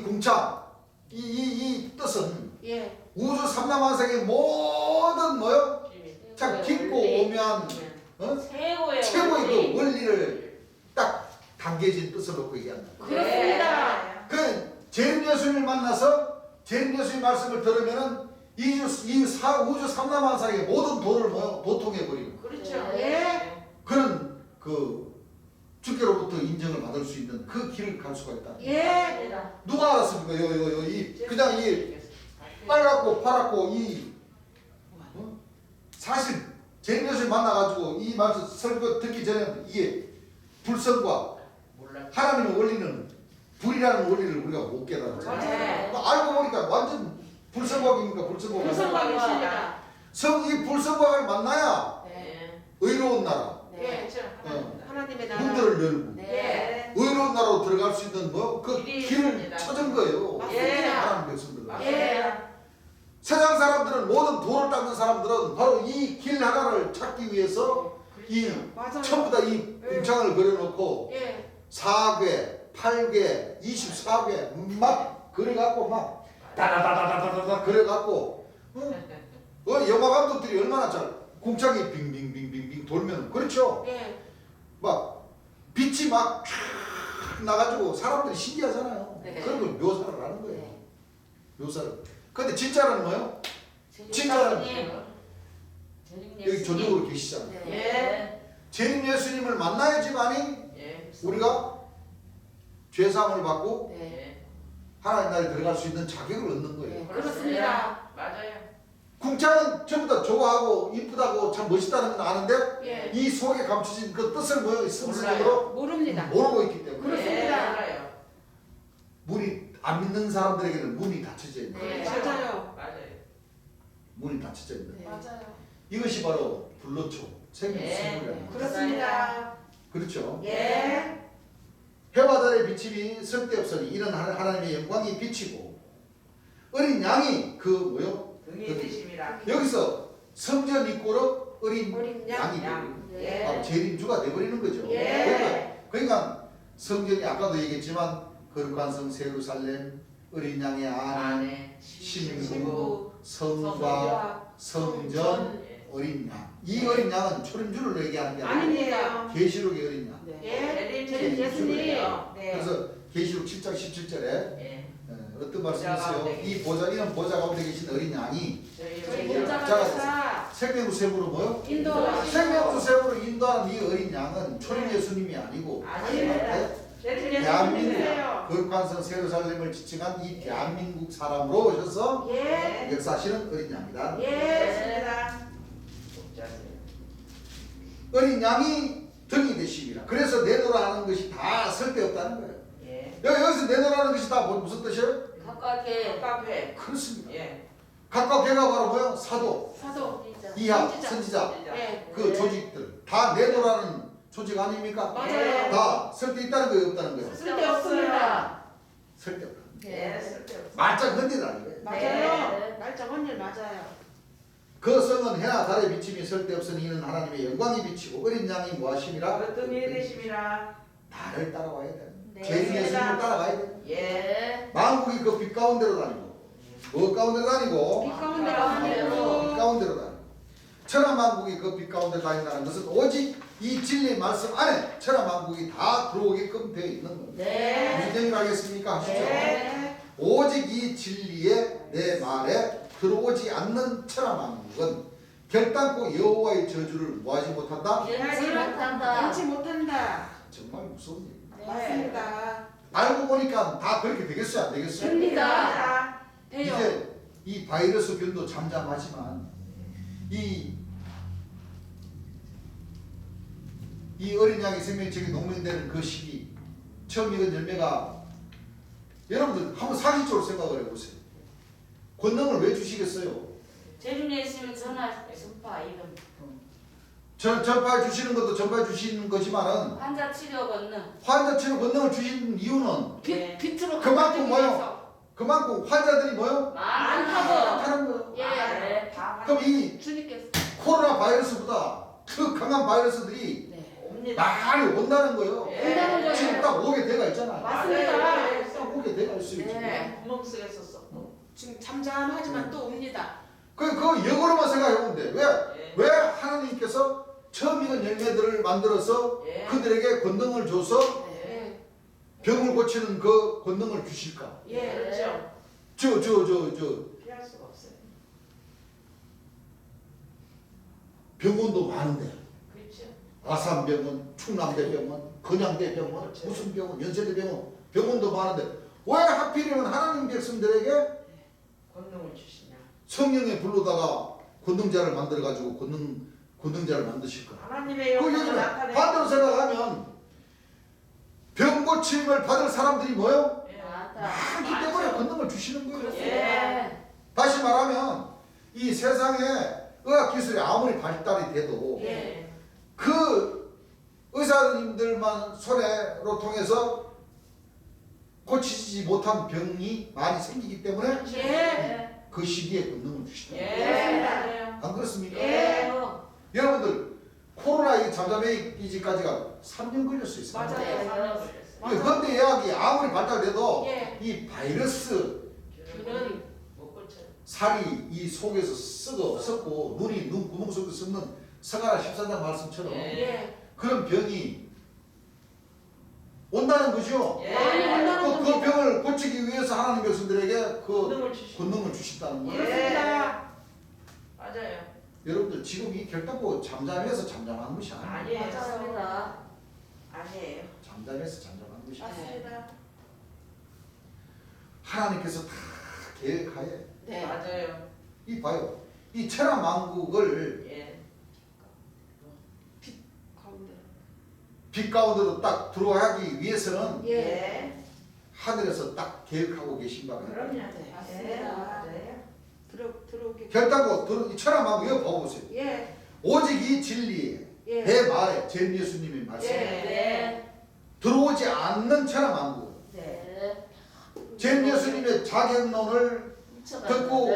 궁창 이 뜻은 예. 우주 삼라만상의 모든 뭐요? 참 깊고 오묘한 최고의 최고의 그 원리를 딱 담겨진 뜻을 놓고 얘기한다. 그렇습니다. 그 재림 예수님을 만나서 재림 예수님 말씀을 들으면은 우주 삼라만상의 모든 도를 뭐요? 도통해 버리고 그렇죠. 예. 그런 그 주께로부터 인정을 받을 수 있는 그 길을 갈 수가 있다. 예. 누가 알았습니까? 그냥 이 빨갛고 파랗고 사실 재림 예수님 만나가지고 이 말씀 설교 듣기 전에 이게 불성과 몰라. 하나님의 원리는 불이라는 원리를 우리가 못 깨달았잖아요. 맞아요. 알고 보니까 완전 불성과입니까? 불성과가. 불성과입니다. 이 불성과를 만나야 예. 의로운 나라, 예. 그렇죠. 하나님의 나라. 문들을 열고 네. 의로운 나라로 들어갈 수 있는 그 길이 길을 있습니다. 찾은 거예요. 맞습니다. 하나님 백성들. 예. 세상 사람들은 모든 돌을 닦는 사람들은 바로 이 길 하나를 찾기 위해서 이 맞아요. 전부 다 이 궁창을 그려놓고 예. 4궤, 8궤, 24궤 막 그려갖고 막 다다다다다다다 그려갖고 영화 감독들이 얼마나 잘 궁창이 빙빙빙빙빙 돌면 그렇죠. 예. 막 빛이 막 나가지고 사람들이 신기하잖아요. 네. 그런 걸 묘사를 하는 거예요. 네. 묘사를. 근데 진짜는 뭐예요? 진짜는 여기 저쪽으로 계시잖아요. 네. 예. 재림 예수님을 만나야지만이 예. 우리가 죄사함을 받고 네. 예. 하나님 나라에 들어갈 수 있는 자격을 얻는 거예요. 네. 그렇습니다. 맞아요. 궁창은 전부 다 좋아하고 이쁘다고 참 멋있다는 건 아는데 예. 이 속에 감춰진 그 뜻을 뭐요? 스스로 모릅니다. 모르고 있기 때문에 그렇습니다. 예. 안 믿는 사람들에게는 문이 닫혀져 있는 거예요. 네. 맞아요. 맞아요. 문이 닫혀져 있는 거예요. 네. 맞아요. 이것이 바로 불로초, 생명 네. 수물이라는 거예요. 그렇습니다. 그렇죠? 예. 해와 달의 비침이 쓸데없으니 이런 하나님의 영광이 비치고 어린 양이 그 뭐요? 등이 되심이라. 여기서 성전 입고로 어린 어린 양이 양. 되고 예. 바로 재림주가 되어버리는 거죠. 예. 그러니까 성전이 아까도 얘기했지만 거룩한 성 예루살렘 어린 양의 안 안에 신부, 신부, 성과 성전 예. 어린 양. 이 어린 양은 초림주를 얘기하는 게 아니고 아니에요. 계시록의 어린 양. 예. 재림 예수님. 예수님이요. 네. 그래서 계시록 7장 17절에 예. 어떤 말씀이 보좌 있어요? 가운데 이 보좌 이런 보좌 가운데 계신 어린 양이 저희 저희 자, 보좌가 생명수 샘으로 뭐요? 인도하시고 생명수 샘으로 인도하는 이 어린 양은 초림 예수님이 아니고 아닙니다. 재림 대한민국 예수님이세요. 거룩한 성 예루살렘을 지칭한 이 대한민국 사람으로 오셔서 예. 역사하시는 어린 양이다. 예. 맞습니다. 어린 양이 등이 되십니다. 그래서 내노라 하는 것이 다 쓸데없다는 거예요. 예. 여기서 내노라 하는 것이 다 무슨 뜻이에요? 각각의 카페. 그렇습니다. 예. 각각 걔가 바로 뭐예요? 사도, 사도. 이하, 선지자. 선지자 예. 그 조직들 다 내노라는 조직 아닙니까? 맞아요. 다 쓸데있다는 거예요? 없다는 거예요? 쓸데없습니다. 쓸데없다. 예. 쓸데없어. 말짝 건드라는 거예요. 맞아요. 네. 말짝 언니 맞아요. 그 성은 해나 달의 비침이 쓸데없으니 이는 하나님의 영광이 비치고 어린 양이 무엇이니라? 등이 되심이라. 나를 따라와야 돼. 네. 죄인 예수님을 따라가야 돼. 예. 만국이 그 빛 가운데로 다니고 뭐 가운데로 다니고? 빛 가운데로 빛 다니고. 가운데로 다니고 천하 만국이 그 빛 가운데 다닌다는 것은 오직 이 진리 말씀 안에 천하 만국이 다 들어오게끔 되어 있는 겁니다. 네. 무슨 얘기를 하겠습니까? 하시죠. 네. 오직 이 진리에 내 말에 들어오지 않는 천하 만국은 결단코 여호와의 저주를 뭐하지 못한다? 예하지 못한다. 양치 못한다. 정말 무서운 얘기입니다. 맞습니다. 알고 보니까 다 그렇게 되겠어요? 안 되겠어요? 됩니다. 돼요. 이제 이 바이러스 균도 잠잠하지만 이 어린 양이 생명체계 농명되는 그 시기 처음 익은 열매가 여러분들 한번 상식적으로 생각을 해보세요. 권능을 왜 주시겠어요? 재림 예수님 전화 전파 이름. 전파해 주시는 것도 전파해 주시는 거지만은 환자 치료 권능. 환자 치료 권능을 주시는 이유는 빛으로 그만큼 가까워지기 뭐요? 위해서. 그만큼 환자들이 뭐요? 많다고. 많다는 거예요. 예. 그럼 이 주님께서. 코로나 바이러스보다 더 강한 바이러스들이 옵니다. 많이 온다는 거예요. 온다는 거예요. 지금 딱 오게 돼가 있잖아요. 맞습니다. 딱 오게 돼가 있어요. 지금. 네. 구멍 속에 썼어. 지금 잠잠하지만 또 옵니다. 그거 역으로만 생각해보면 돼. 예. 왜 하나님께서 처음 익은 열매들을 만들어서 예. 그들에게 권능을 줘서 예. 병을 고치는 그 권능을 주실까? 예. 그렇죠. 저 피할 수가 없어요. 병원도 많은데 그렇죠. 아산병원, 충남대병원, 건양대병원, 그렇죠. 무슨 병원, 연세대병원 병원도 많은데 왜 하필이면 하나님 백성들에게 권능을 주시냐. 성령의 불로다가 권능자를 만들어가지고 권능자를 만드실까? 하나님의 그 영광을 얘기는 나타내. 반대로 생각하면 병 고침을 받을 사람들이 뭐요? 예. 많기 때문에 권능을 주시는 거예요. 예. 다시 말하면 이 세상에 의학 기술이 아무리 발달이 돼도 예. 그 의사님들만 손해로 통해서 고치지 못한 병이 많이 생기기 때문에 예. 그 시기에 권능을 주시다. 예. 안 그렇습니까? 예. 여러분들 코로나 이 잠잠해지기까지가 3년 걸렸어요. 맞아요. 네. 이 현대의학이 아무리 발달돼도 예. 이 바이러스 균은 못 고쳐요. 살이 이 속에서 썩고 눈이 눈 구멍 속에 썩는 서가라 14장 말씀처럼 예. 예. 그런 병이 온다는 거죠. 예. 온다는 그 병을 고치기 위해서 하나님 백성들에게 그 권능을 주시고. 권능을 주신다는 거예요. 그렇습니다. 맞아요. 여러분들 지금 이 결단코 잠잠해서 잠잠한 것이 아니에요. 아니에요. 맞습니다. 아니에요. 잠잠해서 잠잠한 것이 아니에요. 맞습니다. 하나님께서 다 계획하에 네. 맞아요. 이 봐요. 이 천하 만국을 예. 가운데. 빛 가운데로 딱 들어가기 위해서는 예. 하늘에서 딱 계획하고 계신 바가 있다. 그럼요. 맞습니다. 맞아요. 들어오게. 결단코 이 천하만국 이거 보세요. 예. 오직 이 진리에 예. 내 말에 제 예수님의 말씀 예. 네. 들어오지 않는 천하만국 네. 제 예수님의 자격론을 듣고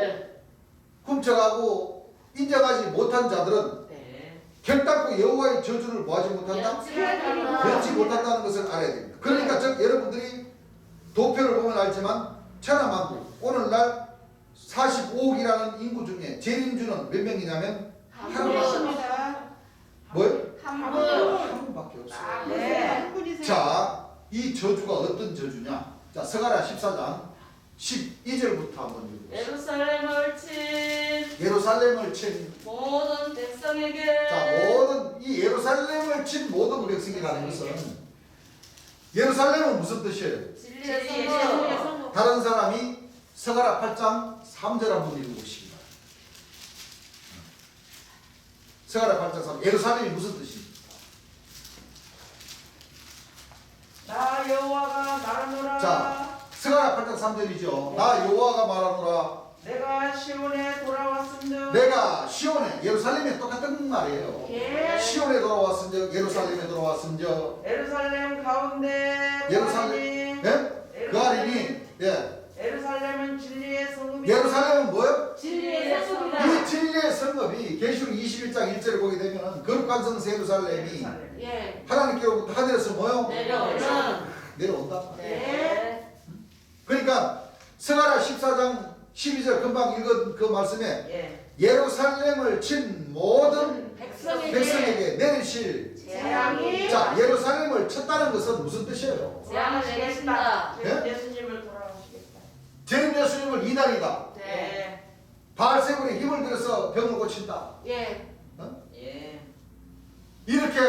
훔쳐가고 인정하지 못한 자들은 네. 결단코 여호와의 저주를 뭐하지 못한다? 면치 못한다는 것을 알아야 됩니다. 그러니까 여러분들이 도표를 보면 알지만 천하만국 오늘날 45억이라는 인구 중에 재림주는 몇 명이냐면 한분이십니다. 뭐요? 한 분. 분. 한 분밖에 없어요. 네. 한 분이세요. 자, 이 저주가 어떤 저주냐? 자, 스가랴 14장 12절부터 한번 읽어보세요. 예루살렘을 친 예루살렘을 친 모든 백성에게 자, 모든 이 예루살렘을 친 모든 백성이라는 것은 예루살렘은 무슨 뜻이에요? 진리의 진리의 성읍 성읍. 다른 사람이 스가랴 8장 3절 한번 읽어보시기 바랍니다. 스가랴 8장 3절 예루살렘이 무슨 뜻입니까? 나 여호와가 말하노라. 자, 스가랴 8장 3절이죠. 나 여호와가 말하노라. 내가 시온에 돌아왔음즉 내가 시온에 예루살렘에 똑같은 말이에요. 예. 시온에 돌아왔은즉 예루살렘에 돌아왔은즉 예루살렘 가운데 예루살렘 예? 그 아린이 예. 예루살렘은 진리의 성읍이 예루살렘은 뭐예요? 진리의 성읍이다. 이 진리의 성읍이 계시록 21장 1절을 보게 되면 거룩한 성서 예루살렘이 예. 하나님께로부터 하늘에서 뭐요? 내려오는. 내려온다. 네. 그러니까 스가랴 14장 12절 금방 읽은 그 말씀에 예. 예루살렘을 친 모든 백성에게 백성에게 내리실 재앙이 자 예루살렘을 쳤다는 것은 무슨 뜻이에요? 재앙을 내리신다. 예? 예수님을 돌아오시겠다. 제 예수님을 이단이다. 네. 바알세불에 힘을 들여서 병을 고친다. 예. 예. 이렇게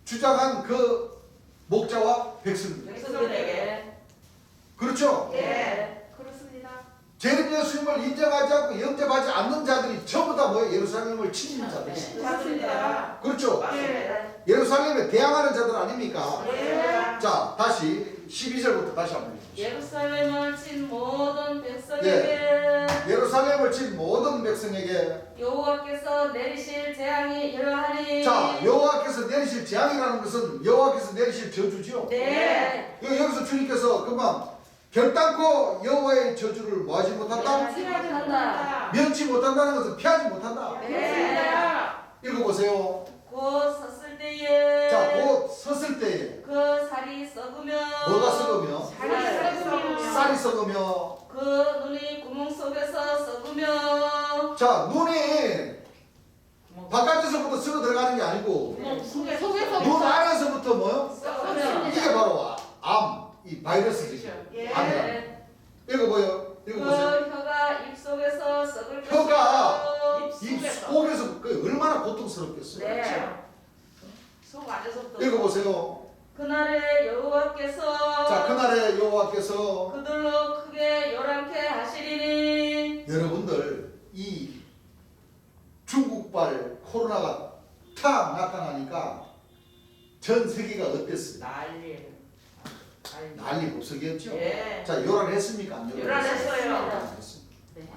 주장한 그 목자와 백성들. 백성들에게 그렇죠? 예. 그렇습니다. 제 예수님을 인정하지 않고 영접하지 않는 자들이 전부 다 뭐예요? 예루살렘을 치는 자들이. 그렇습니다. 그렇죠? 예. 예루살렘에 대항하는 자들 아닙니까? 예. 자, 다시 12절부터 다시 한번 읽어보시죠. 예루살렘을 친 모든 백성에게 예루살렘을 친 모든 백성에게 여호와께서 내리실 재앙이 이러하니 자, 여호와께서 내리실 재앙이라는 것은 여호와께서 내리실 저주죠. 네. 여기서 주님께서 금방 결단코 여호와의 저주를 뭐하지 못한다? 피하지 못한다. 면치 못한다는 것은 피하지 못한다. 네. 읽어보세요. 곧 섰을 때에 자, 곧 섰을 때에 그 살이 썩으며 뭐가 썩으며 살이 썩으며 쌀이 썩으며 그 눈이 구멍 속에서 썩으며 자, 눈이 바깥에서부터 썩어 들어가는 게 아니고 속에서 눈 안에서부터 뭐요? 썩으며 이게 바로 암, 이 바이러스죠. 예. 암이다. 네. 읽어보세요. 그 읽어보세요. 혀가 입 속에서 썩을 혀가 것이요. 이 속에서 그 얼마나 고통스럽겠어요. 네. 속 안에서부터 읽어보세요. 그날에 여호와께서 자, 그날에 여호와께서 그들로 크게 요란케 하시리니 여러분들 이 중국발 코로나가 탁 나타나니까 전 세계가 어땠어요? 난리. 난리 법석이었죠? 예. 자, 요란했습니까? 안 요란했어요. 요란했습니다. 네.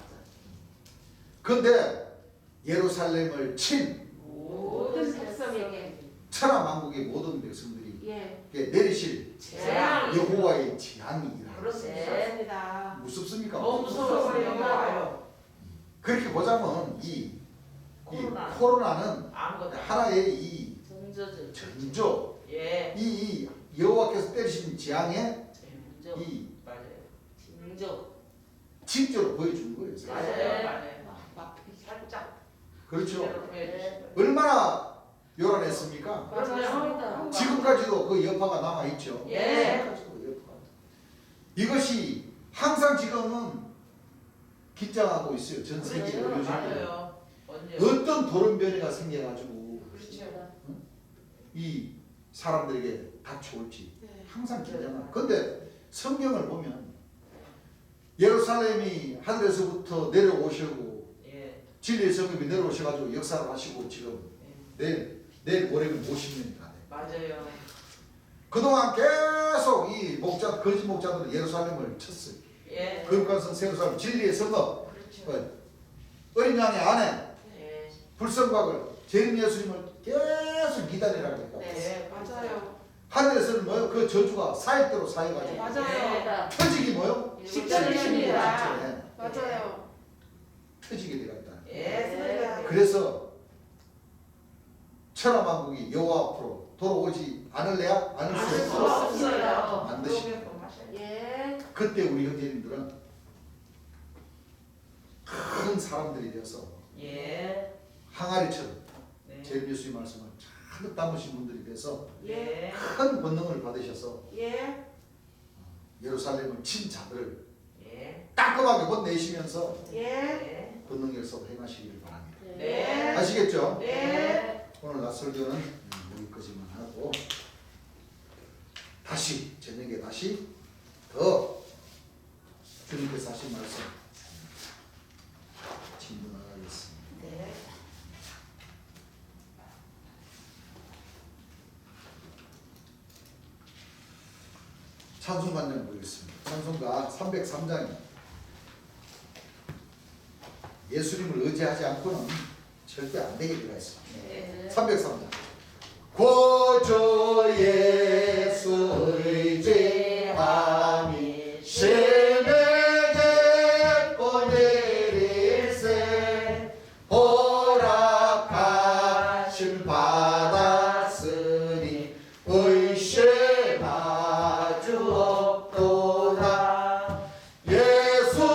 근데 예루살렘을 친 모든 백성에게. 천하만국의 모든 백성들이 예. 내리실 재앙. 여호와의 재앙이라. 그렇습니다. 그렇습니다. 무섭습니까? 너무 무서워요. 와요. 그렇게 보자면 이 코로나. 코로나는 아무것도. 하나의 이 정저주 전조, 예 이 여호와께서 때리신 재앙의 정저 이 맞아요 정저 징조로 보여준 거예요. 맞아요. 맞아요. 살짝. 그렇죠. 그대로 보여주신 거예요. 얼마나 요란했습니까? 그럼요. 지금까지도 그 여파가 남아 있죠. 예. 지금까지도 여파가. 이것이 항상 지금은 긴장하고 있어요. 전 세계 그렇죠. 의료진들. 맞아요. 언제? 어떤 돌연변이가 생겨가지고 그렇죠. 이 사람들에게 닥쳐올지 네. 항상 긴장하고. 근데 성경을 보면 예루살렘이 하늘에서부터 내려오시고 예 진리의 성경이 내려오셔가지고 역사를 하시고 지금 내일 모레면 50년이 가네. 맞아요. 그동안 계속 이 목자 거짓 목자들은 예루살렘을 쳤어요. 예. 거룩한 성 예루살렘 진리의 성읍 그렇죠. 어린 양의 아내 예. 불성곽을 재림 예수님을 계속 기다리라고 했다. 네. 맞아요. 하늘에서는 뭐요? 그 저주가 사역대로 사역하죠. 네. 맞아요. 터지기 뭐요? 직전입니다. 네. 맞아요. 터지게 되었다. 예. 그래서 천하만국이 여호와 앞으로 돌아오지 않을래야? 않을 수 않을 수 없어. 없습니다. 반드시. 예. 그때 우리 형제님들은 큰 사람들이 되어서 예. 항아리처럼 네. 재림 예수의 말씀을 잔뜩 담으신 분들이 돼서 예. 큰 권능을 받으셔서 예. 예루살렘을 친 자들을 예. 따끔하게 혼내시면서 예. 예. 권능 역사를 행하시기를 바랍니다. 네. 아시겠죠? 예. 오늘 낮 설교는 여기까지만 하고 다시 저녁에 다시 더 주님께서 하신 말씀 진행하겠습니다. 네. 찬송가를 보겠습니다. 찬송가 303장입니다. 예수님을 의지하지 않고는 절대 안 되게 되어 있습니다. 네. 303장. 고조 예수 의지하니 심에게 보내리세 허락하심 받았으니 의심하주 없도다. 예수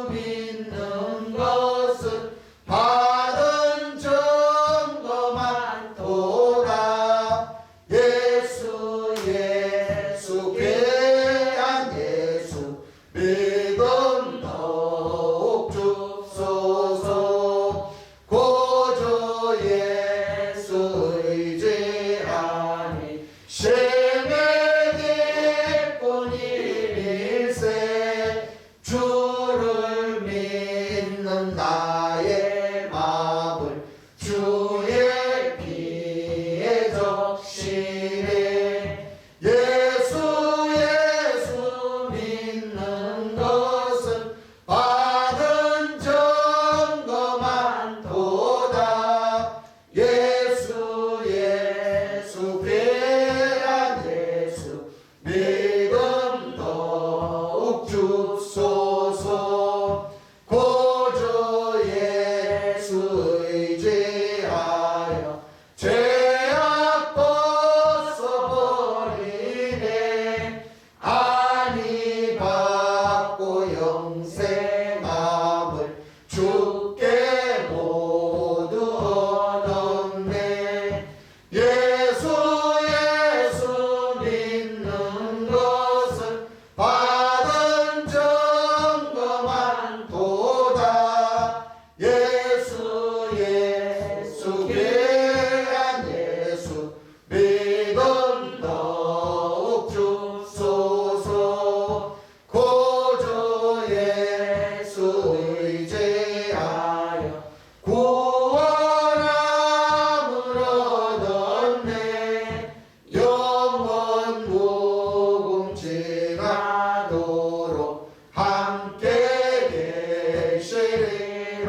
믿는 것은 받은 증거만 도다. 예수 귀한 예수 믿음 더욱 주소서. 고조 예수 의지하니 심히 기쁜 일일세. 주를 믿는 나의 마음을 주의 피에 적시네. 예수 믿는 것은 받은 증거만 도다. 예수 귀한 예수 믿음 더욱 주소서. 고조 예수 의지하여 죄악 벗어버리네. 안위 받고 영생함을 주께 모두 얻었네. 예수 믿는 것은 받은 증거만 도다. 예수 귀한 예수 믿음 더욱 주소서. 고조 예수 의지하여 구원함을 얻었네. 영원 무궁지나도록 함께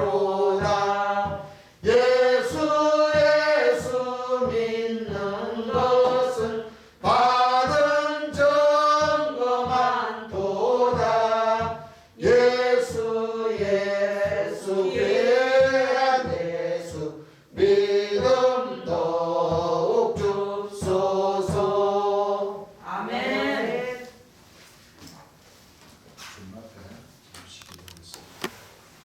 계시리로다. 예수 믿는 것은 받은 증거만 도다. 예수 귀한 예수 믿음 더욱 주소서. 아멘. 주님 앞에